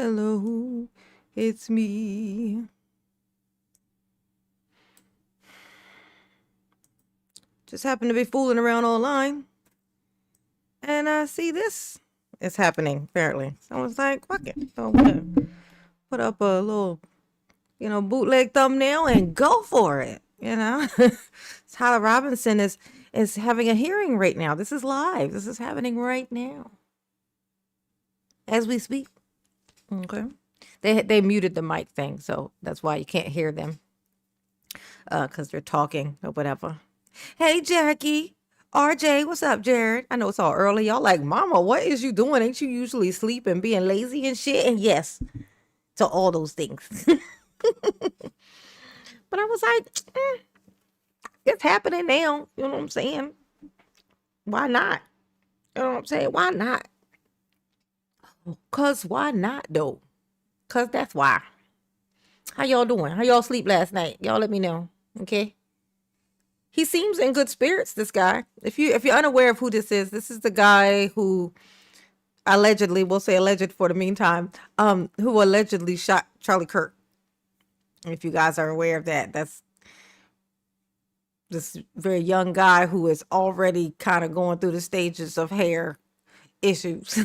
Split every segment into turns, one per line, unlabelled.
Hello, it's me. Just happened to be fooling around online. And I see this is happening, apparently. So I was like, fuck it. So I'm gonna put up a little, bootleg thumbnail and go for it. Tyler Robinson is having a hearing right now. This is live. This is happening right now. As we speak. Okay. They muted the mic thing, so that's why you can't hear them. Because they're talking or whatever. Hey, Jackie. RJ, what's up, Jared? I know it's all early. Y'all like, Mama, what is you doing? Ain't you usually sleeping, being lazy and shit? And yes, to all those things. But I was like, it's happening now. You know what I'm saying? Why not? You know what I'm saying? Why not? Because why not, though? Because that's why. How y'all doing? How y'all sleep last night? Y'all let me know, okay? He seems in good spirits, this guy. If you're unaware of who this is the guy who allegedly, we'll say alleged for the meantime, who allegedly shot Charlie Kirk. If you guys are aware of that, that's this very young guy who is already kind of going through the stages of hair issues.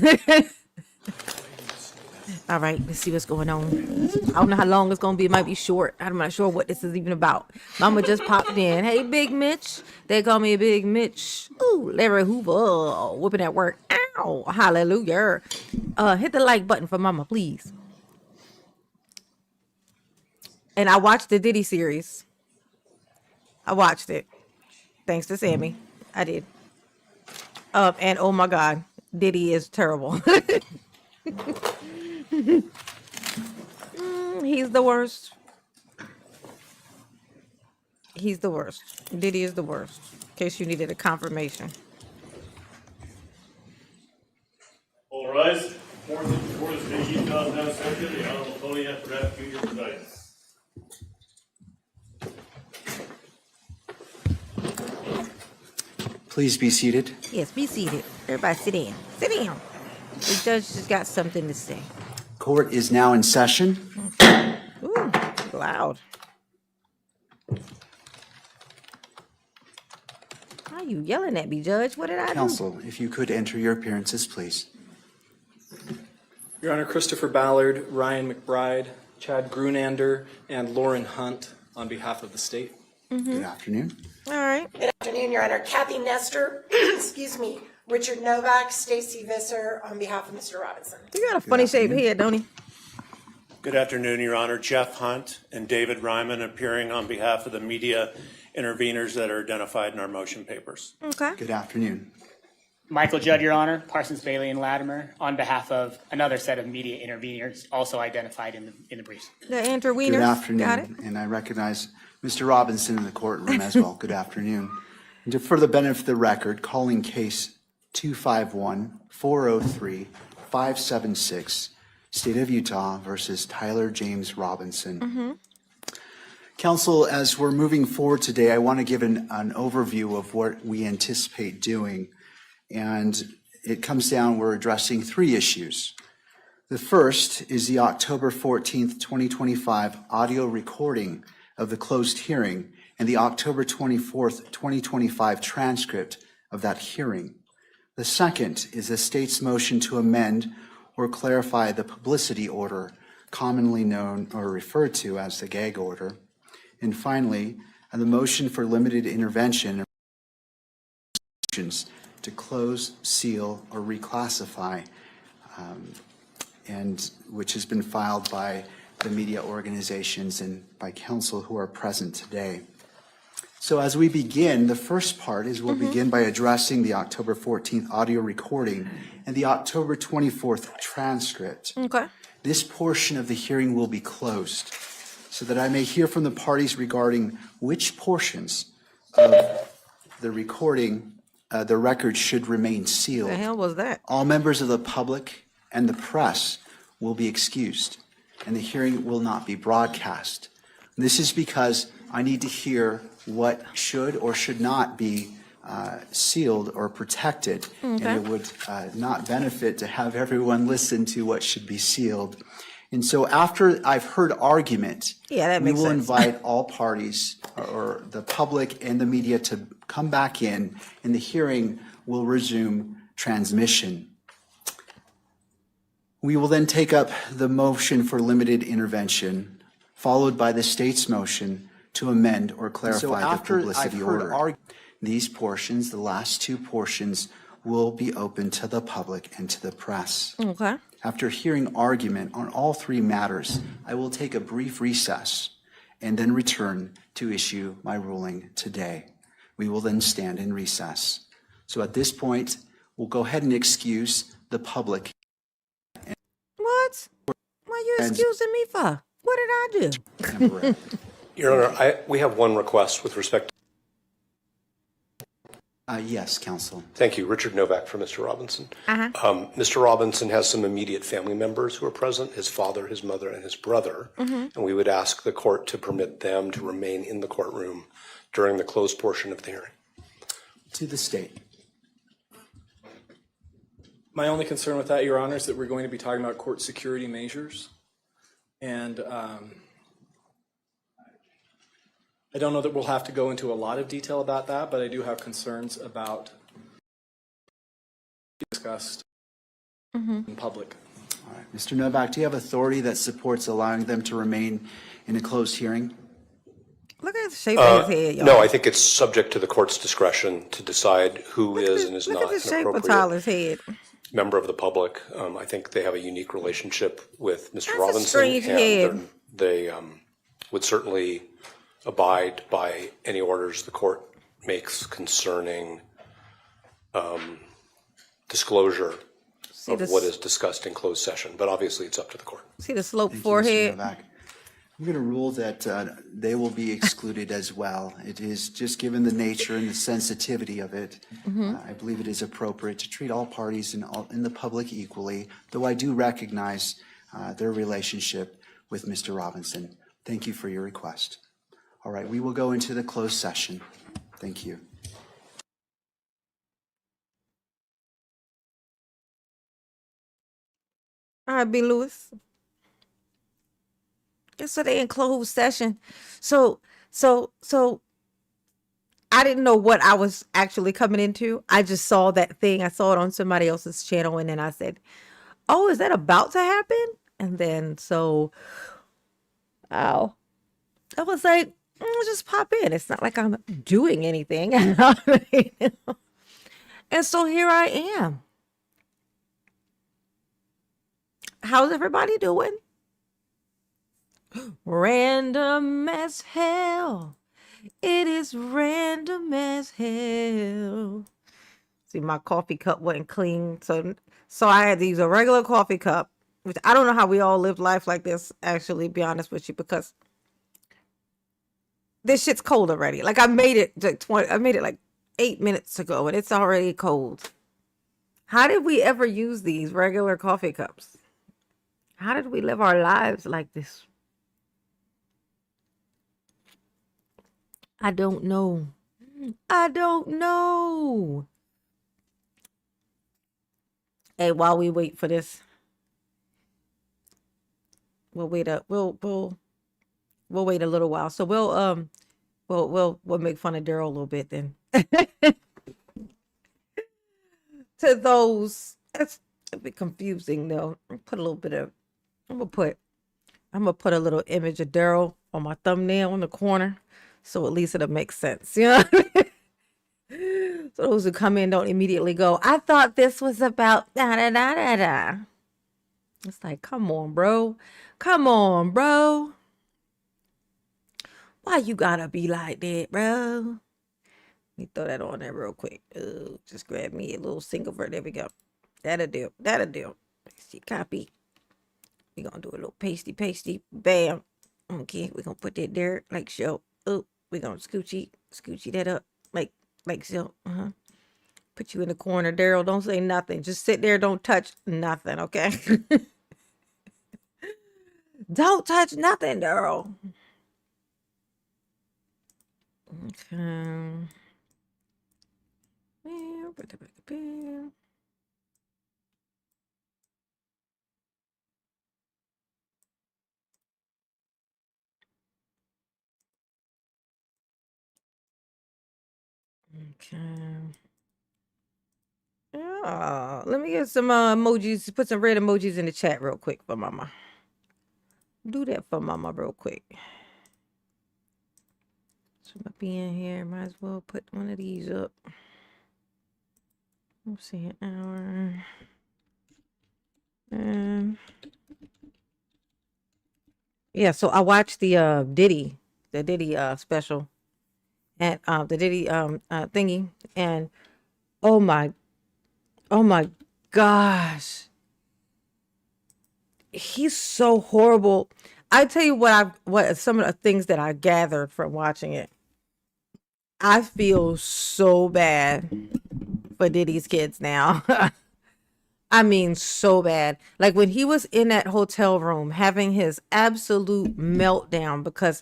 All right, let's see what's going on. I don't know how long it's going to be. It might be short. I'm not sure what this is even about. Mama just popped in. Hey, Big Mitch. They call me Big Mitch. Ooh, Larry Hoover. Whooping at work. Ow. Hallelujah. Hit the like button for Mama, please. And I watched the Diddy series. I watched it. Thanks to Sammy. I did. And oh my God, Diddy is terrible. He's the worst. He's the worst. Diddy is the worst. In case you needed a confirmation.
All rise. For the state Utah now second, the Honorable Tony F. Rant Jr. presides.
Please be seated.
Yes, be seated. Everybody sit in. Sit down. The judge just got something to say.
Court is now in session.
Ooh, loud. Why are you yelling at me, Judge? What did I do?
Counsel, if you could enter your appearances, please.
Your Honor, Christopher Ballard, Ryan McBride, Chad Grunander, and Lauren Hunt on behalf of the state.
Good afternoon.
All right.
Good afternoon, Your Honor. Kathy Nestor, excuse me, Richard Novak, Stacy Visser on behalf of Mr. Robinson.
You got a funny shaped head, don't he?
Good afternoon, Your Honor. Jeff Hunt and David Ryman appearing on behalf of the media interveners that are identified in our motion papers.
Okay.
Good afternoon.
Michael Judd, Your Honor, Parsons, Bailey, and Latimer, on behalf of another set of media interveners also identified in the briefs.
The interveners.
Good afternoon.
Got it.
And I recognize Mr. Robinson in the courtroom as well. Good afternoon. And for the benefit of the record, calling case 251-403-576, State of Utah versus Tyler James Robinson. Counsel, as we're moving forward today, I want to give an overview of what we anticipate doing. And it comes down, we're addressing three issues. The first is the October 14th, 2025 audio recording of the closed hearing and the October 24th, 2025 transcript of that hearing. The second is the state's motion to amend or clarify the publicity order, commonly known or referred to as the gag order. And finally, the motion for limited intervention to close, seal, or reclassify, and which has been filed by the media organizations and by counsel who are present today. So as we begin, the first part is we'll begin by addressing the October 14th audio recording and the October 24th transcript.
Okay.
This portion of the hearing will be closed so that I may hear from the parties regarding which portions of the recording the record should remain sealed.
The hell was that?
All members of the public and the press will be excused, and the hearing will not be broadcast. And this is because I need to hear what should or should not be sealed or protected, and it would not benefit to have everyone listen to what should be sealed. And so after I've heard argument,
that
we
makes
will
sense.
invite all parties or the public and the media to come back in, and the hearing will resume transmission. We will then take up the motion for limited intervention, followed by the state's motion to amend or clarify the publicity order. These portions, the last two portions, will be open to the public and to the press.
Okay.
After hearing argument on all three matters, I will take a brief recess and then return to issue my ruling today. We will then stand in recess. So at this point, we'll go ahead and excuse the public.
What? What are you excusing me for? What did I do?
Temporarily.
Your Honor, we have one request with respect.
Yes, counsel.
Thank you. Richard Novak for Mr. Robinson.
Uh-huh.
Mr. Robinson has some immediate family members who are present, his father, his mother, and his brother. And we would ask the court to permit them to remain in the courtroom during the closed portion of the hearing.
To the state.
My only concern with that, Your Honor, is that we're going to be talking about court security measures. And I don't know that we'll have to go into a lot of detail about that, but I do have concerns about discussed in public.
All right. Mr. Novak, do you have authority that supports allowing them to remain in a closed hearing?
Look at the shape of his head, y'all.
No, I think it's subject to the court's discretion to decide who is and is
Look
not
at the
an
shape of
appropriate
Tyler's head.
member of the public. I think they have a unique relationship with Mr.
That's a
Robinson.
strange head.
And they would certainly abide by any orders the court makes concerning disclosure of what is discussed in closed session. But obviously, it's up to the court.
See the sloped
Thank you, Mr.
forehead?
Novak. I'm going to rule that they will be excluded as well. It is just given the nature and the sensitivity of it, I believe it is appropriate to treat all parties in the public equally, though I do recognize their relationship with Mr. Robinson. Thank you for your request. All right, we will go into the closed session. Thank you.
All right, B. Lewis. Guess so they in closed session. So I didn't know what I was actually coming into. I just saw that thing. I saw it on somebody else's channel, and then I said, "Oh, is that about to happen?" And then I was like, just pop in. It's not like I'm doing anything. And so here I am. How's everybody doing? Random as hell. It is random as hell. See, my coffee cup wasn't clean, so I had to use a regular coffee cup, which I don't know how we all live life like this, actually, be honest with you, because this shit's cold already. Like I made it like 8 minutes ago, and it's already cold. How did we ever use these regular coffee cups? How did we live our lives like this? I don't know. I don't know. Hey, while we wait for this, we'll wait a little while. So we'll make fun of Darrell a little bit then. To those, that's a bit confusing though. I'm gonna put a little image of Darrell on my thumbnail in the corner, so at least it'll make sense. You know what I mean? So those who come in don't immediately go, I thought this was about da da da da da. It's like, come on, bro. Come on, bro. Why you gotta be like that, bro? Let me throw that on there real quick. Just grab me a little single vert. There we go. That'll do. See, copy. We're gonna do a little pasty. Bam. Okay, we're gonna put that there like so. Oh, we're gonna scoochy that up like so. Put you in the corner, Darrell. Don't say nothing. Just sit there. Don't touch nothing, okay? Don't touch nothing, Darrell. Okay. Okay. Oh, let me get some emojis. Put some red emojis in the chat real quick for mama. Do that for mama real quick. So I be in here. Might as well put one of these up. Let's see, an hour. Yeah, so I watched the Diddy special and the Diddy thingy, and oh my gosh, he's so horrible. I tell you what some of the things that I gathered from watching it. I feel so bad for Diddy's kids now. I mean, so bad. Like when he was in that hotel room having his absolute meltdown because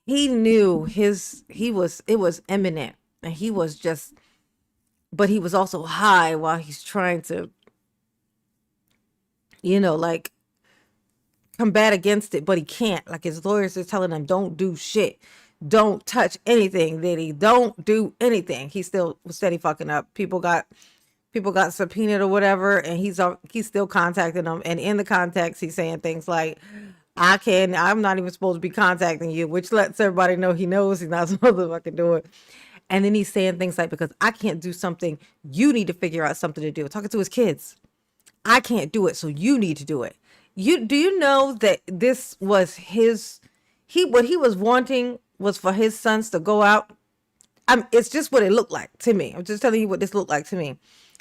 he knew it was imminent, and he was just, but he was also high while he's trying to, like combat against it, but he can't. Like his lawyers are telling him, don't do shit. Don't touch anything, Diddy. Don't do anything. He still was steady fucking up. People got subpoenaed or whatever, and he's still contacting them. And in the context, he's saying things like, I'm not even supposed to be contacting you, which lets everybody know he knows he's not supposed to fucking do it. And then he's saying things like, because I can't do something, you need to figure out something to do. Talking to his kids. I can't do it, so you need to do it. Do you know that this was what he was wanting was for his sons to go out? It's just what it looked like to me. I'm just telling you what this looked like to me.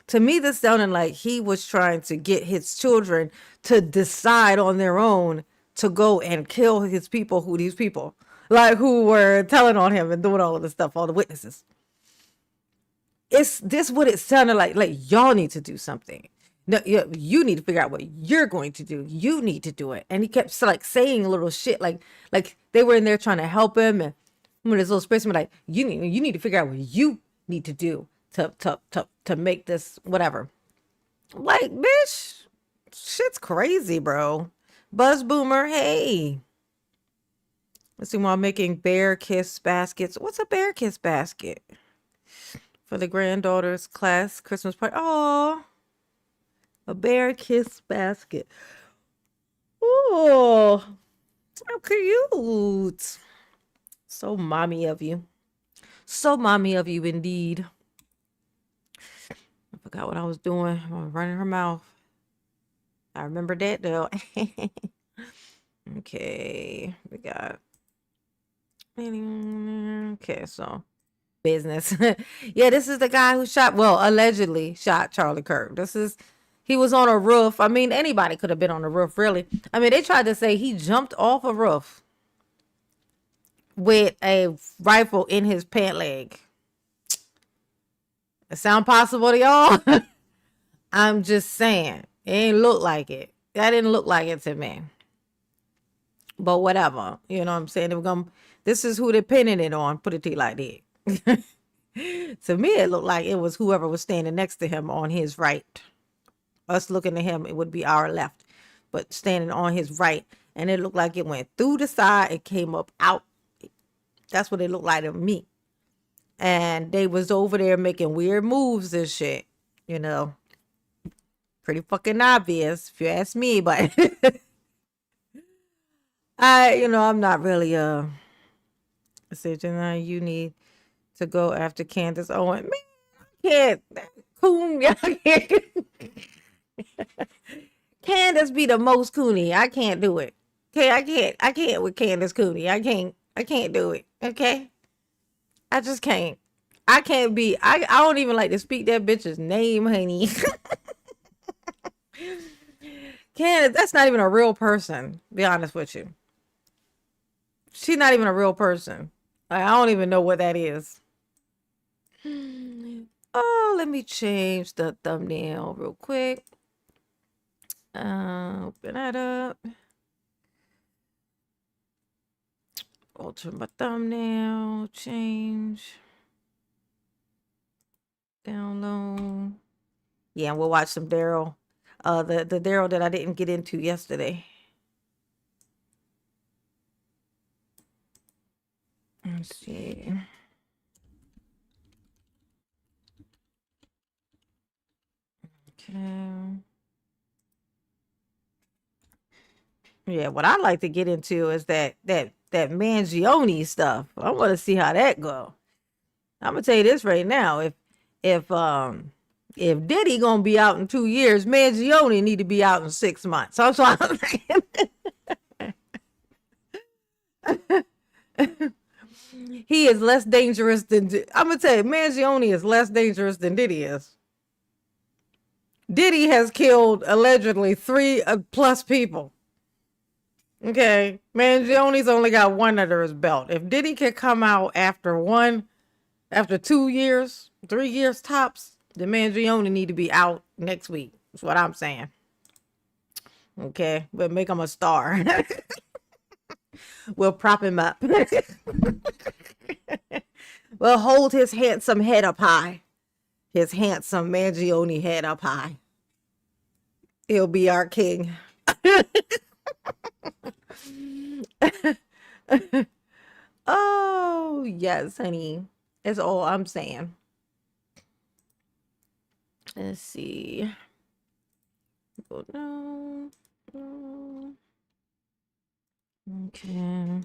To me, this sounded like he was trying to get his children to decide on their own to go and kill these people like who were telling on him and doing all of this stuff, all the witnesses. It's this what it sounded like y'all need to do something. No, you need to figure out what you're going to do. You need to do it. And he kept like saying little shit like they were in there trying to help him, and when his little spaceman like you need to figure out what you need to do to make this whatever. Like, bitch, shit's crazy, bro. Buzz Boomer, hey. Let's see, while making bear kiss baskets. What's a bear kiss basket? For the granddaughter's class Christmas party. Oh, a bear kiss basket. Oh, how cute. So mommy of you. So mommy of you indeed. I forgot what I was doing. I was running her mouth. I remember that though. Okay, we got. Okay, so business. Yeah, this is the guy who allegedly shot Charlie Kirk. He was on a roof. I mean, anybody could have been on the roof, really. I mean, they tried to say he jumped off a roof with a rifle in his pant leg. It sound possible to y'all? I'm just saying. It ain't look like it. That didn't look like it to me. But whatever. You know what I'm saying? This is who they're pinning it on. Put it to you like that. To me, it looked like it was whoever was standing next to him on his right. Us looking at him, it would be our left. But standing on his right. And it looked like it went through the side and came up out. That's what it looked like to me. And they was over there making weird moves and shit. Pretty fucking obvious, if you ask me. But I'm not really saying you need to go after Candace Owen. Man, I can't. Coon, I can't. Candace be the most coony. I can't do it. Okay, I can't with Candace Cooney. I can't do it. Okay, I just can't. I can't be. I don't even like to speak that bitch's name, honey. Candace, that's not even a real person. To be honest with you, she's not even a real person. I don't even know what that is. Oh, let me change the thumbnail real quick. Open that up. Alter my thumbnail. Change. Download. Yeah, we'll watch some Darrell. The Darrell that I didn't get into yesterday. Let's see. Okay. Yeah, what I'd like to get into is that Mangione stuff. I want to see how that go. I'm gonna tell you this right now. If Diddy gonna be out in 2 years, Mangione need to be out in 6 months. That's what I'm saying. He is less dangerous than I'm gonna tell you. Mangione is less dangerous than Diddy is. Diddy has killed allegedly 3 plus people. Okay, Mangione's only got 1 under his belt. If Diddy can come out after 2 years, 3 years tops, then Mangione need to be out next week. That's what I'm saying. Okay, we'll make him a star. We'll prop him up. We'll hold his handsome head up high. His handsome Mangione head up high. He'll be our king. Oh, yes, honey. That's all I'm saying. Let's see. Go down. Okay.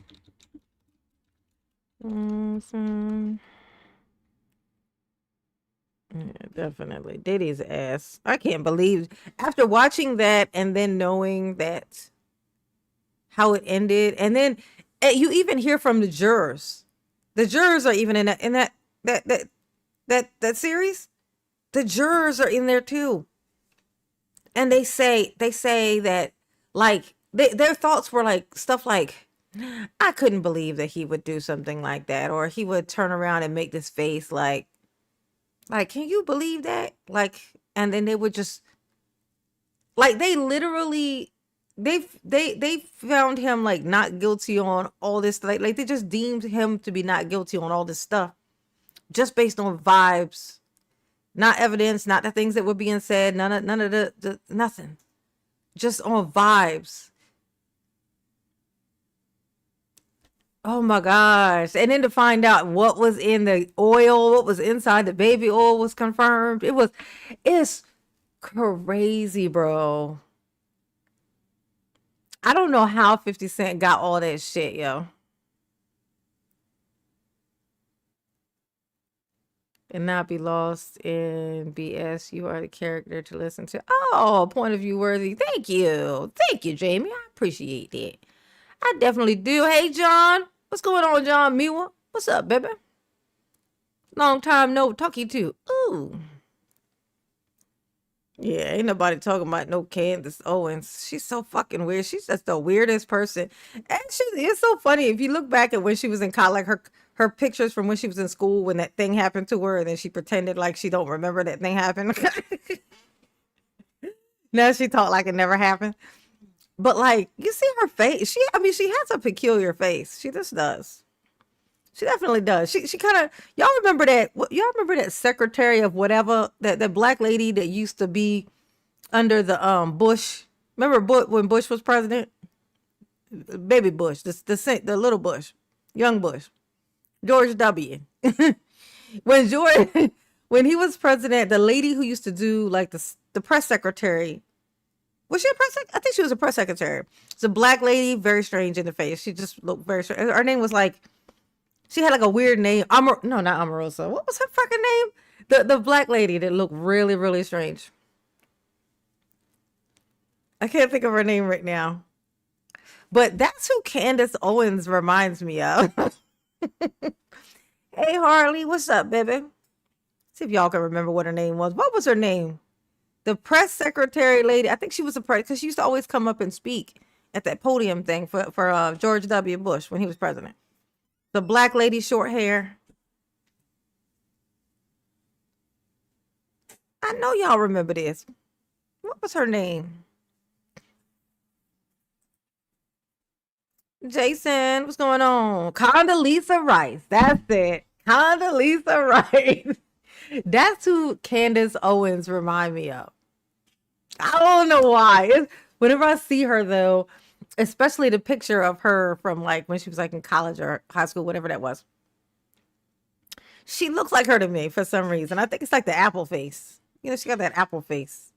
Yeah, definitely. Diddy's ass. I can't believe after watching that and then knowing that how it ended, and then you even hear from the jurors. The jurors are even in that series. The jurors are in there too, and they say that like their thoughts were like stuff like, I couldn't believe that he would do something like that, or he would turn around and make this face like can you believe that? Like, and then they would just like they literally they found him like not guilty on all this, like they just deemed him to be not guilty on all this stuff just based on vibes, not evidence, not the things that were being said, none of the nothing, just on vibes. Oh my gosh. And then to find out what was in the oil, what was inside the baby oil was confirmed. It's crazy, bro. I don't know how 50 Cent got all that shit, yo. And not be lost in BS. You are the character to listen to. Oh, point of view worthy. Thank you. Thank you, Jamie. I appreciate that. I definitely do. Hey, John. What's going on, John Miwa? What's up, baby? Long time no talkie to. Ooh. Yeah, ain't nobody talking about no Candace Owens. She's so fucking weird. She's just the weirdest person. And it's so funny if you look back at when she was in college, like her pictures from when she was in school when that thing happened to her, and then she pretended like she don't remember that thing happened. Now she talked like it never happened. But like you see her face, she has a peculiar face. She just does. She definitely does. She kind of, y'all remember that secretary of whatever, that black lady that used to be under the Bush. Remember when Bush was president? Baby Bush, the little Bush, young Bush, George W. when he was president, the lady who used to do like the press secretary. Was she a press secretary? I think she was a press secretary. It's a black lady, very strange in the face. She just looked very strange. Her name was like, she had like a weird name. No, not Omarosa. What was her fucking name? The black lady that looked really, really strange. I can't think of her name right now. But that's who Candace Owens reminds me of. Hey, Harley. What's up, baby? See if y'all can remember what her name was. What was her name? The press secretary lady. I think she was a press, because she used to always come up and speak at that podium thing for George W. Bush when he was president. The black lady, short hair. I know y'all remember this. What was her name? Jason, what's going on? Condoleezza Rice. That's it. Condoleezza Rice. That's who Candace Owens remind me of. I don't know why. Whenever I see her though, especially the picture of her from like when she was like in college or high school, whatever that was. She looks like her to me for some reason. I think it's like the apple face. You know, she got that apple face.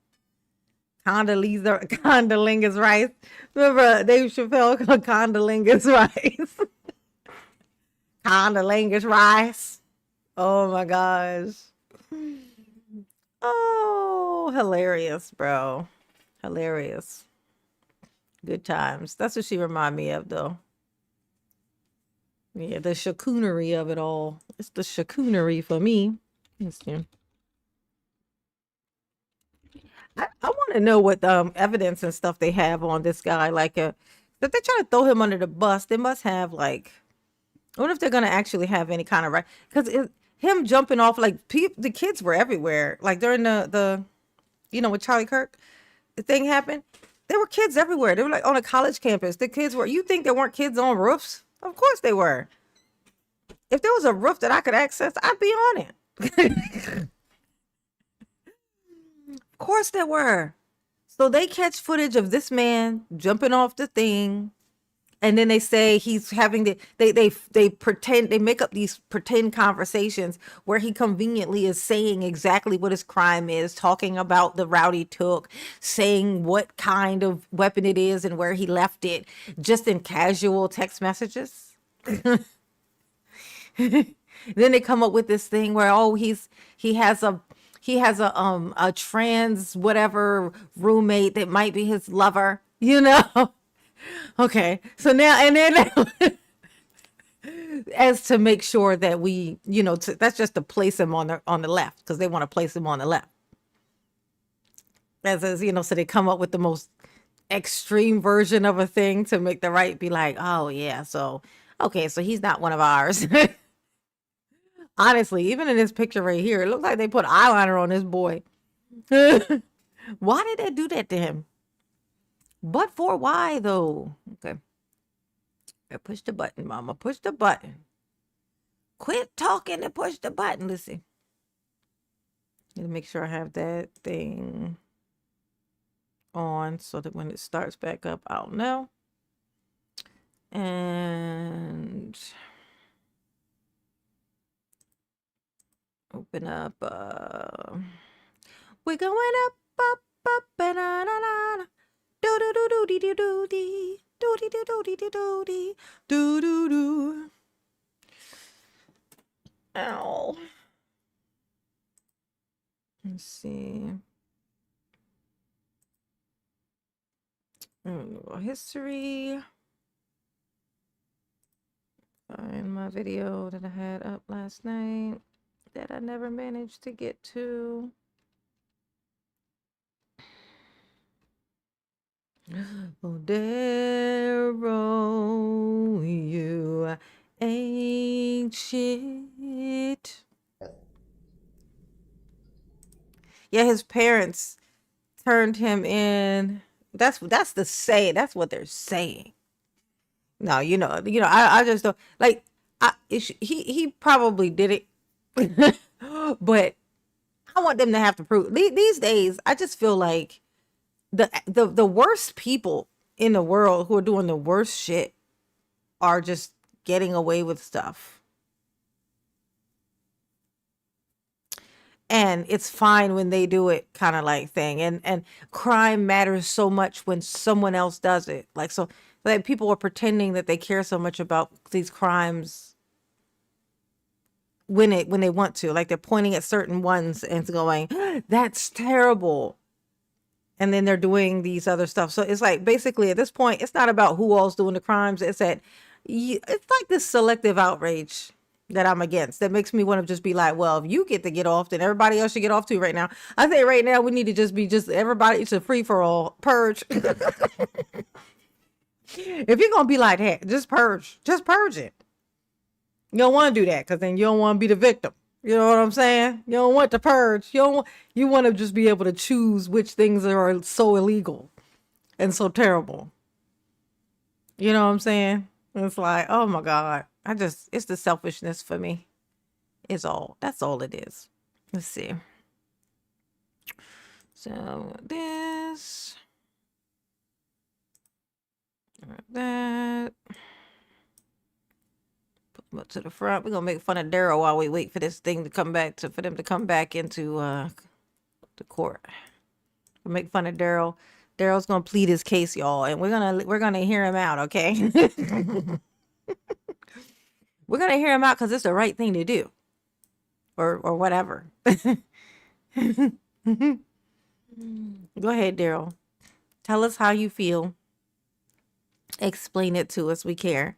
Condolingus Rice. Remember Dave Chappelle called Condolingus Rice? Condolingus Rice. Oh my gosh. Oh, hilarious, bro. Hilarious. Good times. That's what she remind me of, though. Yeah, the chacoonery of it all. It's the chacoonery for me. I want to know what evidence and stuff they have on this guy. Like, if they try to throw him under the bus, they must have like. I wonder if they're gonna actually have any kind of right because him jumping off like the kids were everywhere. Like during the with Charlie Kirk, the thing happened. There were kids everywhere. They were like on a college campus. The kids were. You think there weren't kids on roofs? Of course they were. If there was a roof that I could access, I'd be on it. Of course there were. So they catch footage of this man jumping off the thing, and then they say he's having they pretend they make up these pretend conversations where he conveniently is saying exactly what his crime is, talking about the route he took, saying what kind of weapon it is and where he left it, just in casual text messages. Then they come up with this thing where he has a trans whatever roommate that might be his lover, Okay, so now and then as to make sure that we, that's just to place him on the left because they want to place him on the left. So they come up with the most extreme version of a thing to make the right be like, oh yeah, so okay, so he's not one of ours. Honestly, even in this picture right here, it looks like they put eyeliner on this boy. Why did they do that to him? But for why though? Okay. Push the button, mama. Push the button. Quit talking and push the button. Let's see. Need to make sure I have that thing on so that when it starts back up, I'll know. And open up. We're going up, and on. Do do do do do do do do do do do do do do do do. Ow. Let's see. History. Find my video that I had up last night that I never managed to get to. Oh, Darrell, you ain't shit. Yeah, his parents turned him in. That's that's what they're saying. No, I just don't like. He probably did it, but I want them to have to prove. These days, I just feel like the worst people in the world who are doing the worst shit are just getting away with stuff. And it's fine when they do it, kind of like thing. And crime matters so much when someone else does it. Like people are pretending that they care so much about these crimes when they want to. Like they're pointing at certain ones and going, "That's terrible." And then they're doing these other stuff. So it's like basically at this point, it's not about who all's doing the crimes. It's like this selective outrage that I'm against that makes me want to just be like, well, if you get to get off, then everybody else should get off too right now. I think right now we need to just be everybody. It's a free for all purge. If you're going to be like that, just purge it. You don't want to do that because then you don't want to be the victim. You know what I'm saying? You don't want to purge. You want to just be able to choose which things are so illegal and so terrible. You know what I'm saying? It's like, oh my God. It's the selfishness for me. That's all it is. Let's see. So this, that. Put them up to the front. We're gonna make fun of Darrell while we wait for this thing to come back for them to come back into the court. We'll make fun of Darrell. Darrell's gonna plead his case, y'all, and we're gonna hear him out, okay? We're gonna hear him out because it's the right thing to do, or whatever. Go ahead, Darrell. Tell us how you feel. Explain it to us. We care.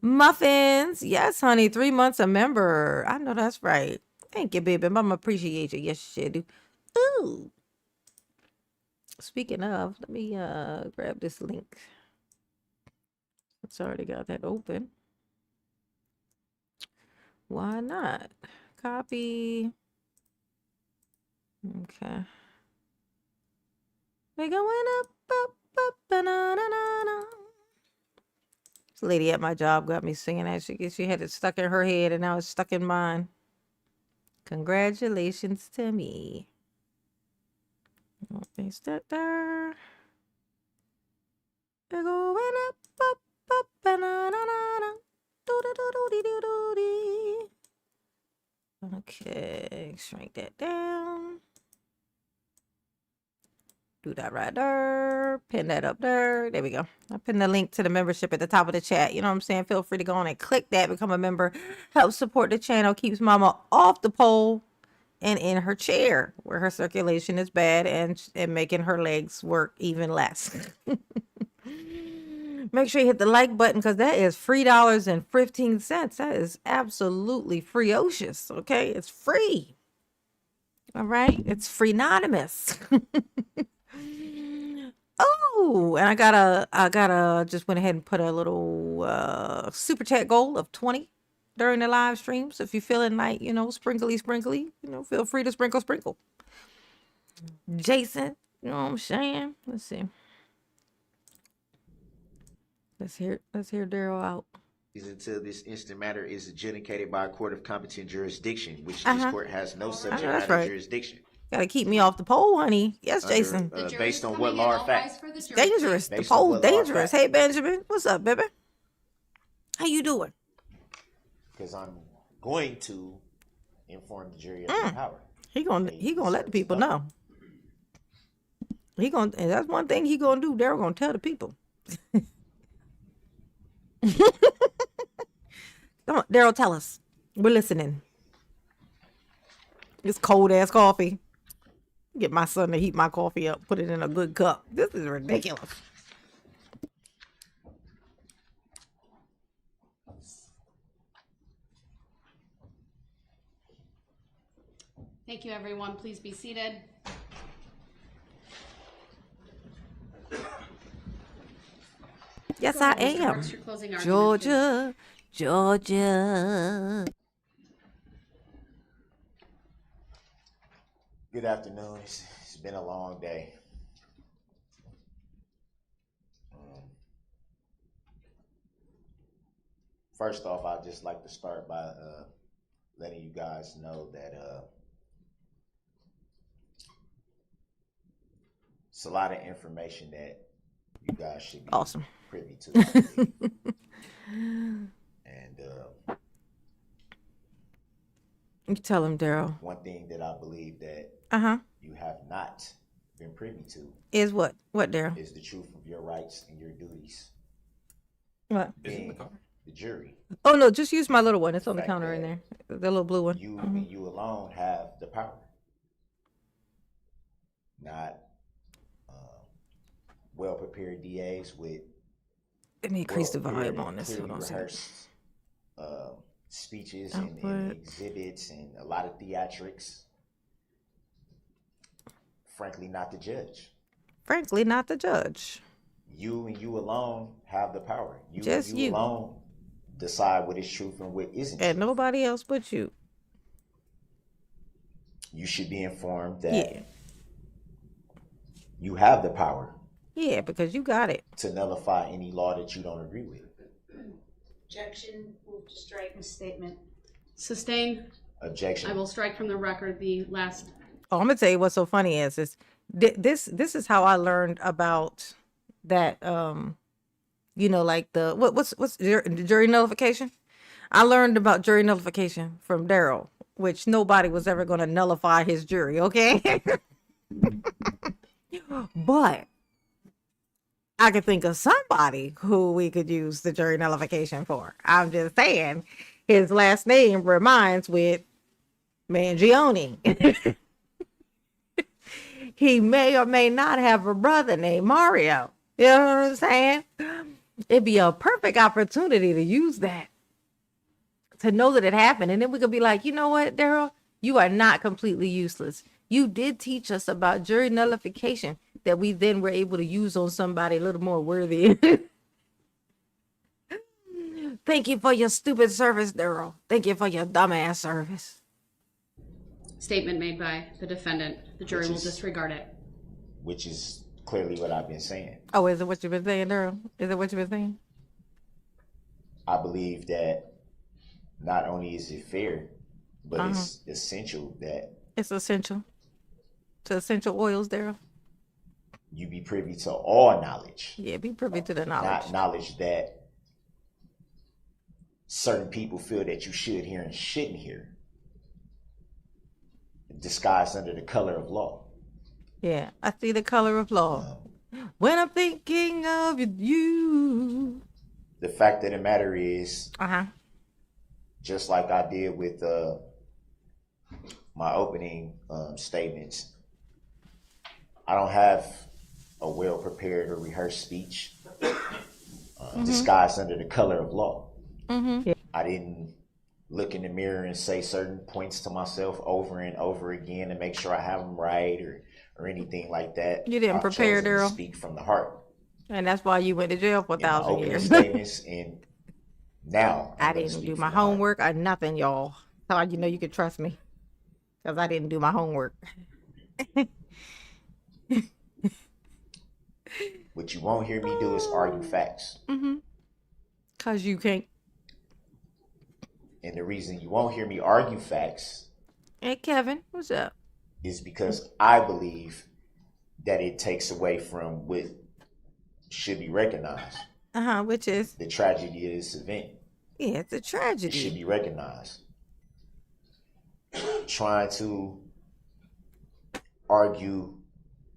Muffins. Yes, honey. 3 months a member. I know that's right. Thank you, baby. Mama appreciate you. Yes, you do. Ooh. Speaking of, let me grab this link. It's already got that open. Why not? Copy. Okay. We're going up, ba-na-na-na. This lady at my job got me singing that. She had it stuck in her head, and now it's stuck in mine. Congratulations to me. Paste that there. We're going up, ba-na-na-na. Do-do-do-do-dee-doo-doo-dee. Okay, shrink that down. Do that right there. Pin that up there. There we go. I pinned the link to the membership at the top of the chat. You know what I'm saying? Feel free to go on and click that. Become a member. Help support the channel. Keeps mama off the pole and in her chair where her circulation is bad and making her legs work even less. Make sure you hit the like button because that is $3.15. That is absolutely freocious. Okay? It's free. All right? It's free-nonymous. Oh, and I gotta just went ahead and put a little super chat goal of 20 during the live stream. So if you're feeling like, sprinkly, feel free to sprinkle. Jason, you know what I'm saying? Let's see. Let's hear Darrell out.
Until this instant matter is adjudicated by a court of competent jurisdiction, which this court has no subject matter jurisdiction.
Gotta keep me off the pole, honey. Yes, Jason.
Based on what law or fact?
It's dangerous. The pole's dangerous. Hey, Benjamin. What's up, baby? How you doing?
Because I'm going to inform the jury of the power.
He gonna let the people know. And that's one thing he gonna do. Darrell gonna tell the people. Come on, Darrell, tell us. We're listening. This cold ass coffee. Get my son to heat my coffee up, put it in a good cup. This is ridiculous.
Thank you, everyone. Please be seated.
Yes, I am. Georgia.
Good afternoon. It's been a long day. First off, I'd just like to start by letting you guys know that it's a lot of information that you guys should be privy to. And
you tell him, Darrell.
one thing that I believe that you have not been privy to
is what? What, Darrell?
is the truth of your rights and your duties.
What?
Being the jury.
Oh no, just use my little one. It's on the
fact
counter in
that
there. The little blue one.
You and you alone have the power. Not well-prepared DAs with
Let me increase the volume on this.
clearly
Hold on a second.
rehearsed speeches and exhibits and a lot of theatrics. Frankly, not the judge.
Frankly, not the judge.
You and you alone have the power.
Just
you alone decide what is truth and what isn't
And
truth.
nobody else but you.
You should be informed that you have the power
Yeah, because you got it.
to nullify any law that you don't agree with.
Objection. Move to strike the statement. Sustained.
Objection.
I will strike from the record the last.
Oh, I'm gonna tell you what's so funny is this is how I learned about that. You know, like the what's jury nullification. I learned about jury nullification from Darrell, which nobody was ever going to nullify his jury. Okay, but I could think of somebody who we could use the jury nullification for. I'm just saying, his last name rhymes with Mangione. He may or may not have a brother named Mario. You know what I'm saying? It'd be a perfect opportunity to use that, to know that it happened. And then we could be like, you know what, Darrell? You are not completely useless. You did teach us about jury nullification that we then were able to use on somebody a little more worthy. Thank you for your stupid service, Darrell. Thank you for your dumbass service.
Statement made by the defendant. The jury will
is-
disregard it.
Which is clearly what I've been saying.
Oh, is it what you've been saying, Darrell? Is it what you've been saying?
I believe that not only is it fair, but it's essential that
It's essential to essential oils, Darrell.
you be privy to all knowledge,
Yeah, be privy to the knowledge.
not knowledge that certain people feel that you should hear and shouldn't hear, disguised under the color of law.
Yeah, I see the color of law. When I'm thinking of you.
The fact of the matter is,
Uh-huh.
just like I did with my opening statements, I don't have a well-prepared or rehearsed speech disguised under the color of law. I didn't look in the mirror and say certain points to myself over and over again to make sure I have them right or anything like that.
You didn't
I've
prepare,
chosen to
Darrell.
speak from the heart.
And that's why you went to jail for
In my
1,000
opening
years.
statements, and now
I
I'm gonna
didn't
speak
do
from
my
the heart.
homework or nothing, y'all. So you know you can trust me. Because I didn't do my homework.
What you won't hear me do is argue facts.
Because you can't.
And the reason you won't hear me argue facts
Hey, Kevin, what's up?
is because I believe that it takes away from what should be recognized.
Which is,
The tragedy of this event.
yeah, it's a
It should
tragedy.
be recognized. Trying to argue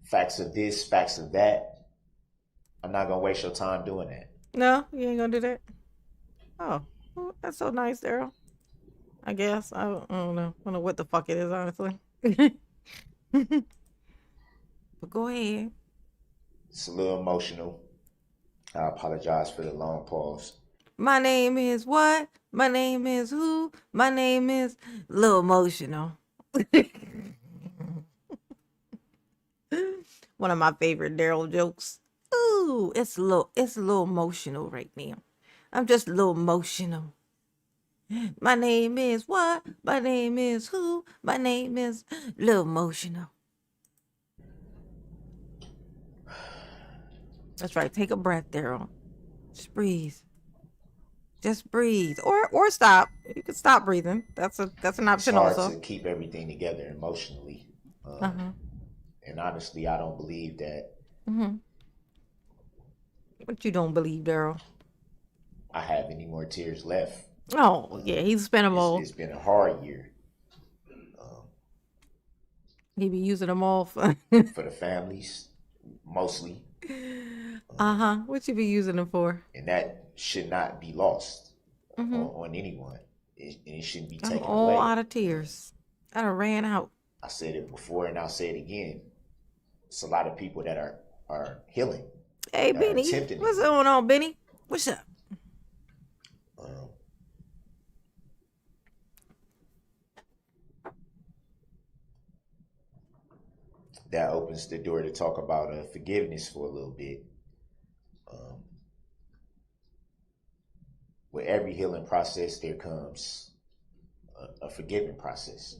facts of this, facts of that, I'm not going to waste your time doing that.
No, you ain't going to do that? Oh, well, that's so nice, Darrell. I guess. I don't know. I don't know what the fuck it is, honestly. But go ahead.
It's a little emotional. I apologize for the long pause.
My name is what? My name is who? My name is Lil Emotional. One of my favorite Darrell jokes. Ooh, it's a little emotional right now. I'm just a little emotional. My name is what? My name is who? My name is Lil Emotional. That's right. Take a breath, Darrell. Just breathe. Just breathe, or stop. You can stop breathing. That's an
It's
option
hard
also.
to keep everything together emotionally. And honestly, I don't believe that
What you don't believe, Darrell?
I have any more tears left.
Oh yeah, he's spent them all.
It's been a hard year
He be using them all for.
for the families, mostly.
What you be using them for?
And that should not be lost on anyone. It shouldn't be
I'm
taken
all
away.
out of tears. I done ran out.
I said it before and I'll say it again. It's a lot of people that are healing.
Hey
that are
Benny,
attempting
what's
it.
going on, Benny? What's up?
That opens the door to talk about forgiveness for a little bit. With every healing process, there comes a forgiving process.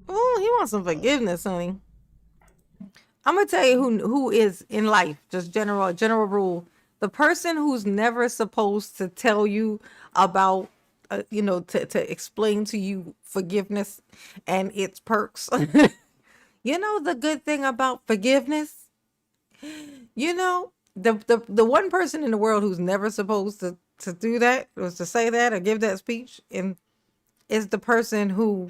Oh, he wants some forgiveness, honey. I'm gonna tell you who is in life, just general rule. The person who's never supposed to tell you about to explain to you forgiveness and its perks. You know the good thing about forgiveness? You know, the one person in the world who's never supposed to do that, was to say that or give that speech, and is the person who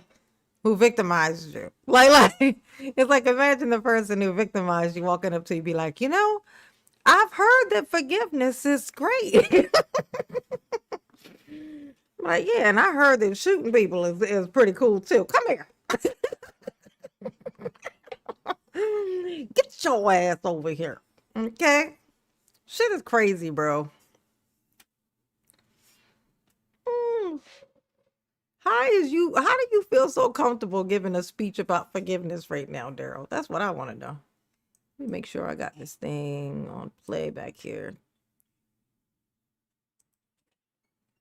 victimized you. Like it's like, imagine the person who victimized you walking up to you, be like, I've heard that forgiveness is great. Like, yeah, and I heard that shooting people is pretty cool too. Come here. Get your ass over here. Okay? Shit is crazy, bro. Mm. How do you feel so comfortable giving a speech about forgiveness right now, Darrell? That's what I want to know. Let me make sure I got this thing on play back here.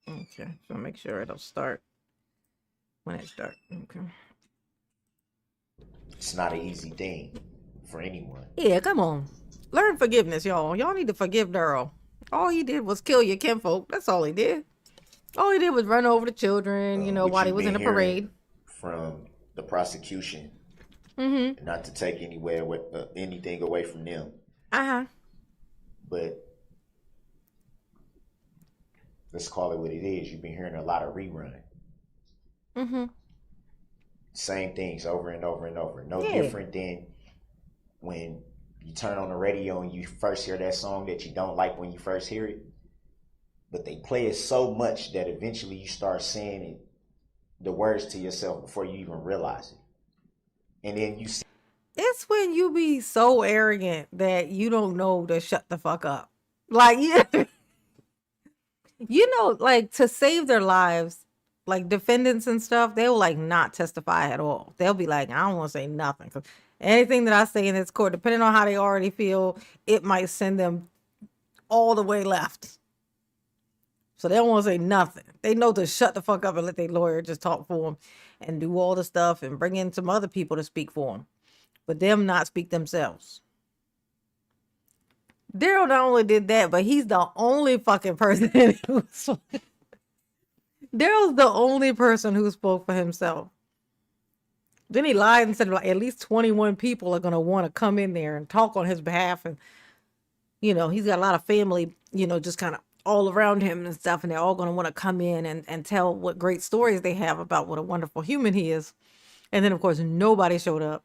Okay, so make sure it'll start when it starts. Okay.
It's not an easy thing for anyone.
Yeah, come on. Learn forgiveness, y'all. Y'all need to forgive Darrell. All he did was kill your kinfolk. That's all he did. All he did was run over the children,
What
while he
you've
was in
been
a parade.
From the prosecution,
Mm-hmm.
not to take anything away from them,
Uh-huh.
but let's call it what it is. You've been hearing a lot of rerun.
Mm-hmm.
Same things over and over and over. No
Yeah.
different than when you turn on the radio and you first hear that song that you don't like when you first hear it, but they play it so much that eventually you start saying it, the words to yourself before you even realize it. And then you see
It's when you be so arrogant that you don't know to shut the fuck up. Like, yeah. Like, to save their lives, like defendants and stuff, they will like not testify at all. They'll be like, I don't want to say nothing. 'Cause anything that I say in this court, depending on how they already feel, it might send them all the way left. So they don't want to say nothing. They know to shut the fuck up and let their lawyer just talk for them and do all the stuff and bring in some other people to speak for them, but them not speak themselves. Darrell not only did that, but he's the only fucking person Darrell's the only person who spoke for himself. Then he lied and said like at least 21 people are gonna want to come in there and talk on his behalf, and he's got a lot of family, just kind of all around him and stuff, and they're all gonna want to come in and tell what great stories they have about what a wonderful human he is. And then of course nobody showed up.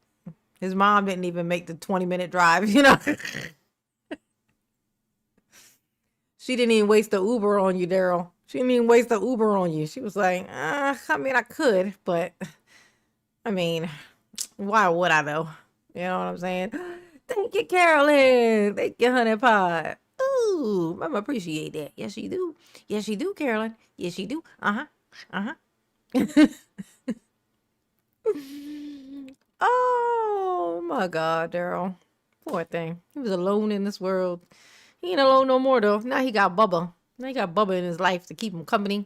His mom didn't even make the 20-minute drive, She didn't even waste the Uber on you, Darrell. She didn't even waste the Uber on you. She was like, I could, but I mean, why would I though? You know what I'm saying? Thank you, Carolyn. Thank you, honey pot. Ooh, Mama appreciate that. Yes, you do. Yes, you do, Carolyn. Yes, you do. Uh-huh. Uh-huh. Oh my God, Darrell. Poor thing. He was alone in this world. He ain't alone no more though. Now he got Bubba. Now he got Bubba in his life to keep him company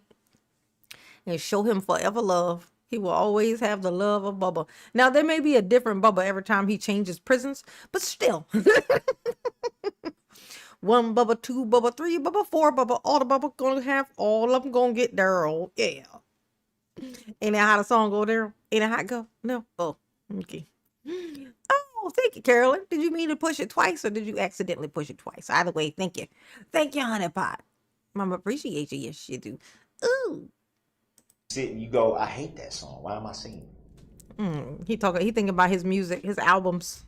and show him forever love. He will always have the love of Bubba. Now there may be a different Bubba every time he changes prisons, but still. 1 Bubba, 2 Bubba, 3 Bubba, 4 Bubba. All the Bubba gonna have, all of them gonna get Darrell. Yeah. Ain't that how the song go, Darrell? Ain't that how it go? No? Oh, okay. Oh, thank you, Carolyn. Did you mean to push it twice or did you accidentally push it twice? Either way, thank you. Thank you, honey pot. Mama appreciate you. Yes, you do. Ooh.
sit and you go, I hate that song. Why am I singing?
He thinking about his music, his albums.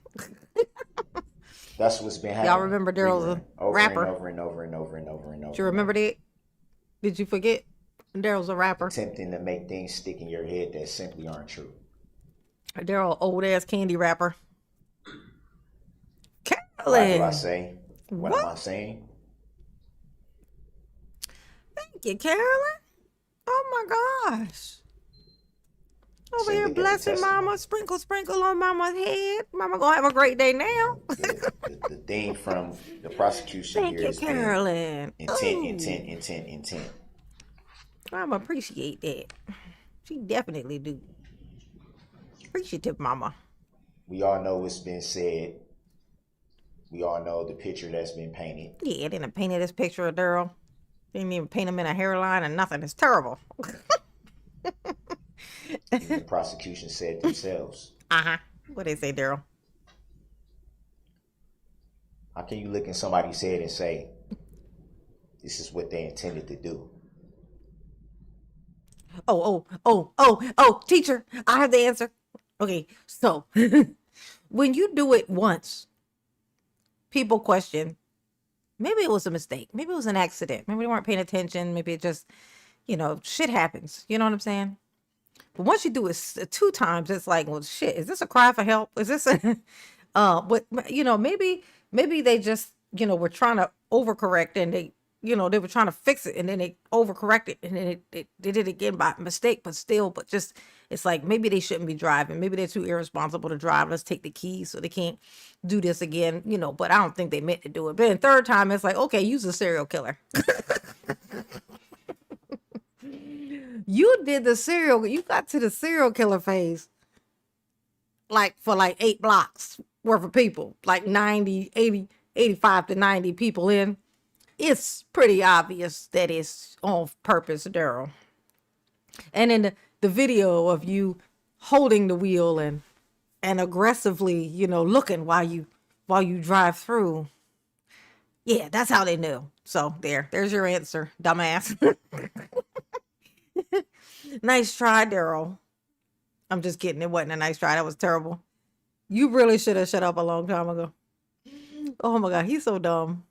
That's what's been happening.
Y'all remember Darrell's a
over
rapper?
and over and over and over and over and over.
Do you remember that? Did you forget? Darrell's a rapper.
Attempting to make things stick in your head that simply aren't true.
Darrell, old ass candy rapper.
What do
Carolyn.
I say? What am I saying?
Thank you, Carolyn. Oh my gosh. Over
So
here
look at the
blessing
testimony.
Mama. Sprinkle, sprinkle on Mama's head. Mama gonna have a great day now.
The thing from the prosecution
Thank
here
you,
has been
Carolyn.
intent.
Mama appreciate that. She definitely do. Appreciative, Mama.
We all know what's been said. We all know the picture that's been painted.
Yeah, then I painted this picture of Darrell. Didn't even paint him in a hairline or nothing. It's terrible.
Even the prosecution said themselves.
What they say, Darrell?
How can you look in somebody's head and say, this is what they intended to do?
Oh, teacher, I have the answer. Okay, so when you do it once, people question, maybe it was a mistake. Maybe it was an accident. Maybe they weren't paying attention. Maybe it just, shit happens. You know what I'm saying? But once you do it 2 times, it's like, well, shit, is this a cry for help? Is this a, but maybe they just, were trying to overcorrect and they were trying to fix it and then they overcorrected and then they did it again by mistake, but just, it's like, maybe they shouldn't be driving. Maybe they're too irresponsible to drive. Let's take the keys so they can't do this again, but I don't think they meant to do it. But then 3rd time, it's like, okay, use a serial killer. You got to the serial killer phase, like for like 8 blocks worth of people, like 90, 80, 85 to 90 people in. It's pretty obvious that it's on purpose, Darrell. And in the video of you holding the wheel and aggressively, looking while you drive through. Yeah, that's how they knew. So there's your answer, dumbass. Nice try, Darrell. I'm just kidding. It wasn't a nice try. That was terrible. You really should have shut up a long time ago. Oh my God, he's so dumb.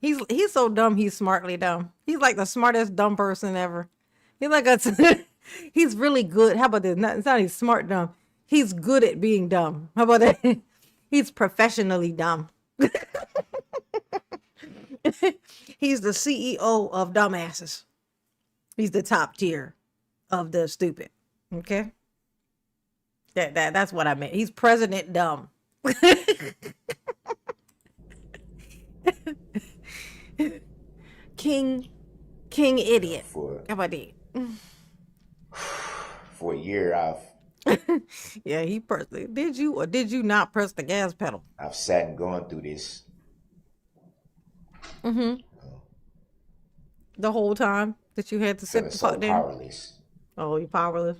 He's so dumb. He's smartly dumb. He's like the smartest dumb person ever. He's really good. How about this? It's not he's smart dumb. He's good at being dumb. How about that? He's professionally dumb. He's the CEO of dumbasses. He's the top tier of the stupid. Okay? That's what I meant. He's President Dumb. King Idiot. How about that?
For a year,
Yeah, he pressed it. Did you or did you not press the gas pedal?
I've sat and gone through this.
The whole time that you had to sit the
so
fuck down?
Powerless.
Oh, you're powerless.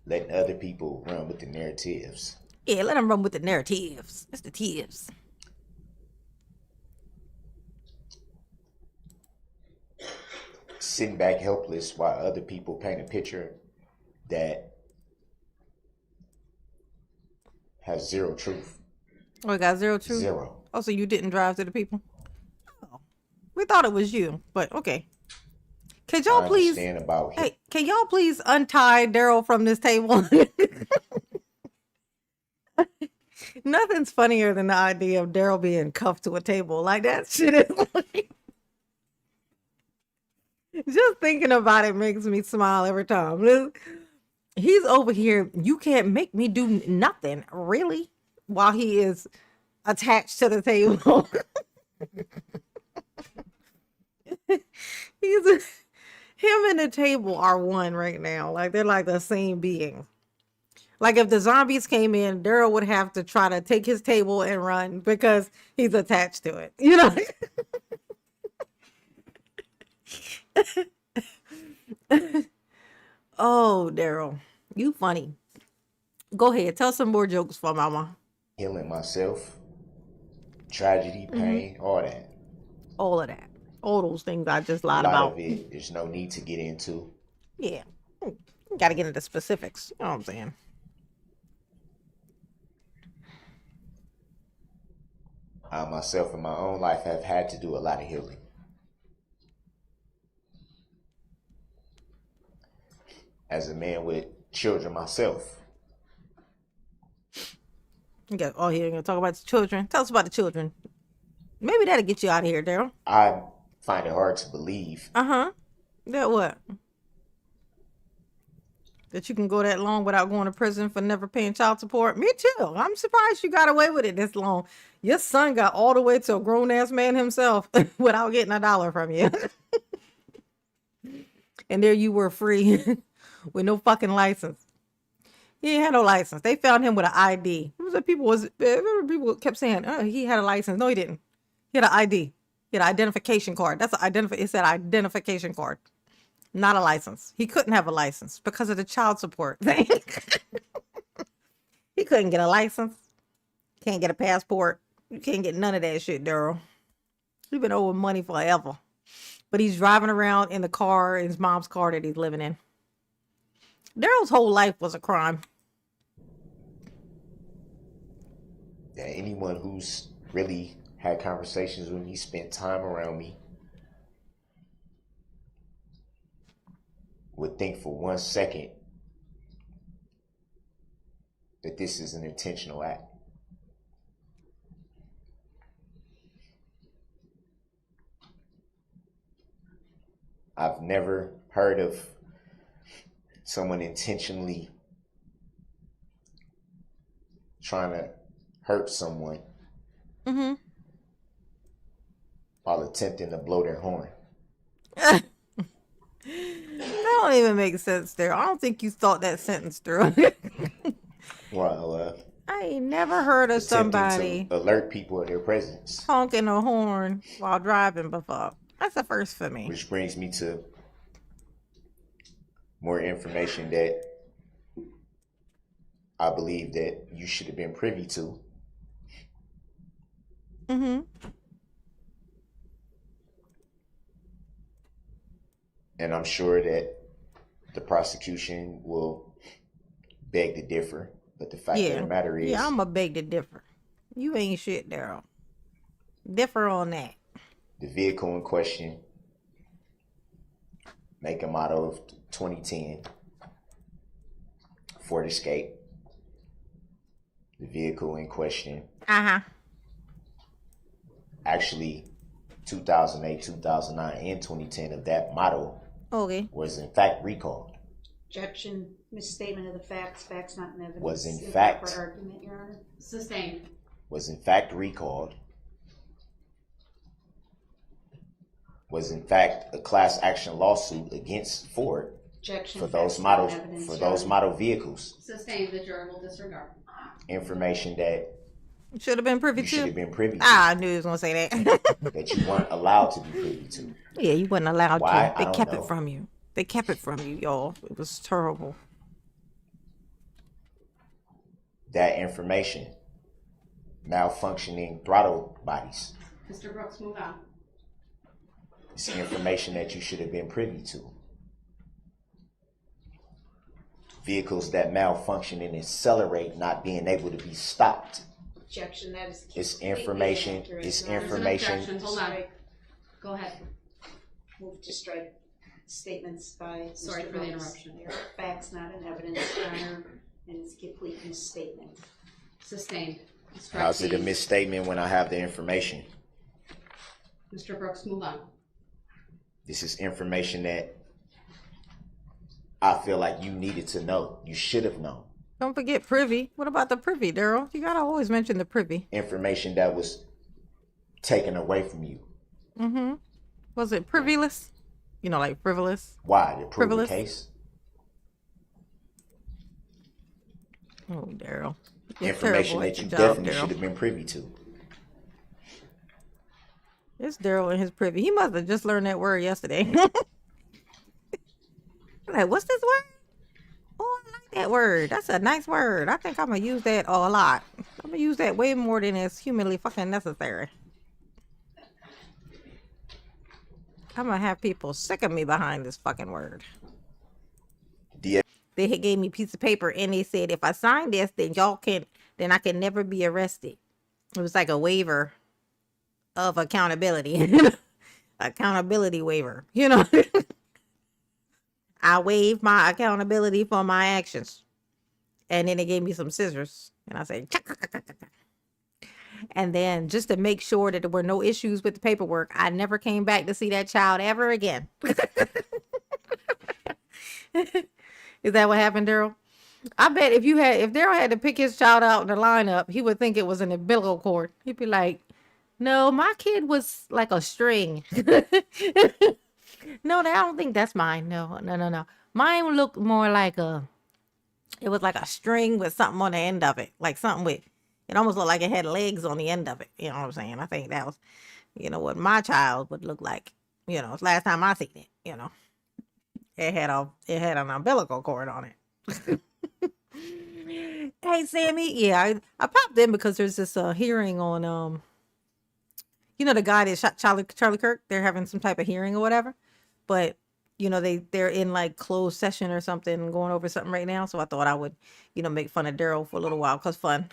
Letting other people run with the narratives.
Yeah, let them run with the narratives. It's the tips.
Sitting back helpless while other people paint a picture that has zero truth.
Oh, it got 0 truth?
Zero.
Oh, so you didn't drive to the people? Oh, we thought it was you, but okay. Could y'all please? Hey, can y'all please untie Darrell from this table? Nothing's funnier than the idea of Darrell being cuffed to a table. Like that shit is like, just thinking about it makes me smile every time. He's over here. You can't make me do nothing, really, while he is attached to the table. Him and the table are one right now. Like they're like the same being. Like if the zombies came in, Darrell would have to try to take his table and run because he's attached to it. You know? Oh, Darrell, you funny. Go ahead, tell some more jokes for mama.
Healing myself, tragedy, pain, all that.
All of that. All those things I just lied
A lot
about.
of it, there's no need to get into.
Yeah. Got to get into specifics. You know what I'm saying?
I myself in my own life have had to do a lot of healing. As a man with children myself.
You got all here. You're going to talk about the children. Tell us about the children. Maybe that'll get you out of here, Darrell.
I find it hard to believe.
That what? That you can go that long without going to prison for never paying child support? Me too. I'm surprised you got away with it this long. Your son got all the way to a grown-ass man himself without getting $1 from you. And there you were free with no fucking license. He ain't had no license. They found him with an ID. People kept saying, oh, he had a license. No, he didn't. He had an ID. He had an identification card. It said identification card, not a license. He couldn't have a license because of the child support thing. He couldn't get a license. Can't get a passport. You can't get none of that shit, Darrell. He's been owing money forever. But he's driving around in the car, in his mom's car that he's living in. Darrell's whole life was a crime.
Yeah, anyone who's really had conversations with me, spent time around me, would think for 1 second that this is an intentional act. I've never heard of someone intentionally trying to hurt someone while attempting to blow their horn.
That don't even make sense there. I don't think you thought that sentence through.
Well,
I ain't never heard of somebody
to alert people of their presence.
honking a horn while driving before. That's the first for me.
Which brings me to more information that I believe that you should have been privy to. And I'm sure that the prosecution will beg to differ. But the fact of the matter is,
I'm a beg to differ. You ain't shit, Darrell. Differ on that.
the vehicle in question, make and model of 2010, Ford Escape. The vehicle in question, actually 2008, 2009, and 2010 of that model was in fact recalled.
Objection, misstatement of the facts, facts not in evidence.
Was in fact
Improper argument, Your Honor.
Sustained.
Was in fact recalled. Was in fact a class action lawsuit against Ford
Objection,
for those
facts not in
models,
evidence,
for
Your
those
Honor.
model vehicles.
Sustained. The juror will disregard.
Information that
Should have been privy
you
to.
should have been privy to.
I knew he was gonna say that.
That you weren't allowed to be privy to.
Yeah, you wasn't allowed
Why?
to.
I
They
don't
kept
know.
it from you. They kept it from you, y'all. It was terrible.
That information, malfunctioning throttle bodies,
Mr. Brooks, move on.
it's information that you should have been privy to. Vehicles that malfunction and accelerate, not being able to be stopped.
Objection, that is
It's
completely
information.
inaccurate,
It's
Your Honor.
information.
Objection. Hold on. Go ahead.
Move to strike statements by
Sorry
Mr.
for the
Brooks.
interruption.
They are facts not in evidence, Your Honor, and it's a complete misstatement.
Sustained. Strike
How's it a
these.
misstatement when I have the information?
Mr. Brooks, move on.
This is information that I feel like you needed to know. You should have known.
Don't forget privy. What about the privy, Darrell? You gotta always mention the privy.
Information that was taken away from you.
Was it privyless? You know, like frivolous.
Why? To prove the
Frivolous?
case?
Oh, Darrell. You're
Information
terrible
that
at
you
your job,
definitely
Darrell.
should have been privy to.
It's Darrell and his privy. He must have just learned that word yesterday. Like, what's this word? Oh, I like that word. That's a nice word. I think I'm gonna use that a lot. I'm gonna use that way more than is humanly fucking necessary. I'm gonna have people sick of me behind this fucking word.
The
They had gave me a piece of paper and they said, if I sign this, then I can never be arrested. It was like a waiver of accountability. Accountability waiver, you know. I waive my accountability for my actions. And then they gave me some scissors. And I said, and then just to make sure that there were no issues with the paperwork, I never came back to see that child ever again. Is that what happened, Darrell? I bet if Darrell had to pick his child out in the lineup, he would think it was an umbilical cord. He'd be like, no, my kid was like a string. No, I don't think that's mine. No. Mine looked more like it was like a string with something on the end of it. Like something it almost looked like it had legs on the end of it. You know what I'm saying? I think you know, what my child would look like. You know, last time I seen it, you know, it had an umbilical cord on it. Hey, Sammy. Yeah, I popped in because there's this hearing on you know, the guy that shot Charlie Kirk. They're having some type of hearing or whatever, but you know they're in like closed session or something, going over something right now. So I thought I would, you know, make fun of Darrell for a little while cause fun,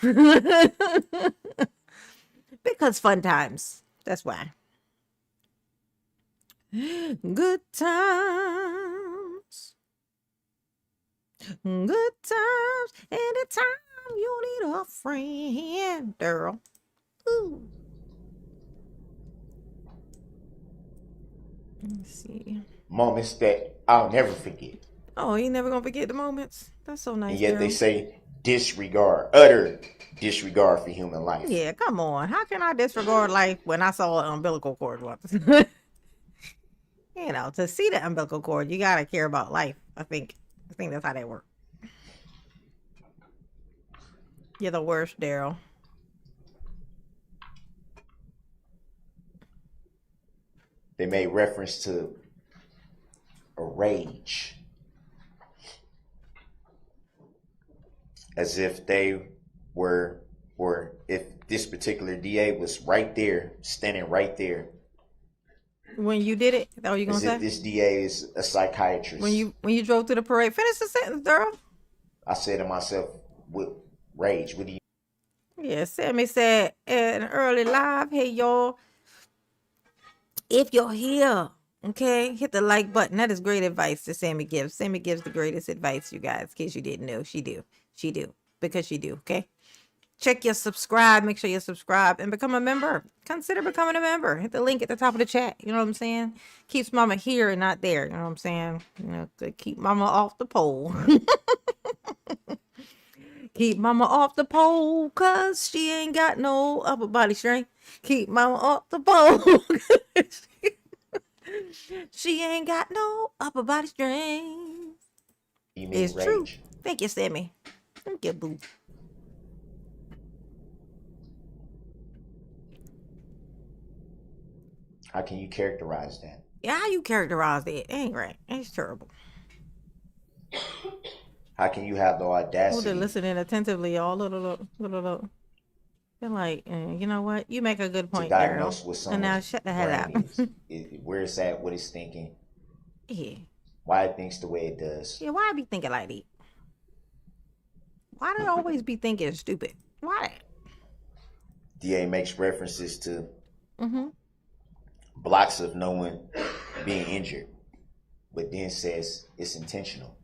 because fun times. That's why. Good times, good times. Anytime you need a friend, Darrell. Ooh. Let's see.
Moments that I'll never forget.
Oh, you never gonna forget the moments. That's so nice.
And yet they
Darrell.
say utter disregard for human life.
Yeah, come on. How can I disregard life when I saw an umbilical cord once? You know, to see the umbilical cord, you gotta care about life. I think that's how they work. You're the worst, Darrell.
They made reference to a rage, as if they were, or if this particular DA was right there, standing right there.
When you did it, is that what you gonna
As
say?
if this DA is a psychiatrist.
When you drove through the parade, finish the sentence, Darrell.
I said to myself, with rage, what do you?
Yeah, Sammy said in an early live, hey y'all, if you're here, okay, hit the like button. That is great advice that Sammy gives. Sammy gives the greatest advice, you guys. In case you didn't know, she do, because she do. Okay, check your subscribe. Make sure you subscribe and become a member. Consider becoming a member. Hit the link at the top of the chat. You know what I'm saying? Keeps Mama here and not there. You know what I'm saying? You know, to keep Mama off the pole. Keep Mama off the pole, cause she ain't got no upper body strength. Keep Mama off the pole. She ain't got no upper body strength.
You mean
It's
rage?
true. Thank you, Sammy. Thank you, boo.
How can you characterize that?
Yeah, how you characterize it? Ain't right. It's terrible.
How can you have the
Oh,
audacity?
they're listening attentively. All look. They're like, you know what? You make a good
To
point, Darrell.
diagnose what
And now
someone's
shut the hell
brain
up.
is, where it's at, what it's thinking,
Yeah.
why it thinks the way it does.
Yeah, why I be thinking like that? Why do I always be thinking stupid? Why?
DA makes references to
Mm-hmm.
blocks of no one being injured, but then says it's intentional.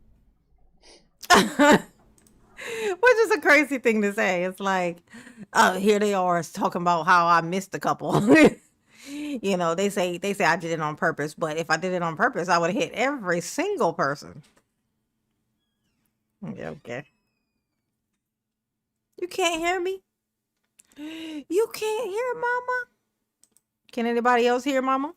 Which is a crazy thing to say. It's like, here they are talking about how I missed a couple. You know, they say I did it on purpose, but if I did it on purpose, I would have hit every single person. Yeah, okay. You can't hear me? You can't hear Mama? Can anybody else hear Mama?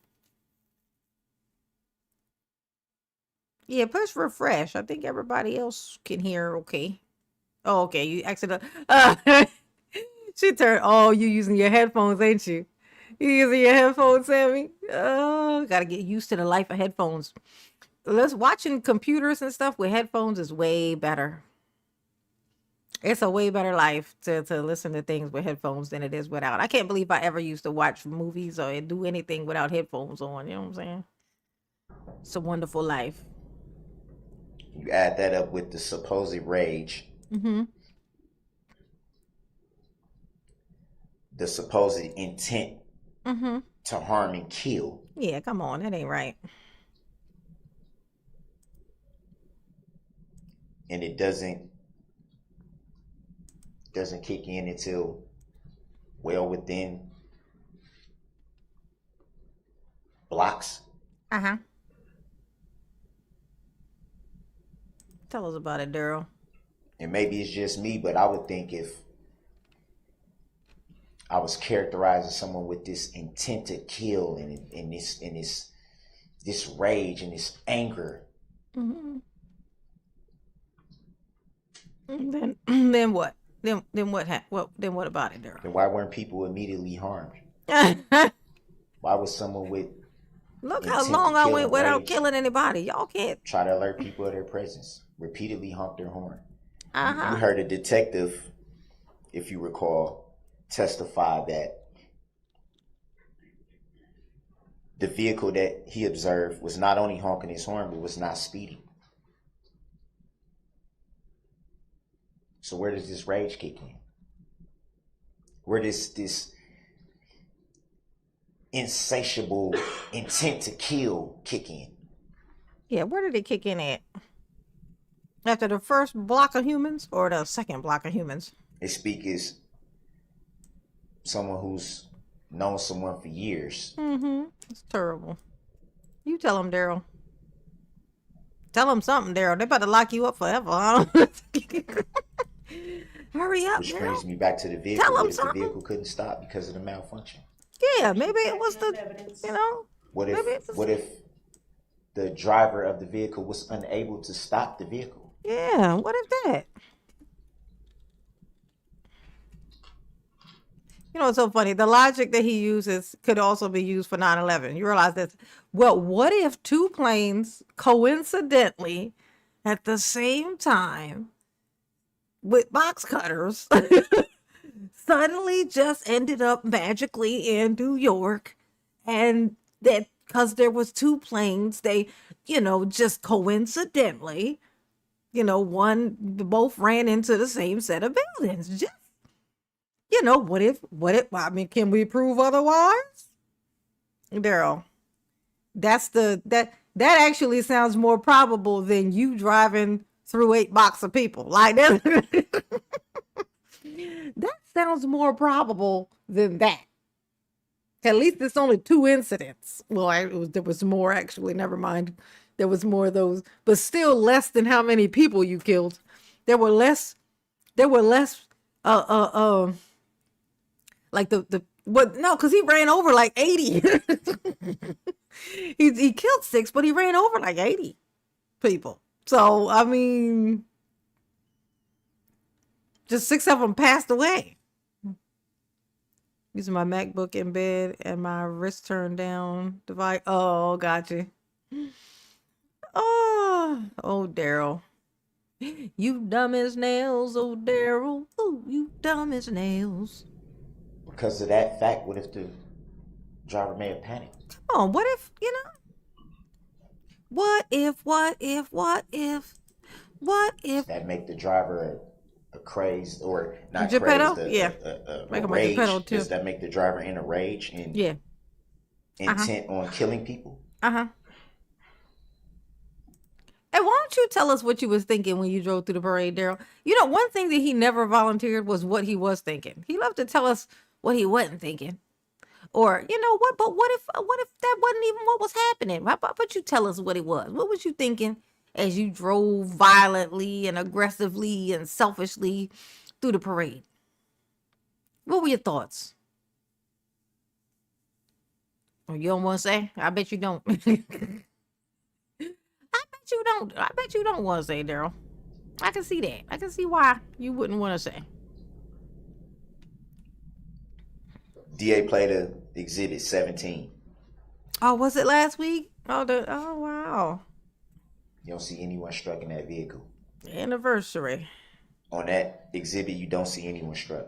Yeah, push refresh. I think everybody else can hear okay. Oh, okay. You accidentally. She turned. Oh, you using your headphones, ain't you? You using your headphones, Sammy? Oh, gotta get used to the life of headphones. Watching computers and stuff with headphones is way better. It's a way better life to listen to things with headphones than it is without. I can't believe I ever used to watch movies or do anything without headphones on. You know what I'm saying? It's a wonderful life.
You add that up with the supposed rage,
Mm-hmm.
the supposed intent
Mm-hmm.
to harm and kill.
Yeah, come on. That ain't right.
And it doesn't kick in until well within blocks.
Uh-huh. Tell us about it, Darrell.
And maybe it's just me, but I would think if I was characterizing someone with this intent to kill and this rage and this anger,
Mm-hmm. Then what? Then what? Then what about it, Darrell?
then why weren't people immediately harmed? Why would someone with
Look how
intent to
long I
kill
went
and
without
rage
killing anybody. Y'all can't.
try to alert people of their presence, repeatedly honk their horn? You
Uh-huh.
heard a detective, if you recall, testify that the vehicle that he observed was not only honking his horn, but was not speeding. So where does this rage kick in? Where does this insatiable intent to kill kick in?
Yeah, where did it kick in at? After the first block of humans or the second block of humans?
They speak as someone who's known someone for years.
Mm-hmm. It's terrible. You tell them, Darrell. Tell them something, Darrell. They about to lock you up forever. I don't Hurry up,
Which
Darrell.
brings me back to the vehicle.
Tell 'em
What if the
something.
vehicle couldn't stop because of the malfunction?
Yeah, maybe it was the, you know,
What
maybe it
if
was,
what if the driver of the vehicle was unable to stop the vehicle?
yeah, what if that? You know, it's so funny. The logic that he uses could also be used for 9/11. You realize this. Well, what if two planes coincidentally at the same time with box cutters suddenly just ended up magically in New York, and that because there was two planes, they, you know, just coincidentally, you know, both ran into the same set of buildings. Just, you know, what if, I mean, can we prove otherwise? Darrell, that actually sounds more probable than you driving through 8 boxes of people. Like that. That sounds more probable than that. At least it's only 2 incidents. Well, there was more actually. Never mind. There was more of those, but still less than how many people you killed. There were less. Like the what? No, because he ran over like 80. he killed 6, but he ran over like 80 people. So I mean, just 6 of them passed away. Using my MacBook in bed and my wrist turned down device. Oh, gotcha. Oh, Darrell. You dumb as nails, oh, Darrell. Ooh, you dumb as nails.
Because of that fact, what if the driver may have panicked?
Come on, what if, you know? What if?
That make the driver a crazed, or not
Geppetto?
crazed,
Yeah.
a
Make him a
rage?
Geppetto, too.
Does that make the driver in a rage and
Yeah.
intent on killing people?
Uh-huh. And why don't you tell us what you was thinking when you drove through the parade, Darrell? You know, one thing that he never volunteered was what he was thinking. He loved to tell us what he wasn't thinking. Or, you know what, but what if that wasn't even what was happening? How about you tell us what it was? What was you thinking as you drove violently and aggressively and selfishly through the parade? What were your thoughts? Oh, you don't want to say? I bet you don't. I bet you don't want to say, Darrell. I can see that. I can see why you wouldn't want to say.
DA played a exhibit 17.
Oh, was it last week? Oh, wow.
You don't see anyone struck in that vehicle.
Anniversary.
On that exhibit, you don't see anyone struck.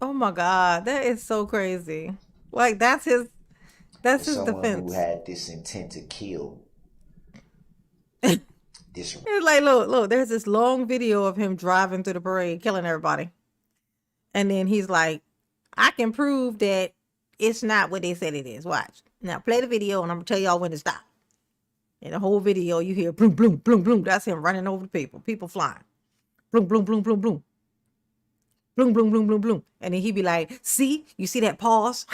Oh my God, that is so crazy. Like that's his
Someone
defense.
who had this intent to kill.
It's like, look, there's this long video of him driving through the parade, killing everybody. And then he's like, I can prove that it's not what they said it is. Watch. Now play the video and I'm gonna tell y'all when to stop. In the whole video, you hear bloom, bloom, bloom, bloom. That's him running over the people flying. Bloom, bloom, bloom, bloom, bloom. Bloom, bloom, bloom, bloom, bloom. And then he'd be like, see, you see that pause?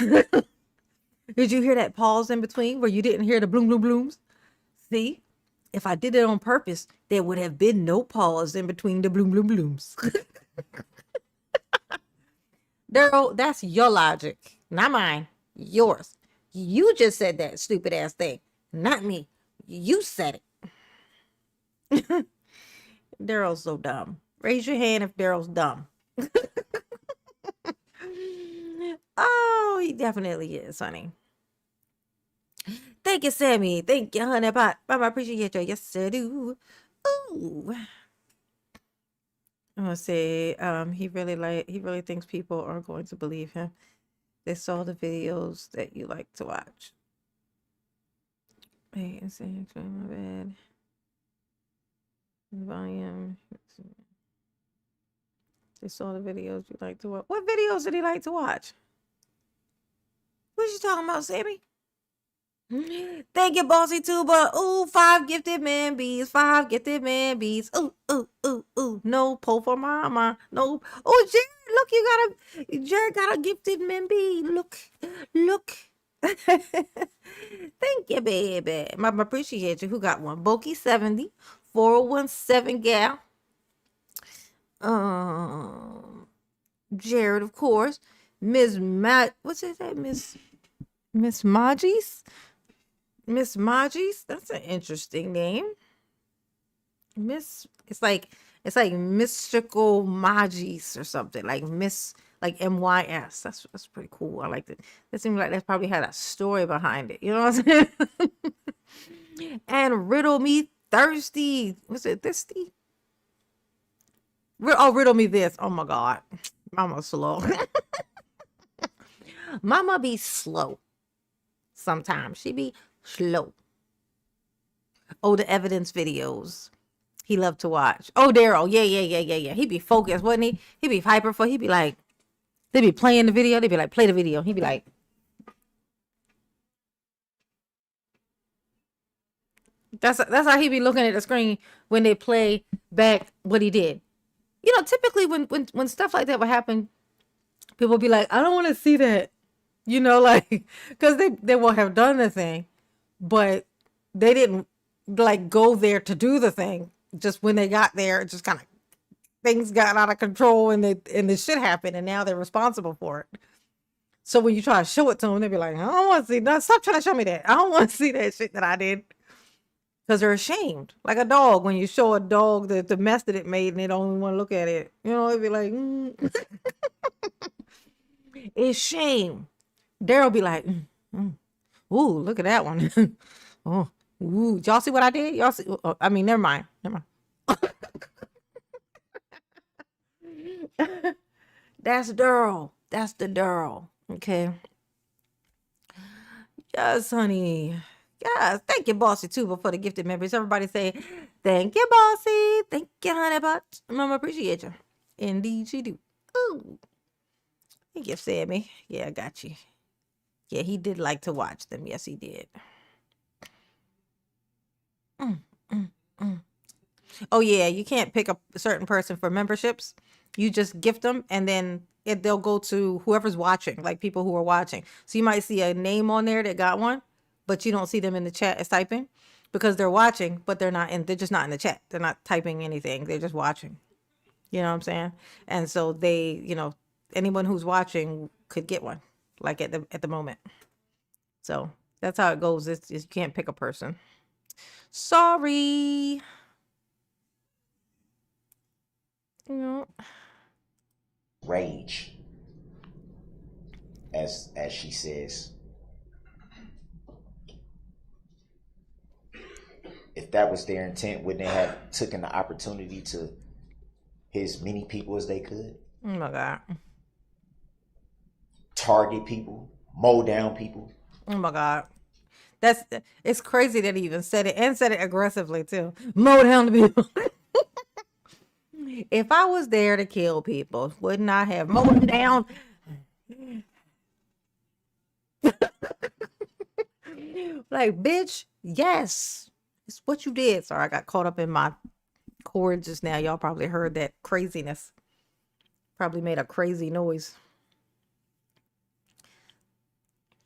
Did you hear that pause in between where you didn't hear the bloom, bloom, blooms? See, if I did it on purpose, there would have been no pause in between the bloom, bloom, blooms. Darrell, that's your logic, not mine. Yours. You just said that stupid ass thing, not me. You said it. Darrell's so dumb. Raise your hand if Darrell's dumb. Oh, he definitely is, honey. Thank you, Sammy. Thank you, honey. But I appreciate you. Yes, I do. Ooh. I'm gonna say, he really thinks people are going to believe him. They saw the videos that you like to watch. Wait, it's in my bed. Volume. They saw the videos you like to watch. What videos did he like to watch? What you talking about, Sammy? Thank you, Bossy Tuba. Ooh, 5 gifted man bees. 5 gifted man bees. Ooh, ooh, ooh, ooh. No pull for mama. No. Oh, Jared, look, Jared got a gifted man bee. Look. Thank you, baby. I appreciate you. Who got one? Boki 70, 4017 gal. Jared, of course. Miss what's his name? Miss Majis? Miss Majis? That's an interesting name. It's like mystical Majis or something. Like MYS. That's pretty cool. I like that. That seems like that probably had a story behind it. You know what I'm saying? And riddle me thirsty. Was it thirsty? Riddle me this. Oh my God. Mama slow. Mama be slow. Sometimes she be slow. Oh, the evidence videos he loved to watch. Oh, Darrell. Yeah. He be focused, wasn't he? He be hyper for. He be like, they be playing the video. They be like, play the video. He be like, that's how he be looking at the screen when they play back what he did. You know, typically when stuff like that would happen, people be like, I don't want to see that. You know, like, because they won't have done the thing, but they didn't like go there to do the thing. Just when they got there, it just kind of things got out of control and the shit happened, and now they're responsible for it. So when you try to show it to them, they be like, I don't want to see that. Stop trying to show me that. I don't want to see that shit that I did. Because they're ashamed. Like a dog, when you show a dog the mess that it made and they don't even want to look at it. You know, it'd be like, It's shame. Darrell be like, ooh, look at that one. Oh, ooh, y'all see what I did? Y'all see? I mean, never mind. That's Darrell. That's the Darrell. Okay. Yes, honey. Yes. Thank you, Bossy, too, for the gifted members. Everybody say, thank you, Bossy. Thank you, honey, but Mama appreciate you. Indeed, she do. Ooh. Thank you, Sammy. Yeah, I got you. Yeah, he did like to watch them. Yes, he did. Oh, yeah, you can't pick a certain person for memberships. You just gift them, and then they'll go to whoever's watching, like people who are watching. So you might see a name on there that got one, but you don't see them in the chat as typing because they're watching, but they're just not in the chat. They're not typing anything. They're just watching. You know what I'm saying? And so anyone who's watching could get one, like at the moment. So that's how it goes. It's you can't pick a person. Sorry.
Rage, as she says. If that was their intent, wouldn't they have taken the opportunity to hit as many people as they could?
Oh my God.
Target people, mow down people.
Oh my God. It's crazy that he even said it and said it aggressively too. Mow down the people. If I was there to kill people, wouldn't I have mowed them down? Like, bitch, yes. It's what you did. Sorry, I got caught up in my cord just now. Y'all probably heard that craziness. Probably made a crazy noise.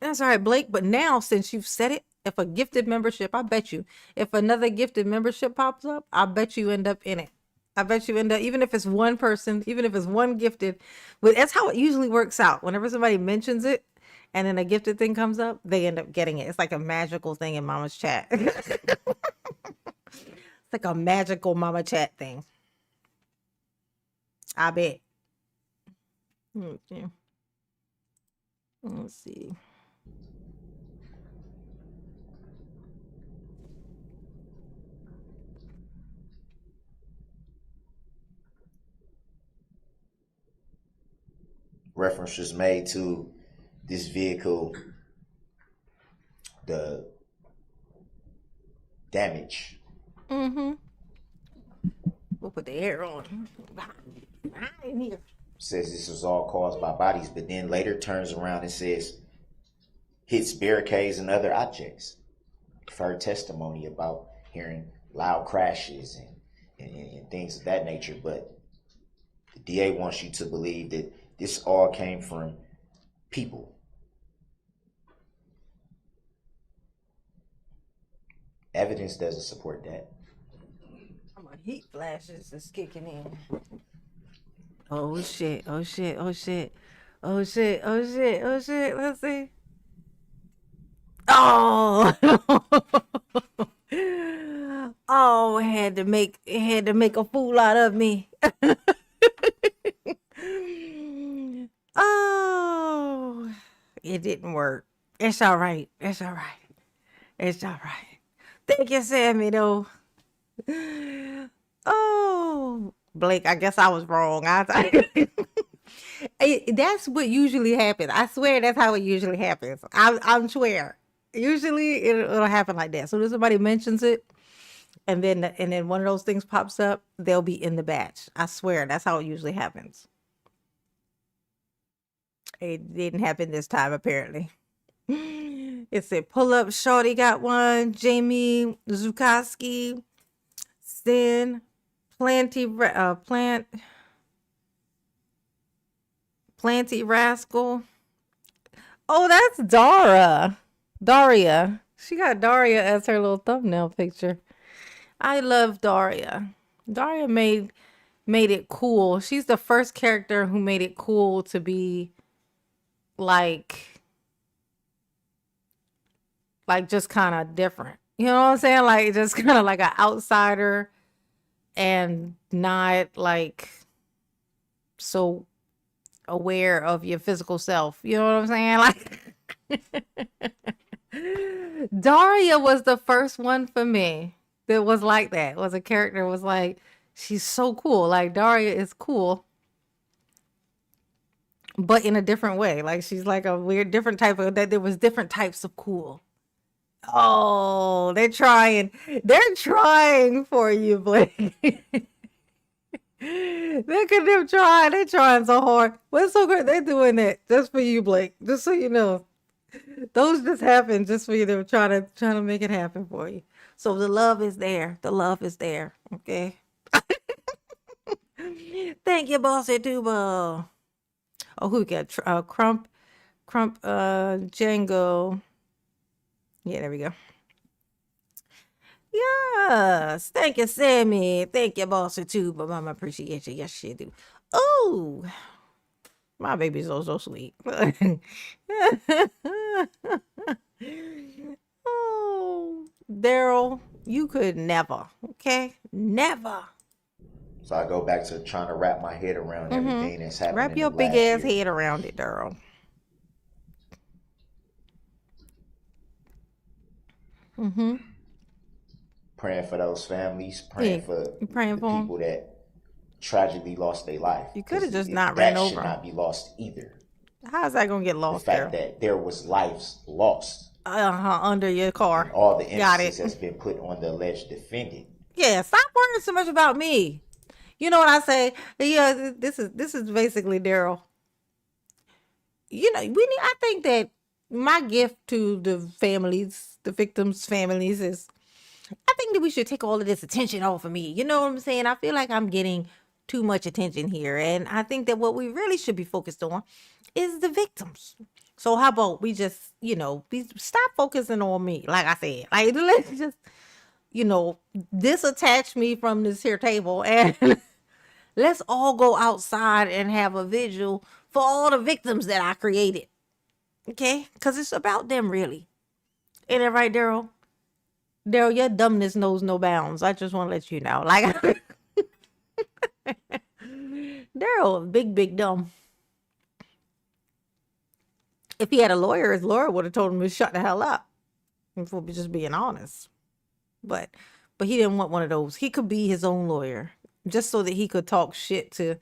That's all right, Blake. But now, since you've said it, if a gifted membership, I bet you, if another gifted membership pops up, I bet you end up in it. I bet you end up, even if it's one person, even if it's one gifted, but that's how it usually works out. Whenever somebody mentions it and then a gifted thing comes up, they end up getting it. It's like a magical thing in Mama's chat. It's like a magical Mama chat thing. I bet. Okay. Let's see.
Reference was made to this vehicle, the damage.
Mm-hmm. We'll put the air on. In here.
Says this was all caused by bodies, but then later turns around and says hits barricades and other objects. You've heard testimony about hearing loud crashes and things of that nature, but the DA wants you to believe that this all came from people. Evidence doesn't support that.
My heat flashes is kicking in. Oh shit, oh shit, oh shit. Oh shit, oh shit, oh shit. Let's see. Oh, oh, it had to make a fool out of me. Oh, it didn't work. It's all right. It's all right. It's all right. Thank you, Sammy, though. Oh, Blake, I guess I was wrong. That's what usually happens. I swear that's how it usually happens. I swear. Usually it'll happen like that. So if somebody mentions it, and then one of those things pops up, they'll be in the batch. I swear that's how it usually happens. It didn't happen this time, apparently. It said pull up. Shorty got one. Jamie Zukowski, Sin, Planty Rascal. Oh, that's Daria. She got Daria as her little thumbnail picture. I love Daria. Daria made it cool. She's the first character who made it cool to be like just kind of different. You know what I'm saying? Like just kind of like an outsider and not like so aware of your physical self. You know what I'm saying? Like Daria was the first one for me that was like that. Was a character was like, she's so cool. Like Daria is cool, but in a different way. Like she's like a weird different type of that. There was different types of cool. Oh, they're trying for you, Blake. Look at them trying. They're trying so hard. What's so great? They're doing that just for you, Blake. Just so you know. Those just happen just for you. They're trying to make it happen for you. So the love is there. The love is there. Okay. Thank you, Bossy Tuba. Oh, who we got? Crump, Django. Yeah, there we go. Yes. Thank you, Sammy. Thank you, Bossy Tuba. Mama, appreciate you. Yes, she do. Oh, my baby's so sweet. Oh, Darrell, you could never. Okay, never.
So I go back to trying to wrap my head around everything that's happening.
Wrap your big ass head around it, Darrell.
Praying for those families, praying for the
them.
people that tragically lost their life.
You could have just not ran over.
That should not be lost either.
How is that gonna get lost?
The fact that there was lives lost.
Under your car.
And all the emphasis has been put on the alleged defendant.
Yeah, stop worrying so much about me. You know what I say? Yeah, this is basically Darrell. You know, I think that my gift to the families, the victims' families, is I think that we should take all of this attention off of me. You know what I'm saying? I feel like I'm getting too much attention here. And I think that what we really should be focused on is the victims. So how about we just, stop focusing on me. Like I said, like let's just, disattach me from this here table and let's all go outside and have a vigil for all the victims that I created. Okay? Because it's about them, really. Ain't that right, Darrell? Darrell, your dumbness knows no bounds. I just want to let you know. Like, Darrell, big dumb. If he had a lawyer, his lawyer would have told him to shut the hell up. If we're just being honest. But he didn't want one of those. He could be his own lawyer, just so that he could talk shit to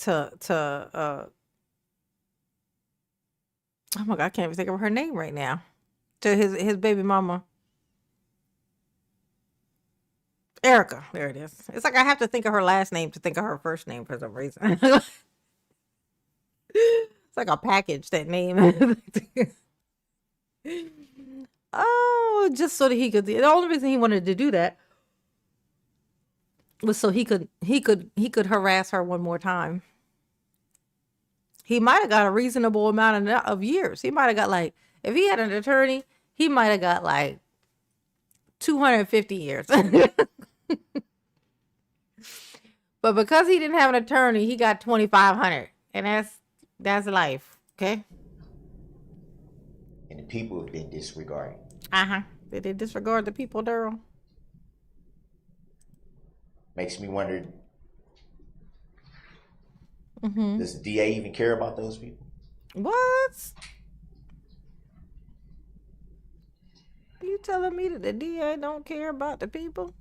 oh my God, I can't even think of her name right now. To his baby mama. Erica. There it is. It's like I have to think of her last name to think of her first name for some reason. It's like a package, that name. Oh, just so that he could. The only reason he wanted to do that was so he could harass her one more time. He might have got a reasonable amount of years. He might have got, like, if he had an attorney, he might have got like 250 years. But because he didn't have an attorney, he got 2,500, and that's life. Okay.
And the people have been disregarded.
Did they disregard the people, Darrell?
Makes me wonder, does the DA even care about those people?
What? You telling me that the DA don't care about the people?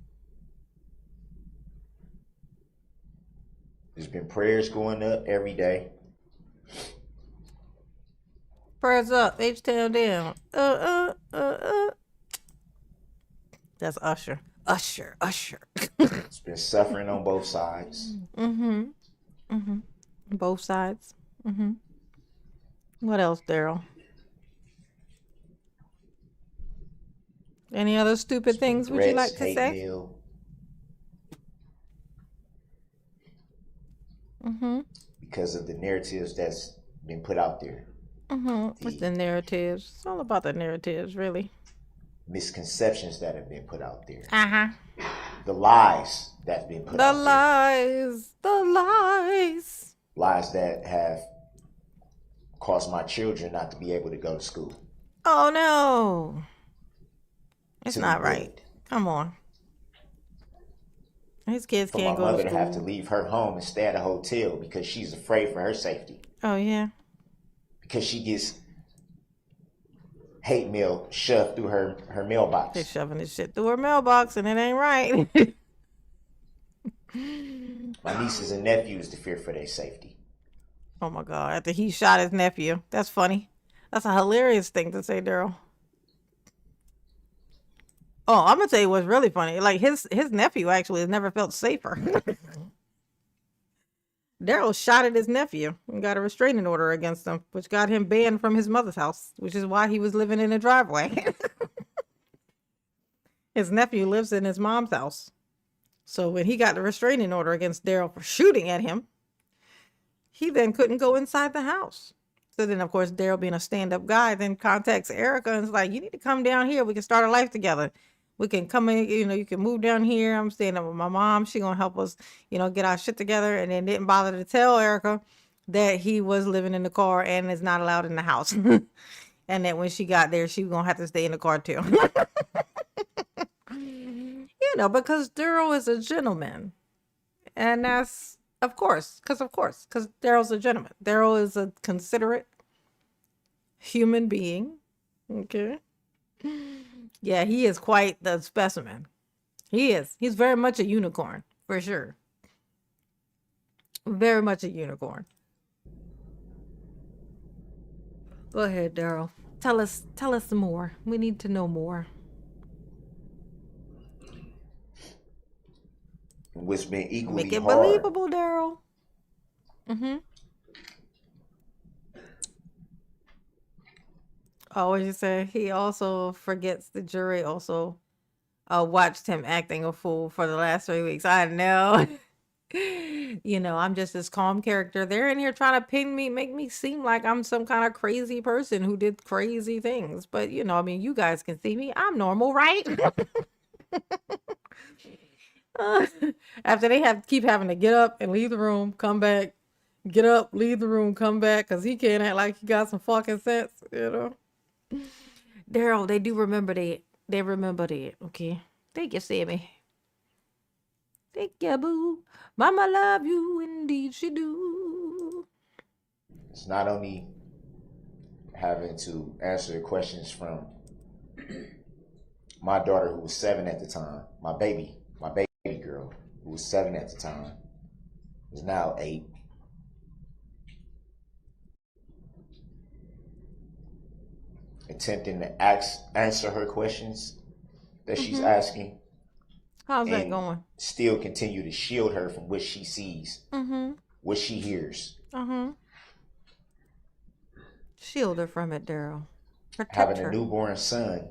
There's been prayers going up every day.
Prayers up, H-Town down. That's Usher. Usher.
It's been suffering on both sides.
Both sides. What else, Darrell? Any other stupid things would you like to say?
Mail. Because of the narratives that's been put out there.
What's the narratives? It's all about the narratives, really.
Misconceptions that have been put out there.
The
lies that's been put out there.
The lies.
Lies that have caused my children not to be able to go to school.
Oh, no. It's not right. Come on. His kids can't go to school.
For my mother to have to leave her home and stay at a hotel because she's afraid for her safety.
Oh, yeah.
Because she gets hate mail shoved through her mailbox.
They're shoving this shit through her mailbox, and it ain't right.
My nieces and nephews to fear for their safety.
Oh, my God. After he shot his nephew. That's funny. That's a hilarious thing to say, Darrell. Oh, I'm going to tell you what's really funny. Like, his nephew actually has never felt safer. Darrell shot at his nephew and got a restraining order against him, which got him banned from his mother's house, which is why he was living in a driveway. His nephew lives in his mom's house. So when he got the restraining order against Darrell for shooting at him, he then couldn't go inside the house. So then, of course, Darrell, being a stand-up guy, then contacts Erica and is like, you need to come down here. We can start a life together. We can come in, you can move down here. I'm staying up with my mom. She going to help us, get our shit together. And then didn't bother to tell Erica that he was living in the car and is not allowed in the house. And that when she got there, she was going to have to stay in the car too. Because Darrell is a gentleman. And that's, of course, because Darrell's a gentleman. Darrell is a considerate human being. Okay. Yeah, he is quite the specimen. He is. He's very much a unicorn, for sure. Very much a unicorn. Go ahead, Darrell. Tell us some more. We need to know more.
What's been equally
Make it
hard.
believable, Darrell. Oh, what you say? He also forgets the jury also watched him acting a fool for the last 3 weeks. I know. I'm just this calm character. They're in here trying to pin me, make me seem like I'm some kind of crazy person who did crazy things. But, you guys can see me. I'm normal, right? After they keep having to get up and leave the room, come back, get up, leave the room, come back, because he can't act like he got some fucking sense, Darrell, they do remember that. They remember that, okay? Thank you, Sammy. Thank you, boo. Mama love you, indeed she do.
It's not only having to answer the questions from my daughter, who was 7 at the time, my baby girl, who was 7 at the time, is now 8. Attempting to answer her questions that she's asking.
How's that
And
going?
still continue to shield her from what she sees, what she hears.
Shield her from it, Darrell. Protect
Having
her.
a newborn son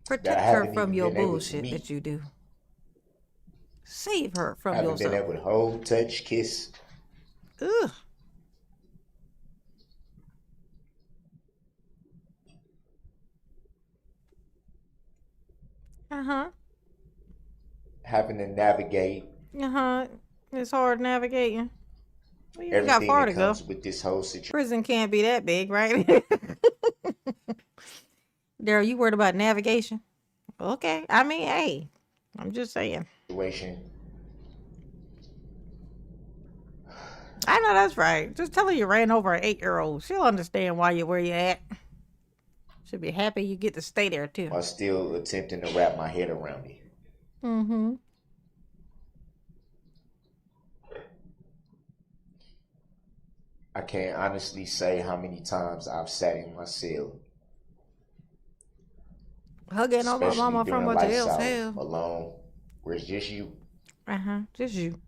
that I
Protect her
haven't
from
even
your
been able to
bullshit
meet.
that you do. Save her from
Haven't been
yourself.
able to hold, touch, kiss.
Ugh.
Having to navigate
It's hard navigating. Well, you ain't got
everything
far
that
to go.
comes with this whole situation.
Prison can't be that big, right? Darrell, you worried about navigation? Okay. I mean, hey, I'm just saying. I know that's right. Just tell her you ran over an 8-year-old. She'll understand why you're where you're at. She'll be happy you get to stay there too.
While still attempting to wrap my head around it. I can't honestly say how many times I've sat in my cell,
Hugging on my
especially
mama
during
from a
life
jail
cell
cell.
alone, where it's just you.
Just you.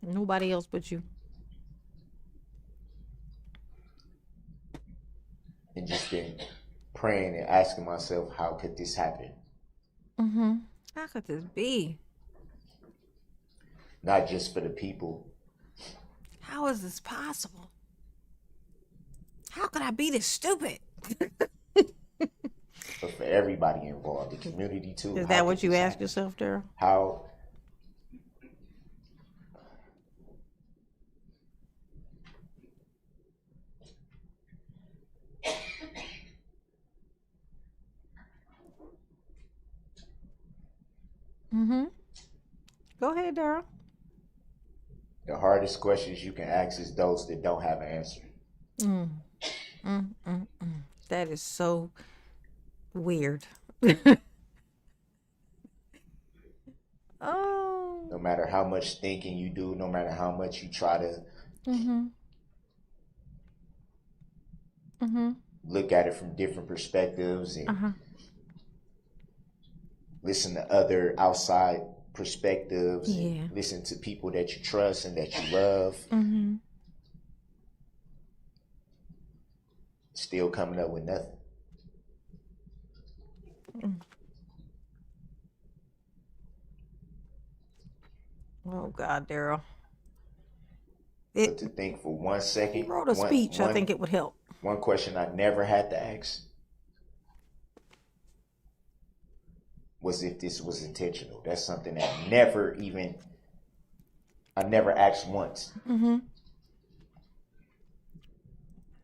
Nobody else but you.
And just been praying and asking myself, how could this happen?
How could this be?
Not just for the people.
How is this possible? How could I be this stupid?
But for everybody involved, the community too.
Is
How
that
could
what you
this
ask
happen?
yourself, Darrell?
How?
Go ahead, Darrell.
The hardest questions you can ask is those that don't have an answer.
That is so weird. Oh.
No matter how much thinking you do, no matter how much you try to look at it from different perspectives and listen to other outside perspectives and listen to people that you trust and that you love. Still coming up with nothing.
Oh God, Darrell.
But to think for 1 second,
He wrote a speech. I think it would help.
One question I never had to ask was if this was intentional. That's something that I never asked once.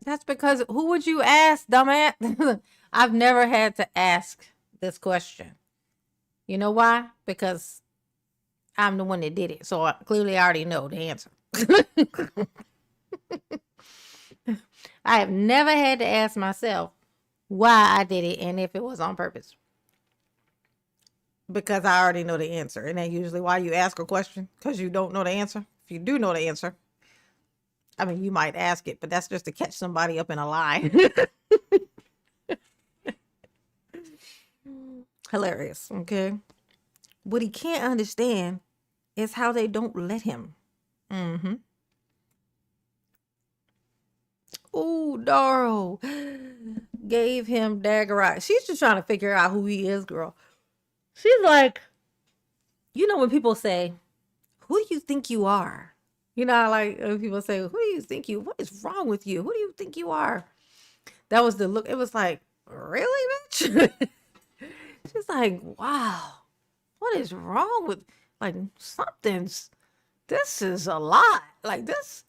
That's because who would you ask, dumbass? I've never had to ask this question. You know why? Because I'm the one that did it. So clearly I already know the answer. I have never had to ask myself why I did it and if it was on purpose. Because I already know the answer. And that's usually why you ask a question, because you don't know the answer. If you do know the answer, I mean, you might ask it, but that's just to catch somebody up in a lie. Hilarious, okay? What he can't understand is how they don't let him. Oh, Darrell gave him dagger eyes. She's just trying to figure out who he is, girl. She's like, you know, when people say, who do you think you are? You know, like when people say, who do you think what is wrong with you? Who do you think you are? That was the look. It was like, really, bitch? She's like, wow, what is wrong with, like, this is a lot. Like, this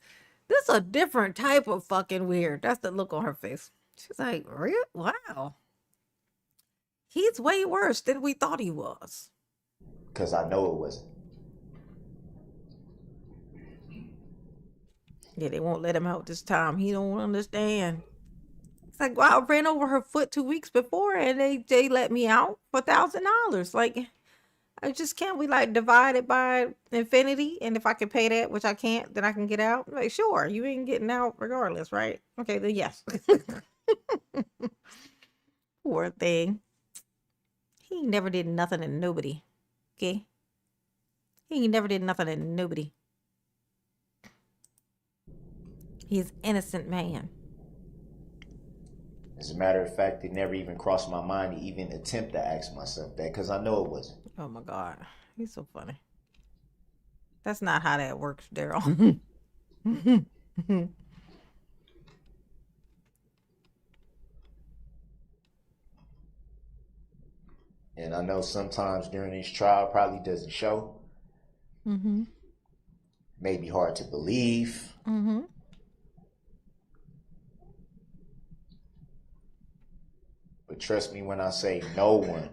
is a different type of fucking weird. That's the look on her face. She's like, really? Wow. He's way worse than we thought he was.
Because I know it wasn't.
Yeah, they won't let him out this time. He don't understand. It's like, well, I ran over her foot 2 weeks before, and they let me out for $1,000. Like, I just can't. We like divide it by infinity, and if I can pay that, which I can't, then I can get out. Like, sure, you ain't getting out regardless, right? Okay, then yes. Poor thing. He never did nothing to nobody. Okay, he never did nothing to nobody. He's innocent man.
As a matter of fact, it never even crossed my mind to even attempt to ask myself that because I know it wasn't.
Oh my God, he's so funny. That's not how that works, Darrell.
And I know sometimes during this trial probably doesn't show.
Mm-hmm.
Maybe hard to believe.
Mm-hmm.
But trust me when I say no one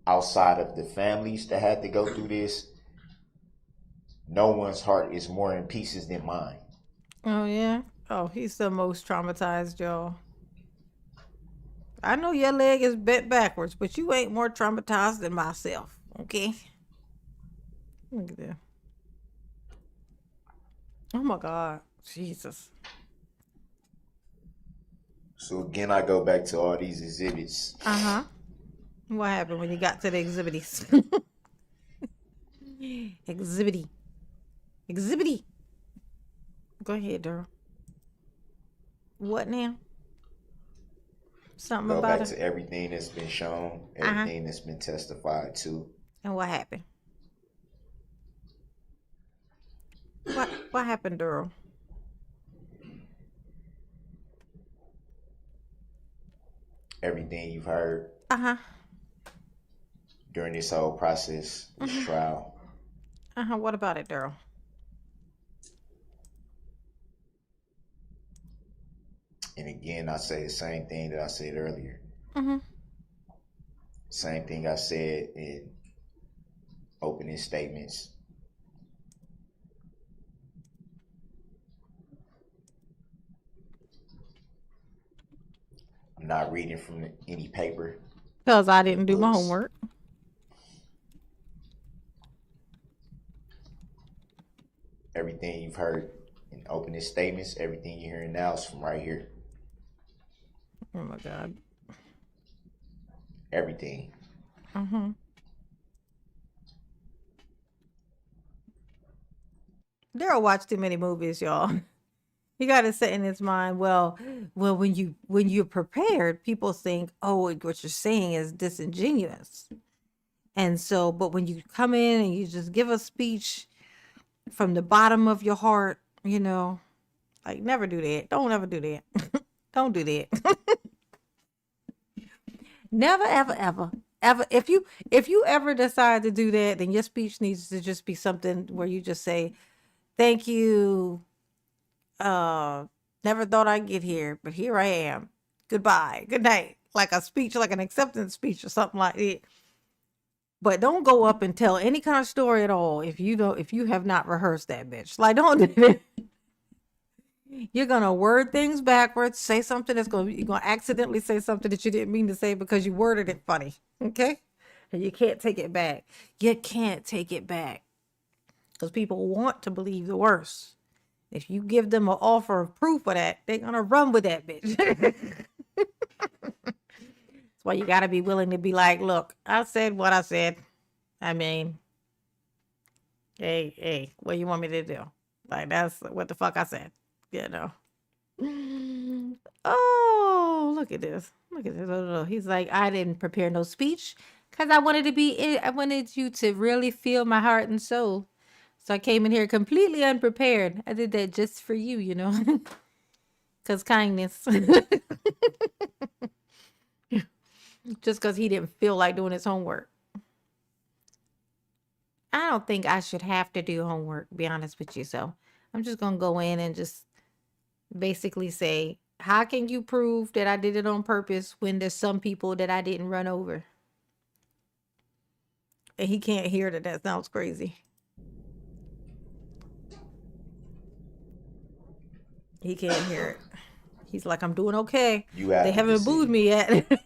outside of the families that had to go through this, no one's heart is more in pieces than mine.
Oh yeah. Oh, he's the most traumatized, y'all. I know your leg is bent backwards, but you ain't more traumatized than myself. Okay. Look at that. Oh my God. Jesus.
So again, I go back to all these exhibits.
Uh-huh. What happened when you got to the exhibits? Exhibity. Exhibity. Go ahead, Darrell. What now? Something
Go
about
back
it.
to everything that's been shown, everything that's been testified to.
And what happened? What happened, Darrell?
Everything you've heard
Uh-huh.
during this whole process, this trial.
Uh-huh. What about it, Darrell?
And again, I say the same thing that I said earlier.
Mm-hmm.
Same thing I said in opening statements. I'm not reading from any paper.
Because I didn't do my
books.
homework.
Everything you've heard in opening statements, everything you're hearing now is from right here.
Oh my God.
Everything.
Mm-hmm. Darrell watched too many movies, y'all. He got it set in his mind. Well, when you're prepared, people think, oh, what you're saying is disingenuous. And so, but when you come in and you just give a speech from the bottom of your heart, like never do that. Don't ever do that. Don't do that. Never, ever, ever, ever. If you ever decide to do that, then your speech needs to just be something where you just say, "Thank you. Never thought I'd get here, but here I am. Goodbye. Good night." Like a speech, like an acceptance speech or something like that. But don't go up and tell any kind of story at all if you have not rehearsed that bitch. Like don't do it. You're gonna word things backwards, say something you're gonna accidentally say something that you didn't mean to say because you worded it funny. Okay? And you can't take it back. You can't take it back. Because people want to believe the worst. If you give them an offer of proof of that, they're gonna run with that bitch. That's why you gotta be willing to be like, look, I said what I said. I mean, hey, what you want me to do? Like that's what the fuck I said. Oh, look at this. Look at this. Oh, he's like, I didn't prepare no speech because I wanted you to really feel my heart and soul. So I came in here completely unprepared. I did that just for you, because kindness. Just because he didn't feel like doing his homework. I don't think I should have to do homework, to be honest with you. So I'm just going to go in and just basically say, how can you prove that I did it on purpose when there's some people that I didn't run over? And he can't hear that. That sounds crazy. He can't hear it. He's like, I'm doing okay.
You have
They
the
haven't booed
decision.
me yet.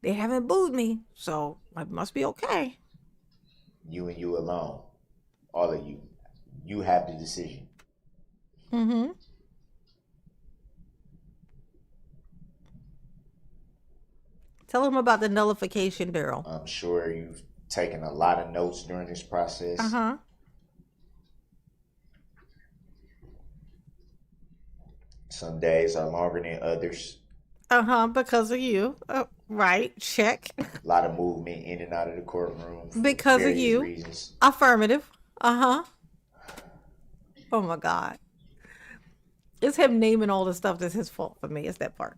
They haven't booed me, so I must be okay.
You and you alone. All of you. You have the decision.
Mm-hmm. Tell him about the nullification, Darrell.
I'm sure you've taken a lot of notes during this process.
Uh-huh.
Some days are longer than others.
Uh-huh, because of you. Right, check.
A lot of movement in and out of the courtroom for
Because of
various
you.
reasons.
Affirmative. Uh-huh. Oh my God. It's him naming all the stuff that's his fault for me. It's that part.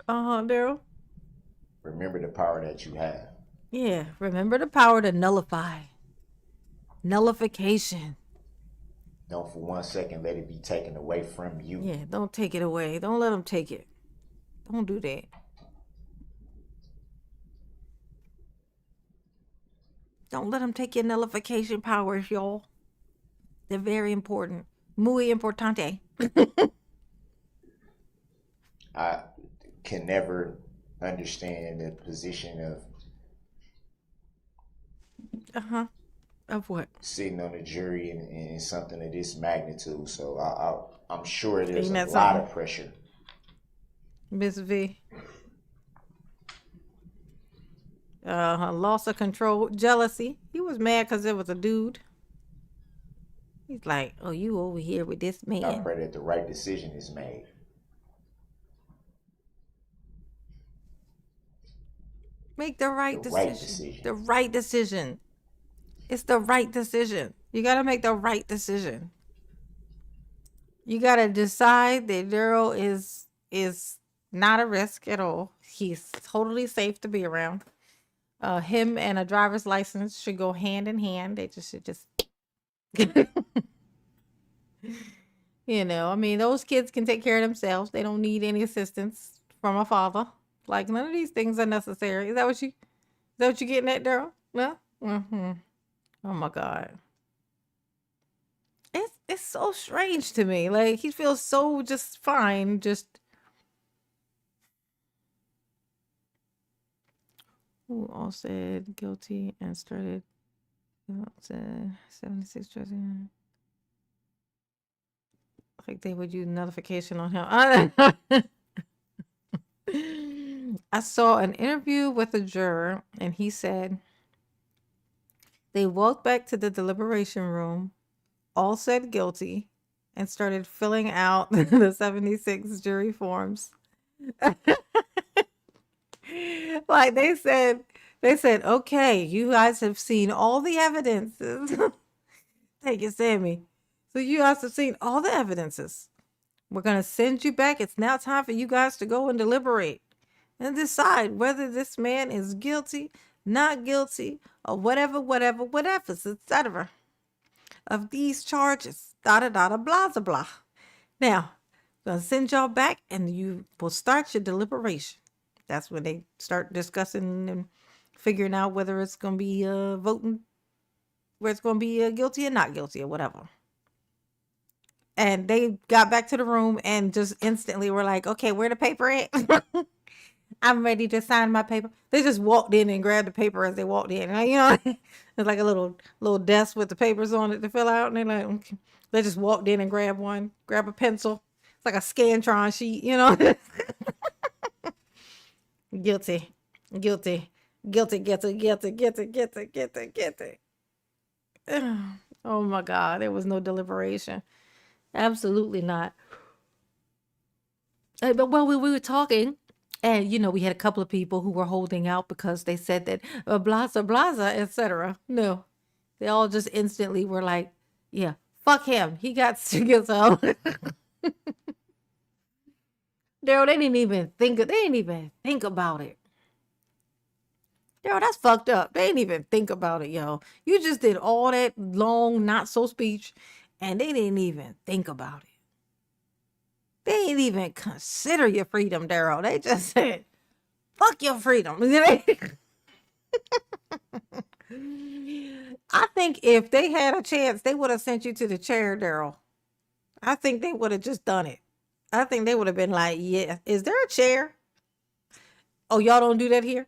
Uh-huh, Darrell.
Remember the power that you have.
Yeah, remember the power to nullify. Nullification.
Don't for 1 second let it be taken away from you.
Yeah, don't take it away. Don't let him take it. Don't do that. Don't let him take your nullification powers, y'all. They're very important. Muy importante.
I can never understand the position of
Uh-huh. Of what?
sitting on a jury in something of this magnitude. So I'm sure there's
Ain't
a
that
lot
something?
of pressure.
Miss V. Loss of control, jealousy. He was mad because it was a dude. He's like, oh, you over here with this
I
man.
pray that the right decision is made.
Make the right
The
decision.
right decision.
The right decision. It's the right decision. You got to make the right decision. You got to decide that Darrell is not a risk at all. He's totally safe to be around. Him and a driver's license should go hand in hand. They should just you know, I mean, those kids can take care of themselves. They don't need any assistance from a father. Like, none of these things are necessary. Is that what you getting at, Darrell? No? Mm-hmm. Oh my God. It's so strange to me. Like, he feels so just fine. Just who all said guilty and started said 76 judging. Like they would use notification on him. I saw an interview with a juror, and he said they walked back to the deliberation room, all said guilty, and started filling out the 76 jury forms. Like they said, okay, you guys have seen all the evidences. Thank you, Sammy. So you guys have seen all the evidences. We're going to send you back. It's now time for you guys to go and deliberate and decide whether this man is guilty, not guilty, or whatever, etc. of these charges. Blah, blah, blah. Now, I'm going to send y'all back and you will start your deliberation. That's when they start discussing and figuring out whether it's going to be voting, where it's going to be guilty or not guilty or whatever. And they got back to the room and just instantly were like, okay, where the paper at? I'm ready to sign my paper. They just walked in and grabbed the paper as they walked in. You know, it's like a little desk with the papers on it to fill out. And they're like, okay. They just walked in and grabbed a pencil. It's like a Scantron sheet, you know. Guilty. Oh my God, there was no deliberation. Absolutely not. But while we were talking, and you know, we had a couple of people who were holding out because they said that blaza blaza, etc. No, they all just instantly were like, "Yeah, fuck him. He got to get some." Darrell, they didn't even think about it. Darrell, that's fucked up. They didn't even think about it, yo. You just did all that long not so speech, and they didn't even think about it. They didn't even consider your freedom, Darrell. They just said, Fuck your freedom. I think if they had a chance, they would have sent you to the chair, Darrell. I think they would have just done it. I think they would have been like, yeah, is there a chair? Oh, y'all don't do that here?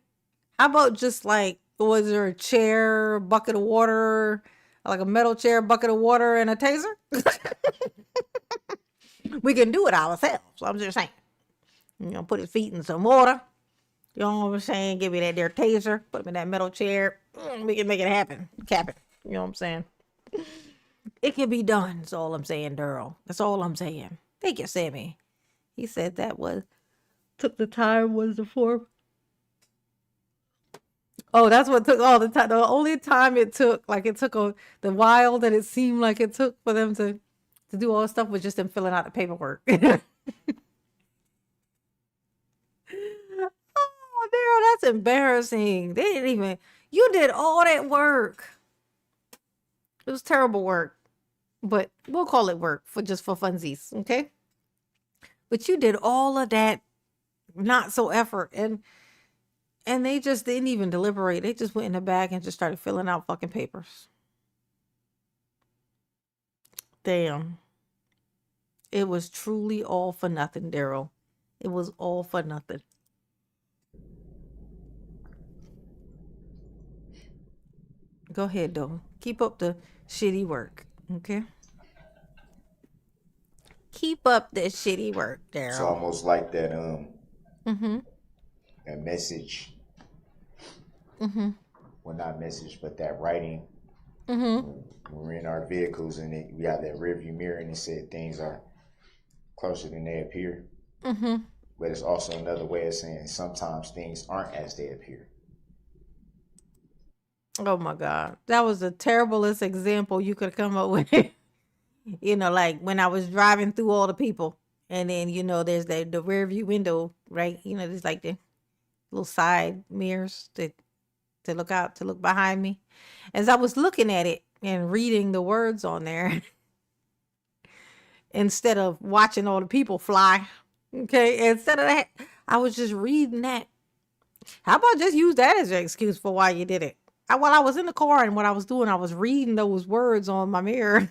How about just like, was there a chair, bucket of water, like a metal chair, bucket of water, and a taser? We can do it ourselves. I'm just saying. Put his feet in some water. You know what I'm saying? Give me that there taser. Put him in that metal chair. We can make it happen. Cap it. You know what I'm saying? It can be done. That's all I'm saying, Darrell. That's all I'm saying. Thank you, Sammy. He said that took the time was the fourth. Oh, that's what took all the time. The only time it took, the while that it seemed like it took for them to do all this stuff was just them filling out the paperwork. Oh, Darrell, that's embarrassing. They didn't even, you did all that work. It was terrible work, but we'll call it work for funsies, okay? But you did all of that not so effort, and they just didn't even deliberate. They just went in the back and just started filling out fucking papers. Damn. It was truly all for nothing, Darrell. It was all for nothing. Go ahead, though. Keep up the shitty work, okay? Keep up the shitty work, Darrell.
It's almost like that
Mm-hmm.
that message.
Mm-hmm.
Well, not message, but that writing.
Mm-hmm.
When we're in our vehicles and we got that rearview mirror and it said things are closer than they appear.
Mm-hmm.
But it's also another way of saying sometimes things aren't as they appear.
Oh my God. That was the terriblest example you could come up with. Like when I was driving through all the people, and then, there's the rear view window, right? There's like the little side mirrors to look behind me. As I was looking at it and reading the words on there, instead of watching all the people fly, okay? Instead of that, I was just reading that. How about just use that as your excuse for why you did it? While I was in the car and what I was doing, I was reading those words on my mirror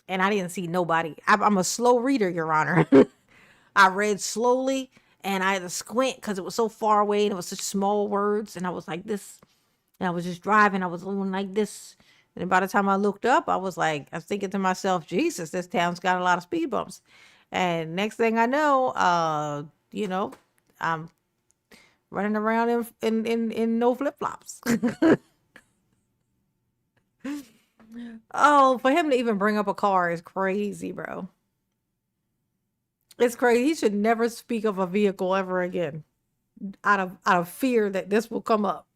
and I didn't see nobody. I'm a slow reader, Your Honor. I read slowly and I had to squint because it was so far away and it was such small words. And I was like this, and I was just driving. I was doing like this. And by the time I looked up, I was thinking to myself, Jesus, this town's got a lot of speed bumps. And next thing I know, I'm running around in no flip-flops. Oh, for him to even bring up a car is crazy, bro. It's crazy. He should never speak of a vehicle ever again out of fear that this will come up.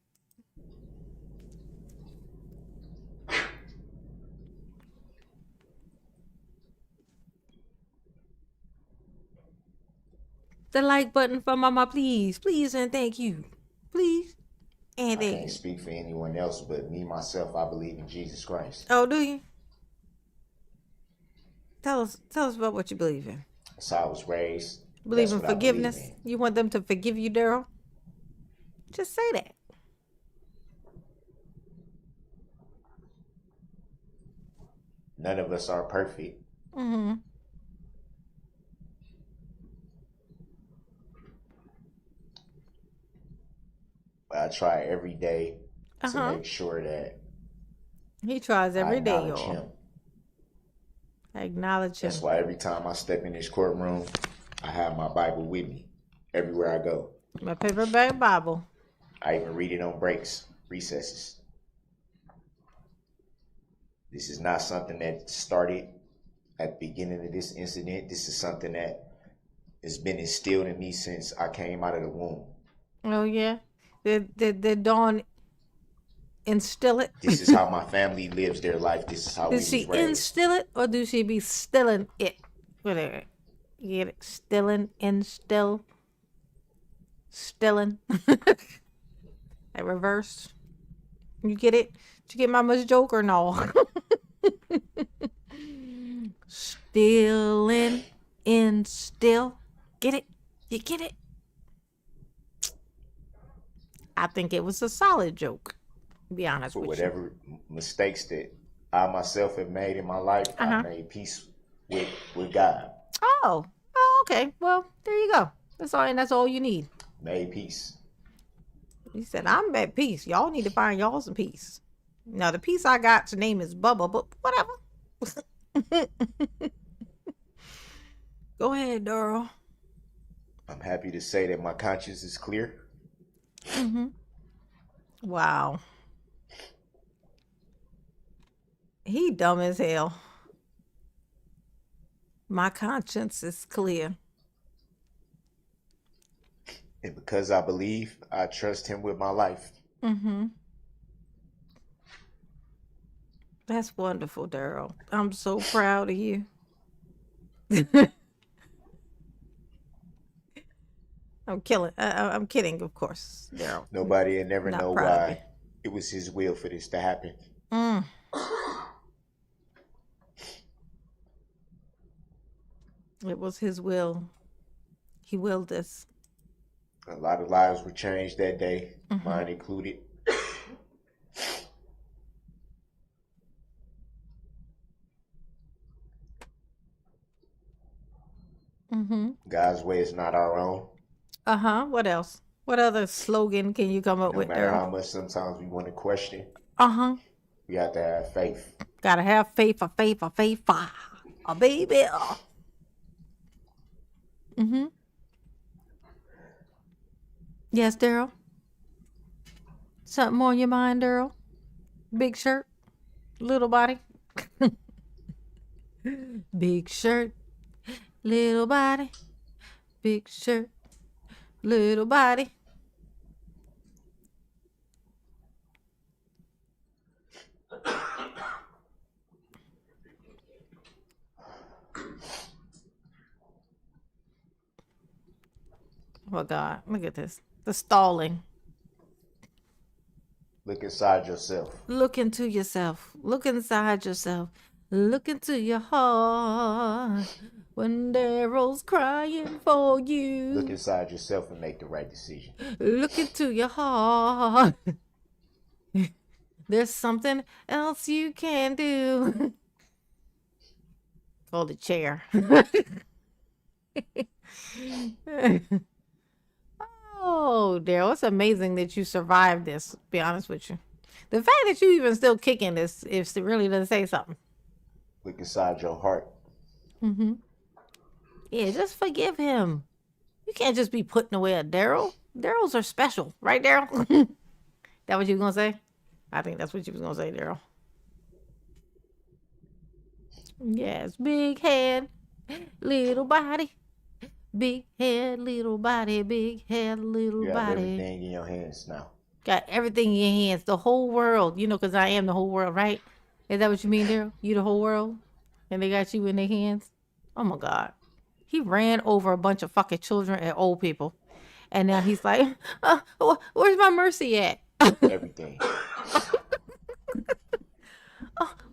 The like button for Mama, please. Please and thank you. Please and
I
thank
can't
you.
speak for anyone else, but me, myself, I believe in Jesus Christ.
Oh, do you? Tell us about what you believe in.
That's how I was raised.
Believe
That's
in
what I
forgiveness?
believe in.
You want them to forgive you, Darrell? Just say that.
None of us are perfect.
Mm-hmm.
But I try every day to
Uh-huh.
make sure that
He tries every
I
day,
acknowledge
y'all.
him.
I acknowledge him.
That's why every time I step in this courtroom, I have my Bible with me everywhere I go.
My paperback Bible.
I even read it on breaks, recesses. This is not something that started at the beginning of this incident. This is something that has been instilled in me since I came out of the womb.
Oh, yeah? Did Dawn instill it?
This is how my family lives their life. This is how we
Did
was
she
raised.
instill it, or do she be stilling it? Whatever. You get it? Stilling, instill, stilling. Like reversed. You get it? Did you get Mama's joke or no? Stilling, instill. Get it? You get it? I think it was a solid joke, to be honest
For
with you.
whatever mistakes that I myself have made in my life, I made peace with God.
Oh, okay. Well, there you go. That's all, and that's all you need.
Made peace.
He said, I'm at peace. Y'all need to find y'all some peace. Now, the peace I got to name is Bubba, but whatever. Go ahead, Darrell.
I'm happy to say that my conscience is clear.
Wow. He dumb as hell. My conscience is clear.
And because I believe, I trust him with my life.
That's wonderful, Darrell. I'm so proud of you. I'm kidding, of course, Darrell.
Nobody will never
Not
know
proud of
why it was his will for this to happen.
It was his will. He willed this.
A lot of lives were changed that day, mine included. God's way is not our own.
What else? What other slogan can you come up
No
with,
matter how
Darrell?
much sometimes we want to question, we have to have faith.
Gotta have faith, a baby. Yes, Darrell. Something on your mind, Darrell? Big shirt, little body. Big shirt, little body. Big shirt, little body. Oh God, look at this. The stalling.
Look inside yourself.
Look into yourself. Look inside yourself. Look into your heart. When Darrell's crying for you.
Look inside yourself and make the right decision.
Look into your heart. There's something else you can do. Called a chair. Oh, Darrell, it's amazing that you survived this, to be honest with you. The fact that you even still kicking this, if it really doesn't say something.
Look inside your heart.
Yeah, just forgive him. You can't just be putting away a Darrell. Darrells are special, right, Darrell? That what you was gonna say? I think that's what you was gonna say, Darrell. Yes, big head, little body. Big head, little body. Big head, little
You have
body.
everything in your hands now.
Got everything in your hands, the whole world. You know, because I am the whole world, right? Is that what you mean, Darrell? You the whole world? And they got you in their hands? Oh, my God. He ran over a bunch of fucking children and old people. And now he's like, where's my mercy at?
Everything.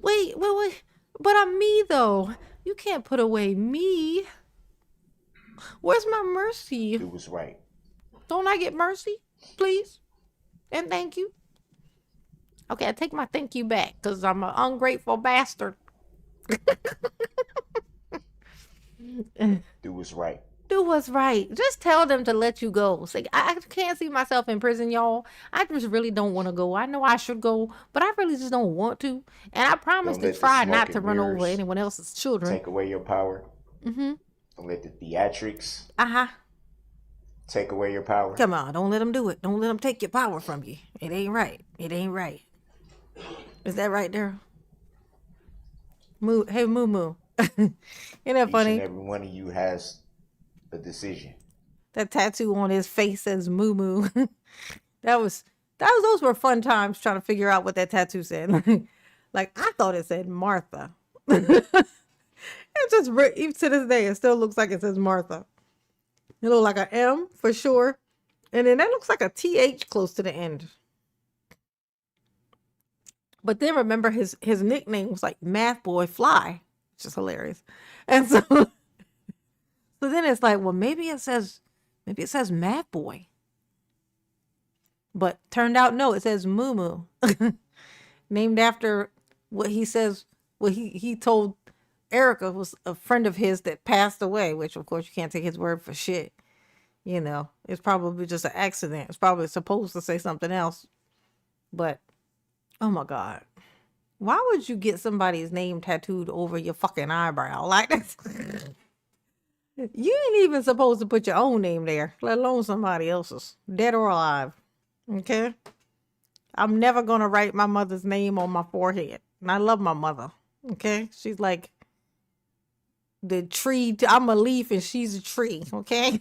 Wait. But I'm me, though. You can't put away me. Where's my mercy?
Do what's right.
Don't I get mercy, please? And thank you. Okay, I take my thank you back because I'm an ungrateful bastard.
Do what's right.
Do what's right. Just tell them to let you go. Say, I can't see myself in prison, y'all. I just really don't want to go. I know I should go, but I really just don't want to. And I promise
Don't
to
let the
try
smoke
not to
and
run over
mirrors
anyone else's children.
Take away your power. Don't let the theatrics take away your power.
Come on, don't let them do it. Don't let them take your power from you. It ain't right. It ain't right. Is that right, Darrell? Moo, hey, Moo Moo. Isn't that
Each
funny?
and every one of you has a decision.
That tattoo on his face says Moo Moo. Those were fun times trying to figure out what that tattoo said. Like I thought it said Martha. It just even to this day it still looks like it says Martha. It looks like an M for sure, and then that looks like a TH close to the end. But then remember his nickname was like Math Boy Fly, which is hilarious. And so then it's like, well, maybe it says Math Boy. But turned out, no, it says Moo Moo. Named after what he says, what he told Erica was a friend of his that passed away, which of course you can't take his word for shit. You know, it's probably just an accident. It's probably supposed to say something else. But, oh my God. Why would you get somebody's name tattooed over your fucking eyebrow? Like, that's... You ain't even supposed to put your own name there, let alone somebody else's, dead or alive. Okay? I'm never going to write my mother's name on my forehead. And I love my mother. Okay? She's like the tree. I'm a leaf and she's a tree. Okay?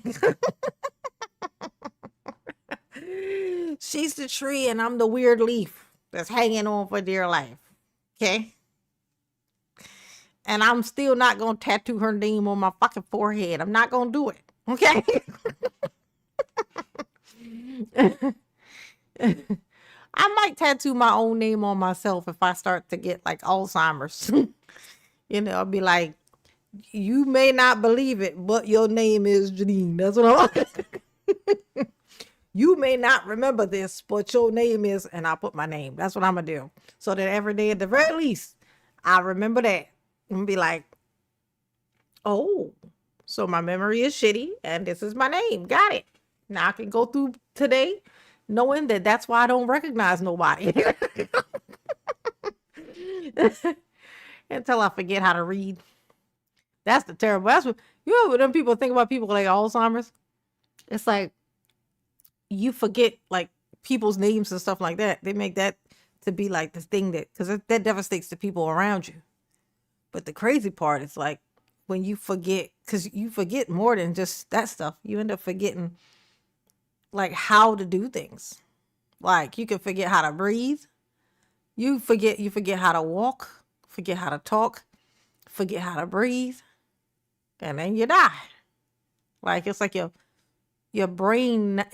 She's the tree and I'm the weird leaf that's hanging on for dear life. Okay? And I'm still not going to tattoo her name on my fucking forehead. I'm not going to do it. Okay? I might tattoo my own name on myself if I start to get like Alzheimer's. You know, I'll be like, you may not believe it, but your name is Janine. That's what I'm You may not remember this, but your name is, and I'll put my name. That's what I'm going to do. So that every day at the very least, I remember that. And be like, oh, so my memory is shitty and this is my name. Got it. Now I can go through today knowing that that's why I don't recognize nobody. Until I forget how to read. That's the terrible. That's what, you know, when people think about people like Alzheimer's, it's like you forget like people's names and stuff like that. They make that to be like the thing that, because that devastates the people around you. But the crazy part is like when you forget, because you forget more than just that stuff. You end up forgetting like how to do things. Like you can forget how to breathe. You forget how to walk, forget how to talk, forget how to breathe, and then you die. Like it's like your brain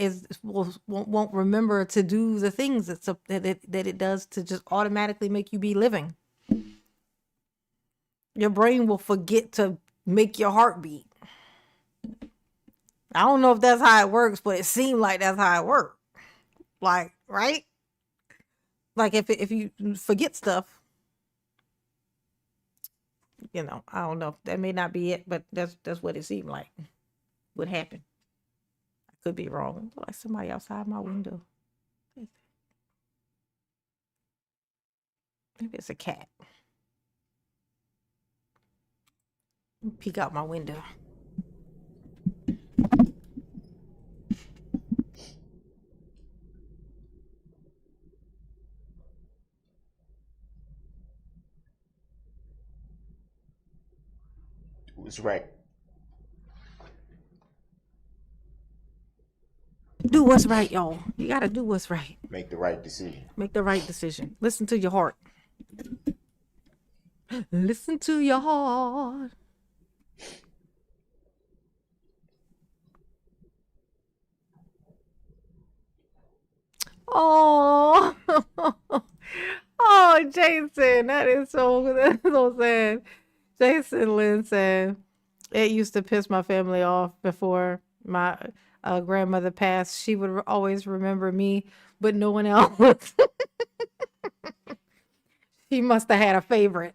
won't remember to do the things that it does to just automatically make you be living. Your brain will forget to make your heart beat. I don't know if that's how it works, but it seemed like that's how it worked. Like, right? Like if you forget stuff, you know, I don't know. That may not be it, but that's what it seemed like would happen. I could be wrong. Like somebody outside my window. Maybe it's a cat. Peek out my window.
What's right?
Do what's right, y'all. You gotta do what's right.
Make the right decision.
Make the right decision. Listen to your heart. Listen to your heart. Oh, oh, Jason, that's so sad. Jason Lynn said, it used to piss my family off before my grandmother passed. She would always remember me, but no one else. She must have had a favorite.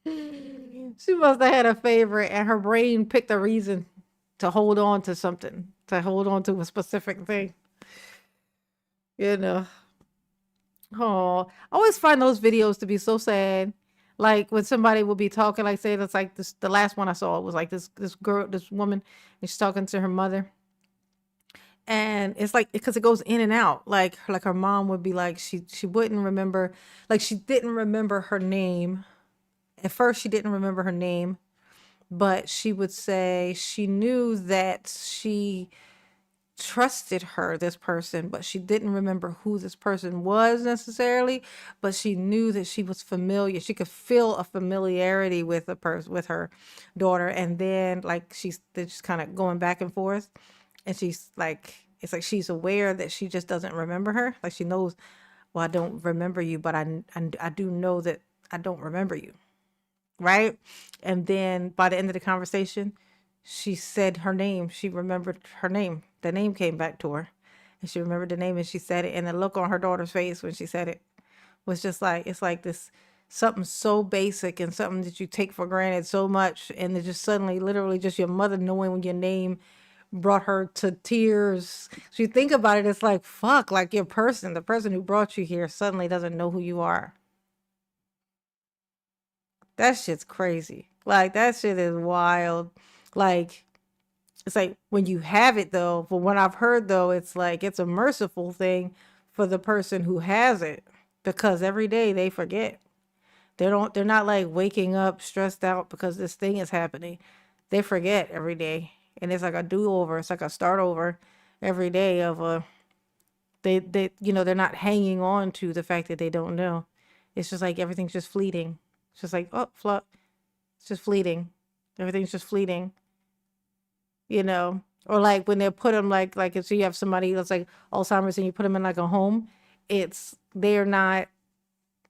She must have had a favorite, and her brain picked a reason to hold on to something, to hold on to a specific thing. You know. Oh, I always find those videos to be so sad. Like when somebody will be talking, like say that's like this. The last one I saw was like this girl, this woman, and she's talking to her mother, and it's like because it goes in and out. Like her mom would be like she wouldn't remember, like she didn't remember her name. At first, she didn't remember her name, but she would say she knew that she trusted this person, but she didn't remember who this person was necessarily, but she knew that she was familiar. She could feel a familiarity with the person, with her daughter. And then like they're just kind of going back and forth, and she's like, it's like she's aware that she just doesn't remember her. Like she knows, well, I don't remember you, but I do know that I don't remember you. Right. And then by the end of the conversation, she said her name. She remembered her name. The name came back to her. and she remembered the name and she said it. And the look on her daughter's face when she said it was just like, it's like this something so basic and something that you take for granted so much. And it just suddenly, literally, just your mother knowing your name brought her to tears. So you think about it, it's like, fuck, like the person who brought you here suddenly doesn't know who you are. That shit's crazy. Like, that shit is wild. Like, it's like when you have it though, from what I've heard though, it's like it's a merciful thing for the person who has it because every day they forget. They're not like waking up stressed out because this thing is happening. They forget every day. And it's like a do-over. It's like a start over every day of they they're not hanging on to the fact that they don't know. It's just like everything's just fleeting. It's just like, oh, flop. It's just fleeting. Everything's just fleeting. Or like when they put them like if you have somebody that's like Alzheimer's and you put them in like a home, they're not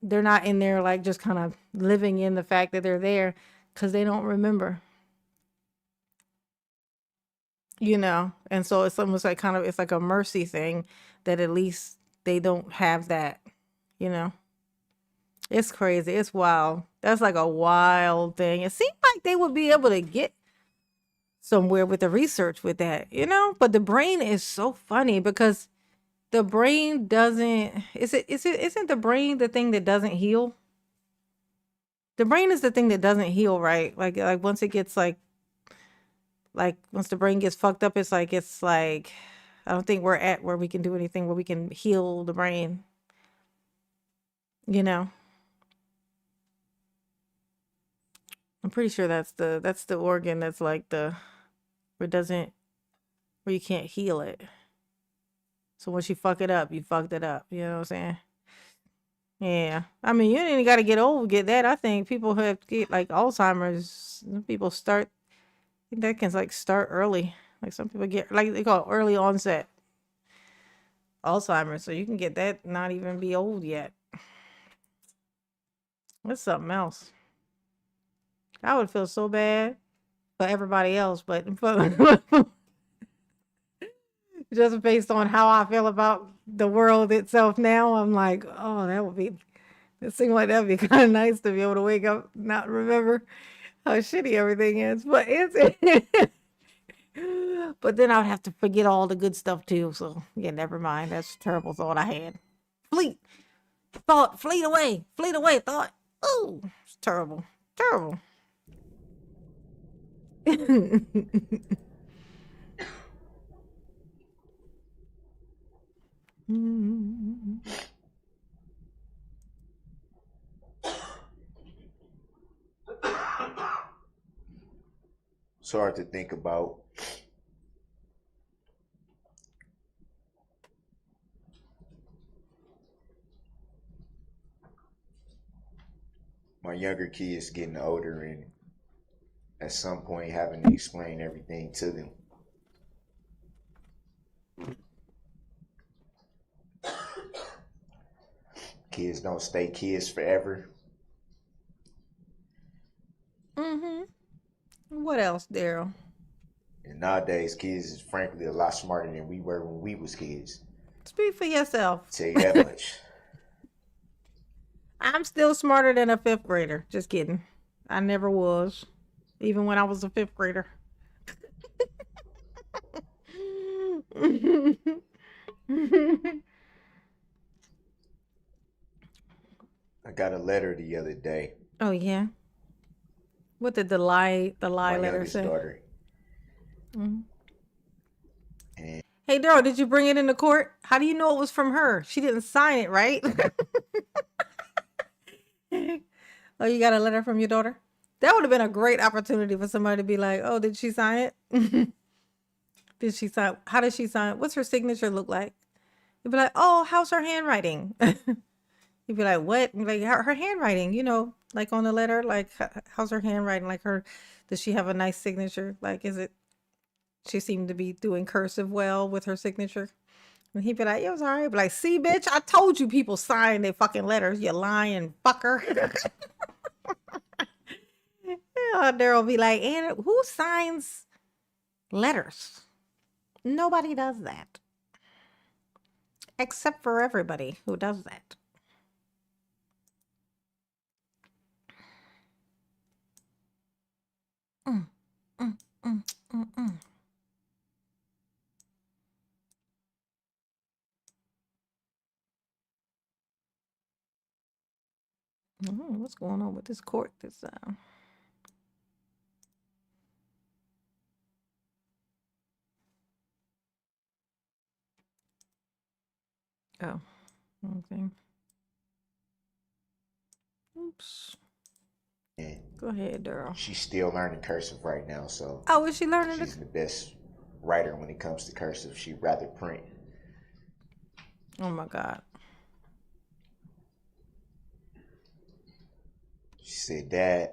in there like just kind of living in the fact that they're there because they don't remember. And so it's almost like it's like a mercy thing that at least they don't have that. It's crazy. It's wild. That's like a wild thing. It seems like they would be able to get somewhere with the research with that, but the brain is so funny because the brain isn't the brain the thing that doesn't heal? The brain is the thing that doesn't heal, right? Like once it gets like once the brain gets fucked up, it's like I don't think we're at where we can do anything where we can heal the brain. I'm pretty sure that's the organ that's like where you can't heal it. So once you fuck it up, you fucked it up. You know what I'm saying? Yeah. I mean, you ain't got to get old to get that. I think people have to get like Alzheimer's. People start, I think that can like start early. Like some people get, like they call it early onset Alzheimer's. So you can get that, not even be old yet. That's something else. I would feel so bad for everybody else, but just based on how I feel about the world itself now, I'm like, oh, it seems like that'd be kind of nice to be able to wake up, not remember how shitty everything is. But but then I would have to forget all the good stuff too. So yeah, never mind. That's a terrible thought I had. Fleet away, thought. Oh, it's terrible.
It's hard to think about. My younger kids getting older and at some point having to explain everything to them. Kids don't stay kids forever.
What else, Darrell?
And nowadays, kids is frankly a lot smarter than we were when we was kids.
Speak for yourself.
I'll tell you that much.
I'm still smarter than a 5th grader. Just kidding. I never was. Even when I was a 5th grader.
I got a letter the other day.
Oh, yeah? What did the lie
My
letter
youngest
say?
daughter.
Hey, Darrell, did you bring it into court? How do you know it was from her? She didn't sign it, right? Oh, you got a letter from your daughter? That would have been a great opportunity for somebody to be like, oh, did she sign it? Did she sign? How did she sign? What's her signature look like? You'd be like, oh, how's her handwriting? You'd be like, what? Like her handwriting, like on the letter, like how's her handwriting? Like does she have a nice signature? Like, she seemed to be doing cursive well with her signature? And he'd be like, it was all right. Be like, see, bitch, I told you people sign their fucking letters, you lying fucker. Yeah, Darrell be like, and who signs letters? Nobody does that. Except for everybody who does that. Mm, mm, mm, mm, mm. What's going on with this court this Oh, okay. Oops.
And
Go ahead, Darrell.
she's still learning cursive right now, so
Oh, is she learning
she's the best writer when it comes to cursive. She'd rather print.
Oh my God.
She said, Dad,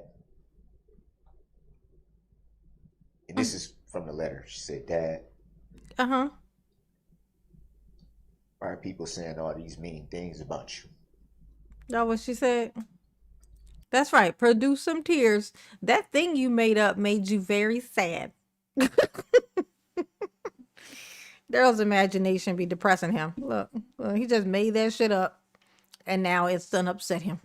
and this is from the letter. She said, Dad,
Uh-huh.
why are people saying all these mean things about you?
That what she said? That's right. Produce some tears. That thing you made up made you very sad. Daryl's imagination be depressing him. Look, he just made that shit up, and now it's done upset him.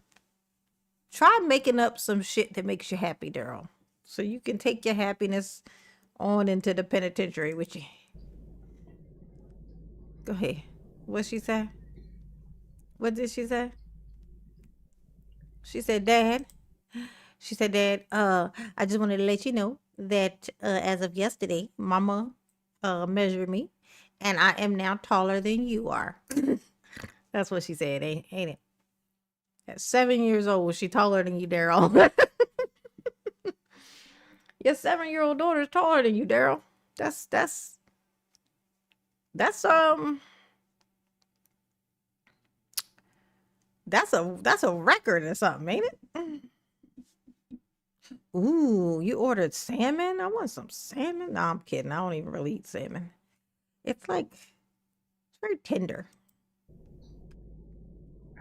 Try making up some shit that makes you happy, Darrell, so you can take your happiness on into the penitentiary with you. Go ahead. What she say? What did she say? She said, Dad. She said, Dad, I just wanted to let you know that as of yesterday, Mama measured me, and I am now taller than you are. That's what she said, ain't it? At 7 years old, she taller than you, Darrell. Your 7-year-old daughter is taller than you, Darrell. That's that's a record or something, ain't it? Ooh, you ordered salmon? I want some salmon. No, I'm kidding. I don't even really eat salmon. It's very tender.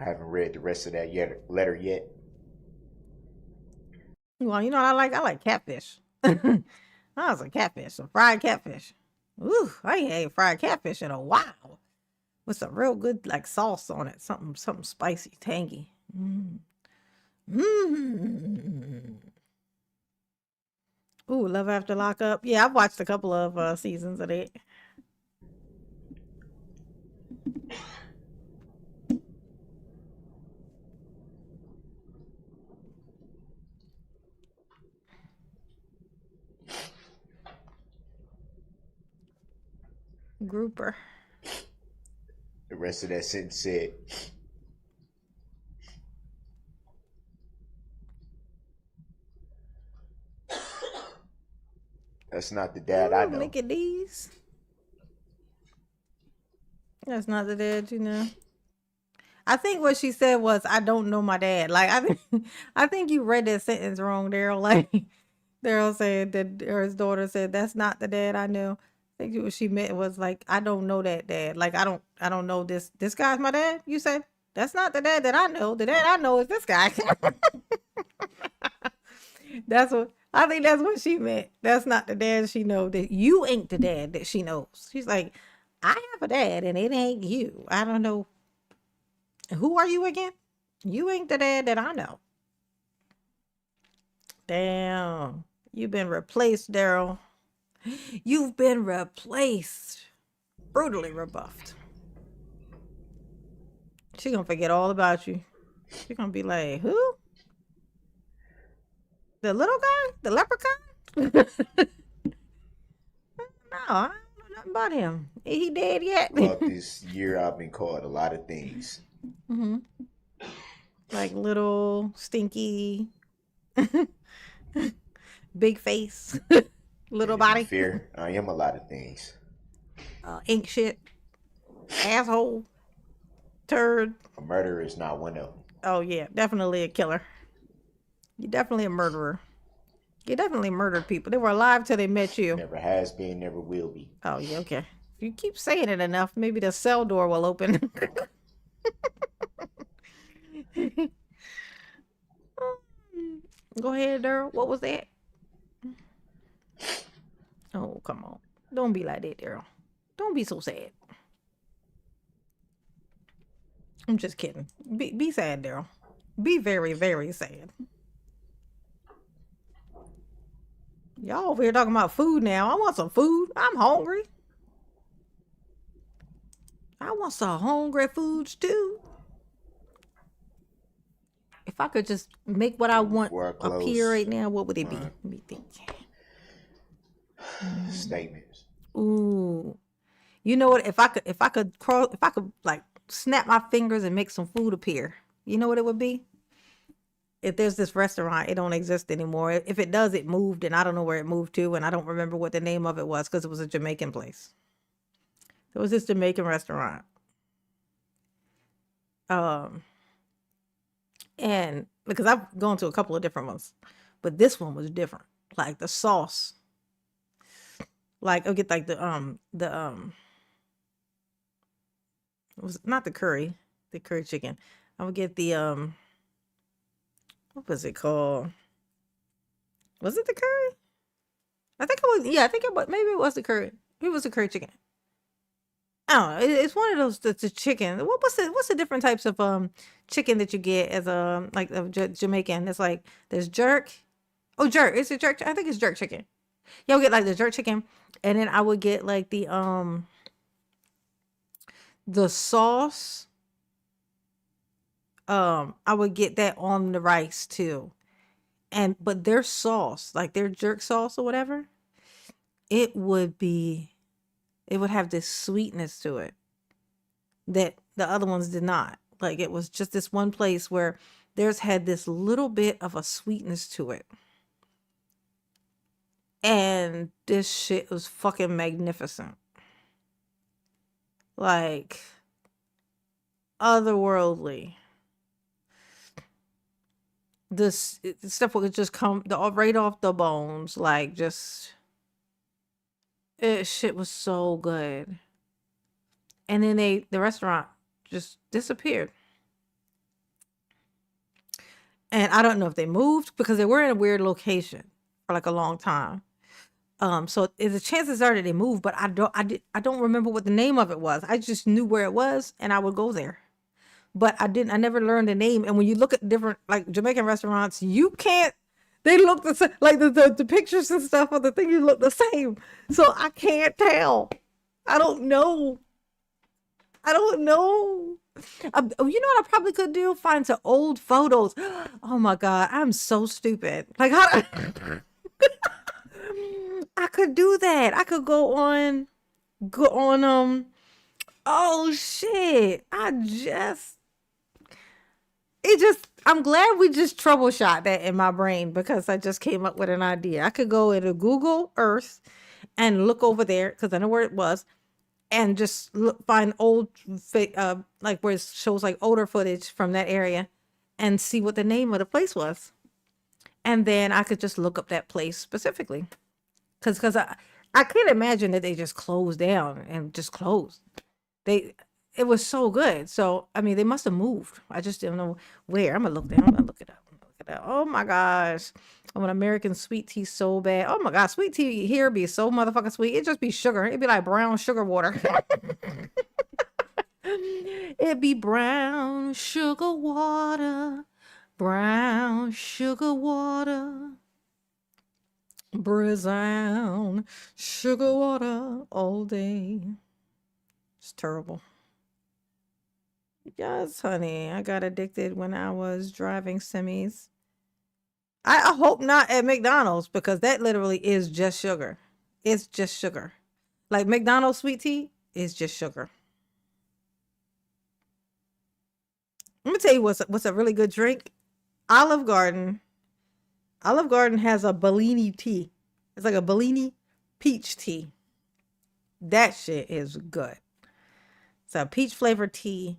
I haven't read the rest of that letter yet.
Well, you know what I like? I like catfish. I was a catfish, some fried catfish. Ooh, I ain't ate fried catfish in a while. With some real good sauce on it. Something spicy, tangy. Ooh, Love After Lockup. Yeah, I've watched a couple of seasons of it. Grouper.
The rest of that sentence said, that's not the dad I know.
Look at these. That's not the dad, you know. I think what she said was, "I don't know my dad." I think you read that sentence wrong, Darrell. Darrell said that, or his daughter said, "That's not the dad I know." I think what she meant was I don't know that dad. I don't know this. This guy's my dad. You said that's not the dad that I know. The dad I know is this guy. That's what I think. That's what she meant. That's not the dad she know. That you ain't the dad that she knows. She's like, I have a dad, and it ain't you. I don't know. Who are you again? You ain't the dad that I know. Damn. You've been replaced, Darrell. You've been replaced. Brutally rebuffed. She gonna forget all about you. She gonna be like, who? The little guy? The leprechaun? No, I don't know nothing about him. He dead yet?
Throughout this year, I've been called a lot of things.
Like little, stinky, big face, little body.
Fair, I am a lot of things.
Ink shit, asshole, turd.
A murderer is not one of them.
Oh yeah, definitely a killer. You're definitely a murderer. You definitely murdered people. They were alive till they met you.
Never has been, never will be.
Oh yeah, okay. If you keep saying it enough, maybe the cell door will open. Go ahead, Darrell. What was that? Oh, come on. Don't be like that, Darrell. Don't be so sad. I'm just kidding. Be sad, Darrell. Be very, very sad. Y'all over here talking about food now. I want some food. I'm hungry. I want some hungry foods too. If I could just make what I want
Before I
appear
close,
right now, what would it be? Let me think.
statements.
Ooh. You know what? If I could like snap my fingers and make some food appear, you know what it would be? If there's this restaurant, it don't exist anymore. If it does, it moved, and I don't know where it moved to, and I don't remember what the name of it was because it was a Jamaican place. There was this Jamaican restaurant. And because I've gone to a couple of different ones, but this one was different. Like the sauce. Like I'll get like the it was not the curry chicken. I would get the what was it called? Was it the curry? I think it was. Yeah, I think it was. Maybe it was the curry. It was the curry chicken. I don't know. It's one of those. The chicken. What's the different types of chicken that you get as like Jamaican? It's like there's jerk. Oh, jerk. Is it jerk? I think it's jerk chicken. Yeah, I would get like the jerk chicken, and then I would get like the sauce. I would get that on the rice too. But their sauce, like their jerk sauce or whatever, it would have this sweetness to it that the other ones did not. Like it was just this one place where theirs had this little bit of a sweetness to it. And this shit was fucking magnificent. Like otherworldly. This stuff would just come right off the bones. Like just shit was so good. And then the restaurant just disappeared. And I don't know if they moved because they were in a weird location for like a long time. So the chances are that they moved, but I don't remember what the name of it was. I just knew where it was and I would go there. But I never learned the name. And when you look at different like Jamaican restaurants, they look the same, like the pictures and stuff of the things look the same. So I can't tell. I don't know. You know what I probably could do? Find some old photos. Oh my God, I'm so stupid. Like how I could do that. I could go on oh shit. I'm glad we just troubleshot that in my brain because I just came up with an idea. I could go into Google Earth and look over there because I know where it was and just find old, like where it shows like older footage from that area and see what the name of the place was. And then I could just look up that place specifically. Because I can't imagine that they just closed down and just closed. It was so good. So, I mean, they must have moved. I just didn't know where. I'm going to look down. I'm going to look it up. Oh, my gosh. I want American sweet tea so bad. Oh, my God. Sweet tea here be so motherfucking sweet. It just be sugar. It'd be like brown sugar water. It'd be brown sugar water. Brown sugar water. Brown sugar water all day. It's terrible. Yes, honey. I got addicted when I was driving semis. I hope not at McDonald's because that literally is just sugar. It's just sugar. Like McDonald's sweet tea is just sugar. Let me tell you what's a really good drink. Olive Garden. Olive Garden has a Bellini tea. It's like a Bellini peach tea. That shit is good. It's a peach flavored tea.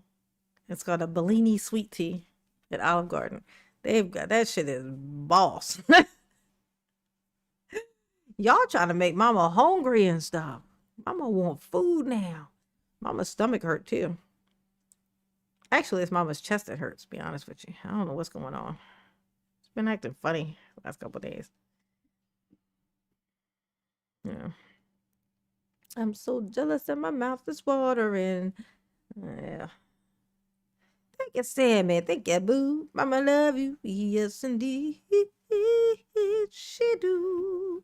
It's called a Bellini sweet tea at Olive Garden. They've got that shit is boss. Y'all trying to make mama hungry and stuff. Mama want food now. Mama's stomach hurt too. Actually, it's mama's chest that hurts, to be honest with you. I don't know what's going on. It's been acting funny the last couple of days. Yeah. I'm so jealous that my mouth is watering. Yeah. you, Sammy. Thank you, boo. Mama love you. Yes, indeed. She do.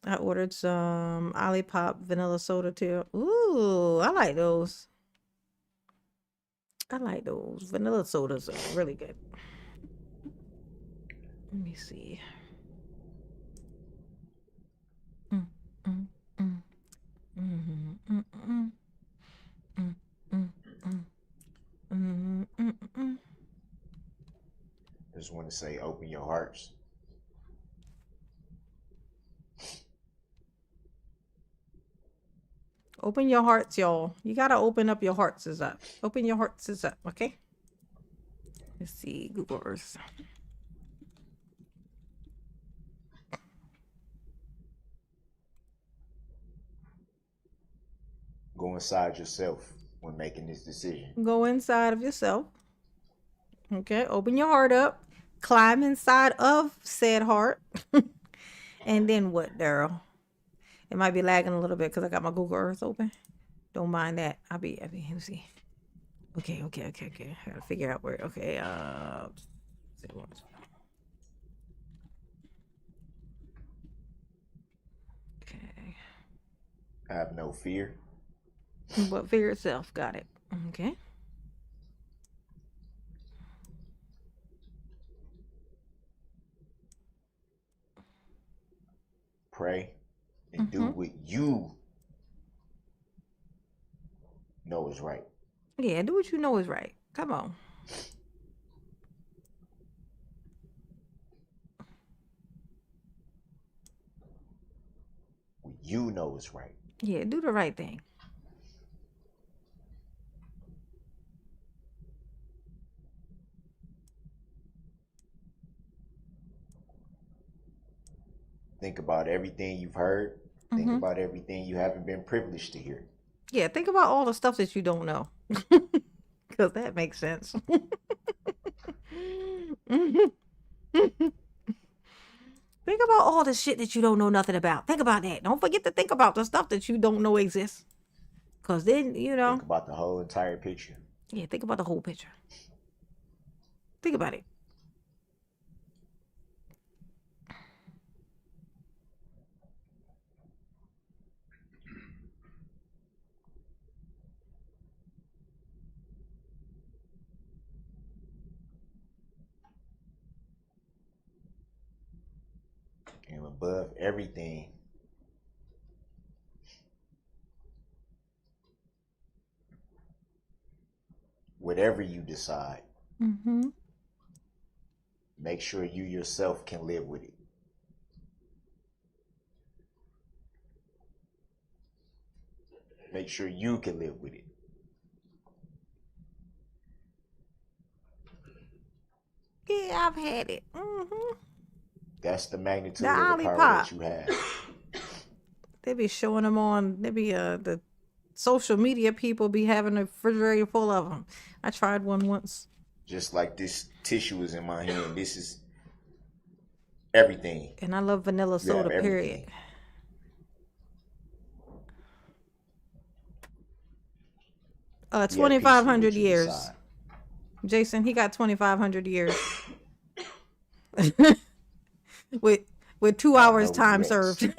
I ordered some Olipop vanilla soda too. Ooh, I like those. I like those. Vanilla sodas are really good. Let me see. Mm, mm, mm. Mm, mm, mm, mm, mm, mm, mm, mm, mm.
Just want to say, open your hearts.
Open your hearts, y'all. You gotta open up your hearts is up. Open your hearts is up, okay? Let's see, Google Earth.
Go inside yourself when making this decision.
Go inside of yourself. Okay, open your heart up. Climb inside of said heart. And then what, Darrell? It might be lagging a little bit because I got my Google Earth open. Don't mind that. I'll be, let me see. Okay. I gotta figure out where, okay, okay.
Have no fear.
But fear itself, got it. Okay.
Pray and do what you know is right.
Yeah, do what you know is right. Come on.
What you know is right.
Yeah, do the right thing.
Think about everything you've heard. Think about everything you haven't been privileged to hear.
Yeah, think about all the stuff that you don't know. Because that makes sense. Think about all the shit that you don't know nothing about. Think about that. Don't forget to think about the stuff that you don't know exists. Because then, you know.
Think about the whole entire picture.
Yeah, think about the whole picture. Think about it.
And above everything, whatever you decide, make sure you yourself can live with it. Make sure you can live with it.
Yeah, I've had it.
That's the magnitude
The
of the power
Olipop.
that you have.
They be showing them on, they be, the social media people be having a refrigerator full of them. I tried one once.
Just like this tissue is in my hand, this is everything.
And I love vanilla
You have
soda, period.
everything. You have peace with
2,500
what you
years.
decide.
Jason, he got 2,500 years. with 2 hours
no
time
regrets.
served.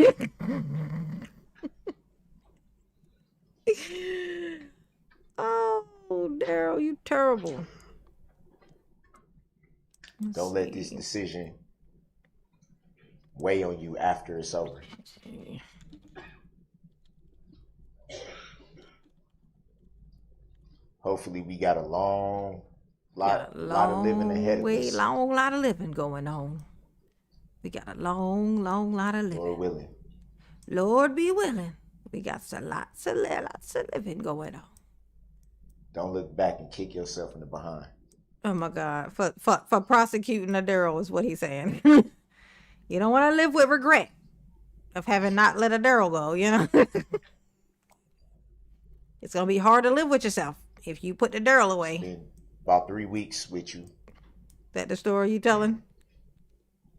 Oh, Darrell, you terrible.
Don't let this decision weigh on you after it's over. Hopefully we got a lot of living ahead of us.
Long lot of living going on. We got a long lot of living.
Lord willing.
Lord be willing. We got lots of living going on.
Don't look back and kick yourself in the behind.
Oh my God. For prosecuting a Darrell is what he's saying. You don't want to live with regret of having not let a Darrell go, you know? It's going to be hard to live with yourself if you put the Darrell away.
Been about 3 weeks with you.
That the story you telling?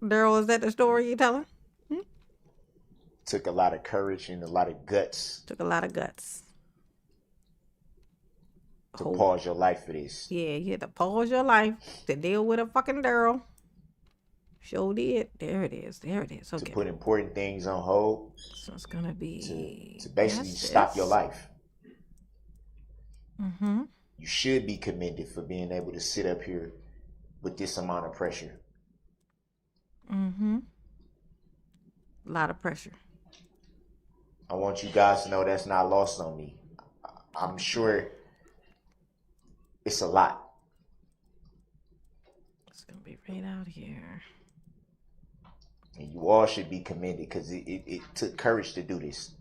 Darrell, is that the story you telling?
Took a lot of courage and a lot of guts.
Took a lot of guts.
to pause your life for this.
Yeah, you had to pause your life to deal with a fucking Darrell. Sure did. There it is. There it is. Okay.
To put important things on hold.
So it's gonna be
to basically stop your life.
Mm-hmm.
You should be commended for being able to sit up here with this amount of pressure.
Mm-hmm. A lot of pressure.
I want you guys to know that's not lost on me. I'm sure it's a lot.
It's gonna be right out here.
And you all should be commended because it took courage to do this.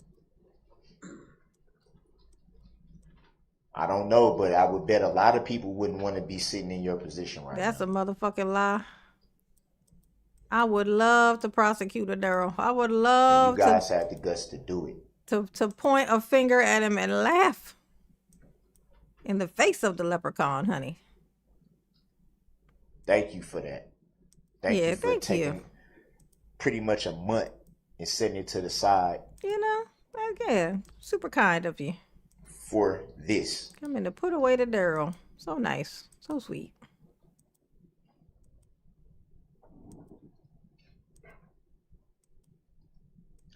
I don't know, but I would bet a lot of people wouldn't want to be sitting in your position right now.
That's a motherfucking lie. I would love to prosecute a Darrell. I would love
and you guys had the guts to do it.
To point a finger at him and laugh in the face of the leprechaun, honey.
Thank you for that. Thank you for taking pretty much a month and setting it to the side.
You know, again, super kind of you.
For this.
Coming to put away the Darrell. So nice. So sweet.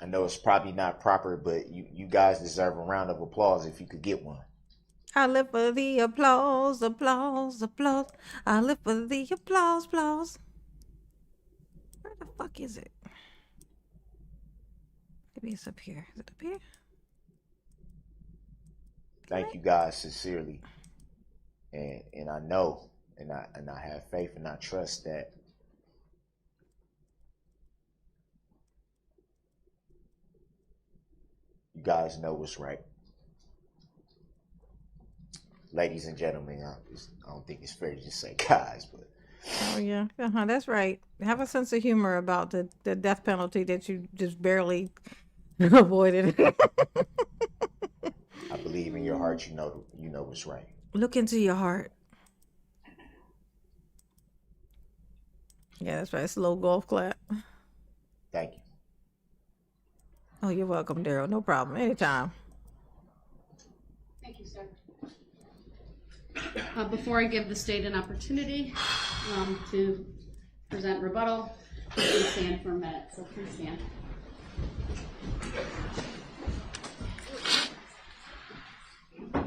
I know it's probably not proper, but you guys deserve a round of applause if you could get one.
I live for the applause, applause, applause. I live for the applause, applause. Where the fuck is it? Maybe it's up here. Is it up here?
Thank you guys sincerely. And I know and I have faith and I trust that you guys know what's right. Ladies and gentlemen, I don't think it's fair to just say guys, but
oh yeah, that's right. Have a sense of humor about the death penalty that you just barely avoided.
I believe in your heart you know what's right.
Look into your heart. Yeah, that's right. Slow golf clap.
Thank you.
Oh, you're welcome, Darrell. No problem. Anytime.
Thank you, sir. Before I give the state an opportunity to present rebuttal, please stand for a minute. So please stand.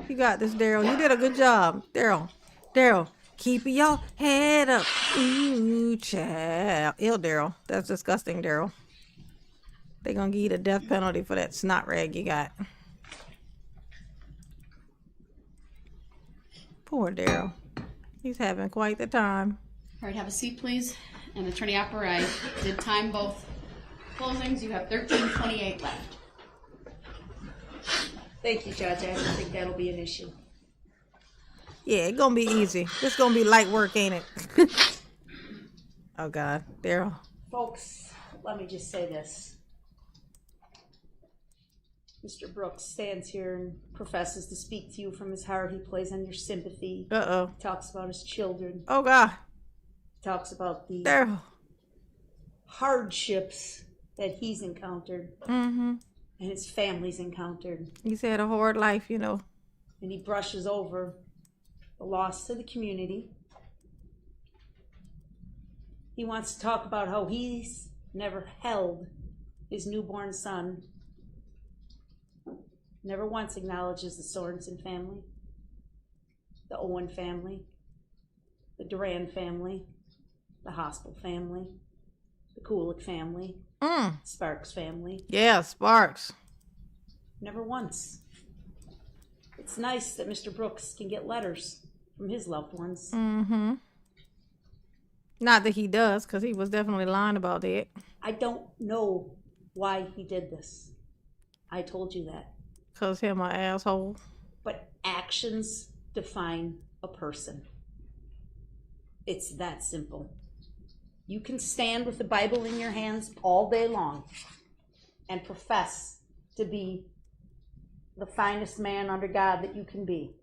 You got this, Darrell. You did a good job. Darrell, keep your head up. Ooh, child. Ew, Darrell. That's disgusting, Darrell. They're going to give you the death penalty for that snot rag you got. Poor Darrell. He's having quite the time.
All right, have a seat, please. And Attorney Opper, I did time both closings. You have 13:28 left.
Thank you, Judge. I don't think that'll be an issue.
Yeah, it's going to be easy. It's going to be light work, ain't it? Oh, God. Darrell.
Folks, let me just say this. Mr. Brooks stands here and professes to speak to you from his heart. He plays on your sympathy.
Uh-oh.
He talks about his children.
Oh, God.
He talks about the
Darrell.
hardships that he's encountered.
Mm-hmm.
And his family's encountered.
He's had a hard life, you know.
And he brushes over the loss to the community. He wants to talk about how he's never held his newborn son. Never once acknowledges the Sorensen family, the Owen family, the Duran family, the Hospital family, the Kulik family, Sparks family.
Yeah, Sparks.
Never once. It's nice that Mr. Brooks can get letters from his loved ones.
Mm-hmm. Not that he does, because he was definitely lying about it.
I don't know why he did this. I told you that.
Because him an asshole.
But actions define a person. It's that simple. You can stand with the Bible in your hands all day long and profess to be the finest man under God that you can be.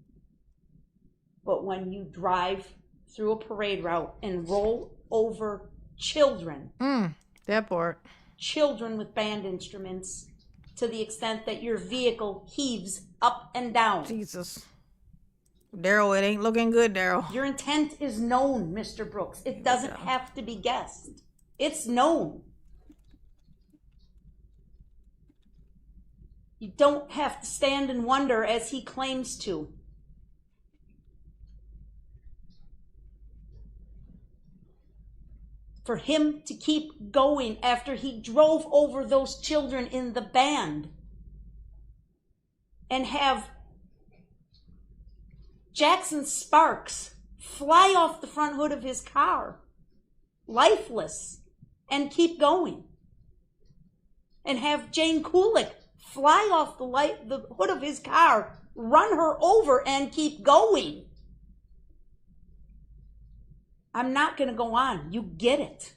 But when you drive through a parade route and roll over children,
that part.
Children with band instruments, to the extent that your vehicle heaves up and down.
Jesus. Darrell, it ain't looking good, Darrell.
Your intent is known, Mr. Brooks. It doesn't have to be guessed. It's known. You don't have to stand and wonder as he claims to. For him to keep going after he drove over those children in the band and have Jackson Sparks fly off the front hood of his car, lifeless, and keep going. And have Jane Kulik fly off the hood of his car, run her over, and keep going. I'm not going to go on. You get it.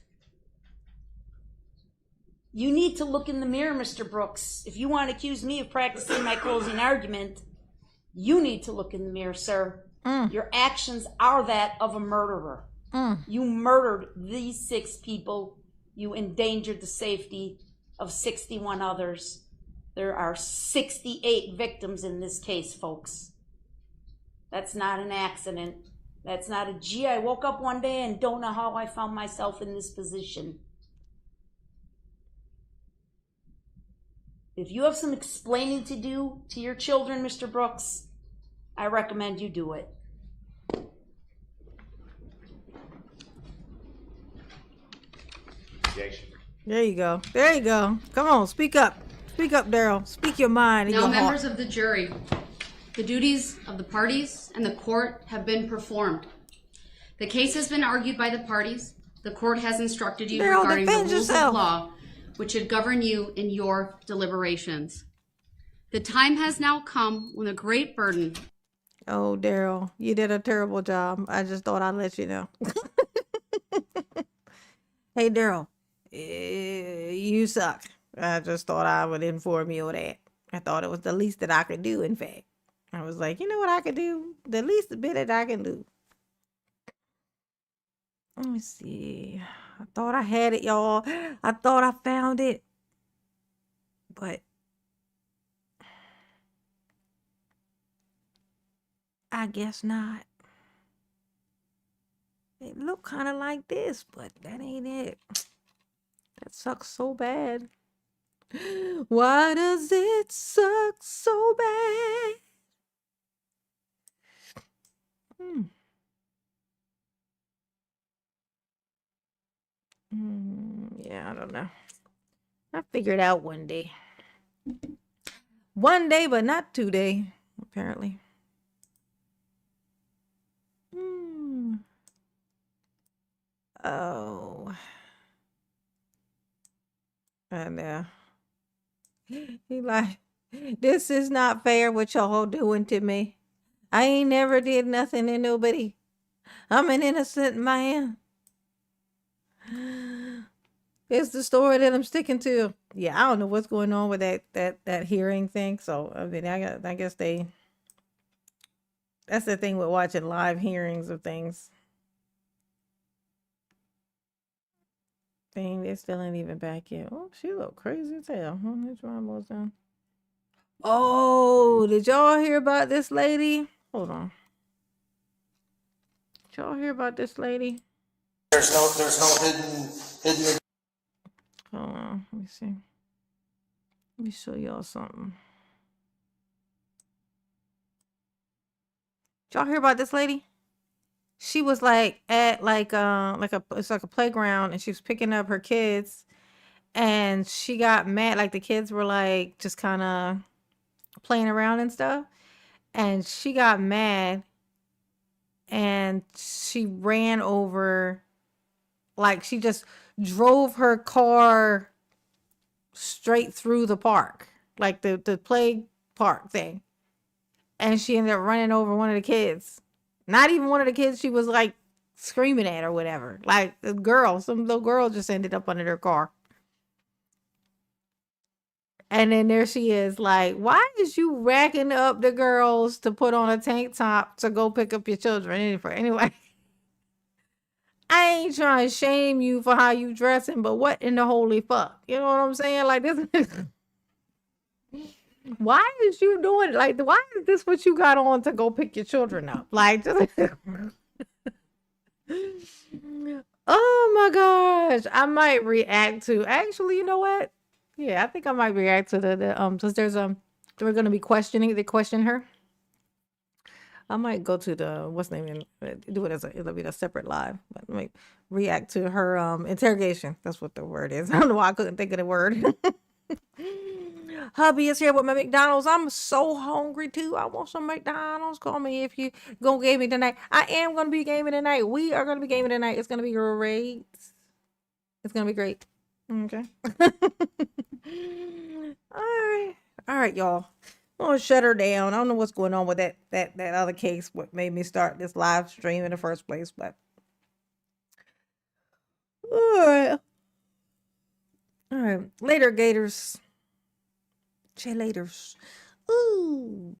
You need to look in the mirror, Mr. Brooks. If you want to accuse me of practicing my closing argument, you need to look in the mirror, sir. Your actions are that of a murderer. You murdered these 6 people. You endangered the safety of 61 others. There are 68 victims in this case, folks. That's not an accident. That's not a, gee, I woke up one day and don't know how I found myself in this position. If you have some explaining to do to your children, Mr. Brooks, I recommend you do it.
Objection.
There you go. There you go. Come on, speak up. Speak up, Darrell. Speak your mind and
Now,
your
members
heart.
of the jury, the duties of the parties and the court have been performed. The case has been argued by the parties. The court has instructed you
Darrell,
regarding the
defend
rules
yourself.
of law, which should govern you in your deliberations. The time has now come when a great burden.
Oh, Darrell, you did a terrible job. I just thought I'd let you know. Hey, Darrell, you suck. I just thought I would inform you of that. I thought it was the least that I could do, in fact. I was like, you know what I could do? The least bit that I can do. Let me see. I thought I had it, y'all. I thought I found it. But I guess not. It looked kind of like this, but that ain't it. That sucks so bad. Why does it suck so bad? Yeah, I don't know. I'll figure it out one day. One day, but not today, apparently. Oh. And he like, this is not fair what y'all doing to me. I ain't never did nothing to nobody. I'm an innocent man. It's the story that I'm sticking to. Yeah, I don't know what's going on with that hearing thing. So I mean, I guess that's the thing with watching live hearings of things. They still ain't even back yet. Oh, she look crazy as hell. Let's run those down. Oh, did y'all hear about this lady? Hold on. Did y'all hear about this lady?
There's no hidden.
Hold on, let me see. Let me show y'all something. Did y'all hear about this lady? She was like at it's like a playground, and she was picking up her kids, and she got mad. Like the kids were like just kind of playing around and stuff, and she got mad, and she ran over. Like she just drove her car straight through the park, like the play park thing, and she ended up running over one of the kids. Not even one of the kids she was like screaming at or whatever. Like the girl, some little girl just ended up under their car. And then there she is, like, why is you racking up the girls to put on a tank top to go pick up your children? Anyway, I ain't trying to shame you for how you dressing, but what in the holy fuck? You know what I'm saying? Like this. Why is you doing like? Why is this what you got on to go pick your children up? Like, just, oh my gosh, I might react to. Actually, you know what? Yeah, I think I might react to because there's they're gonna be questioning. They question her. I might go to the what's the name and do it as it'll be a separate live, but I might react to her interrogation. That's what the word is. I don't know why I couldn't think of the word. Hubby is here with my McDonald's. I'm so hungry too. I want some McDonald's. Call me if you gonna gaming tonight. I am gonna be gaming tonight. We are gonna be gaming tonight. It's gonna be great. It's gonna be great. Okay. All right, y'all. I'm gonna shut her down. I don't know what's going on with that other case. What made me start this live stream in the first place, but all right. Later, Gators. Say laters. Ooh.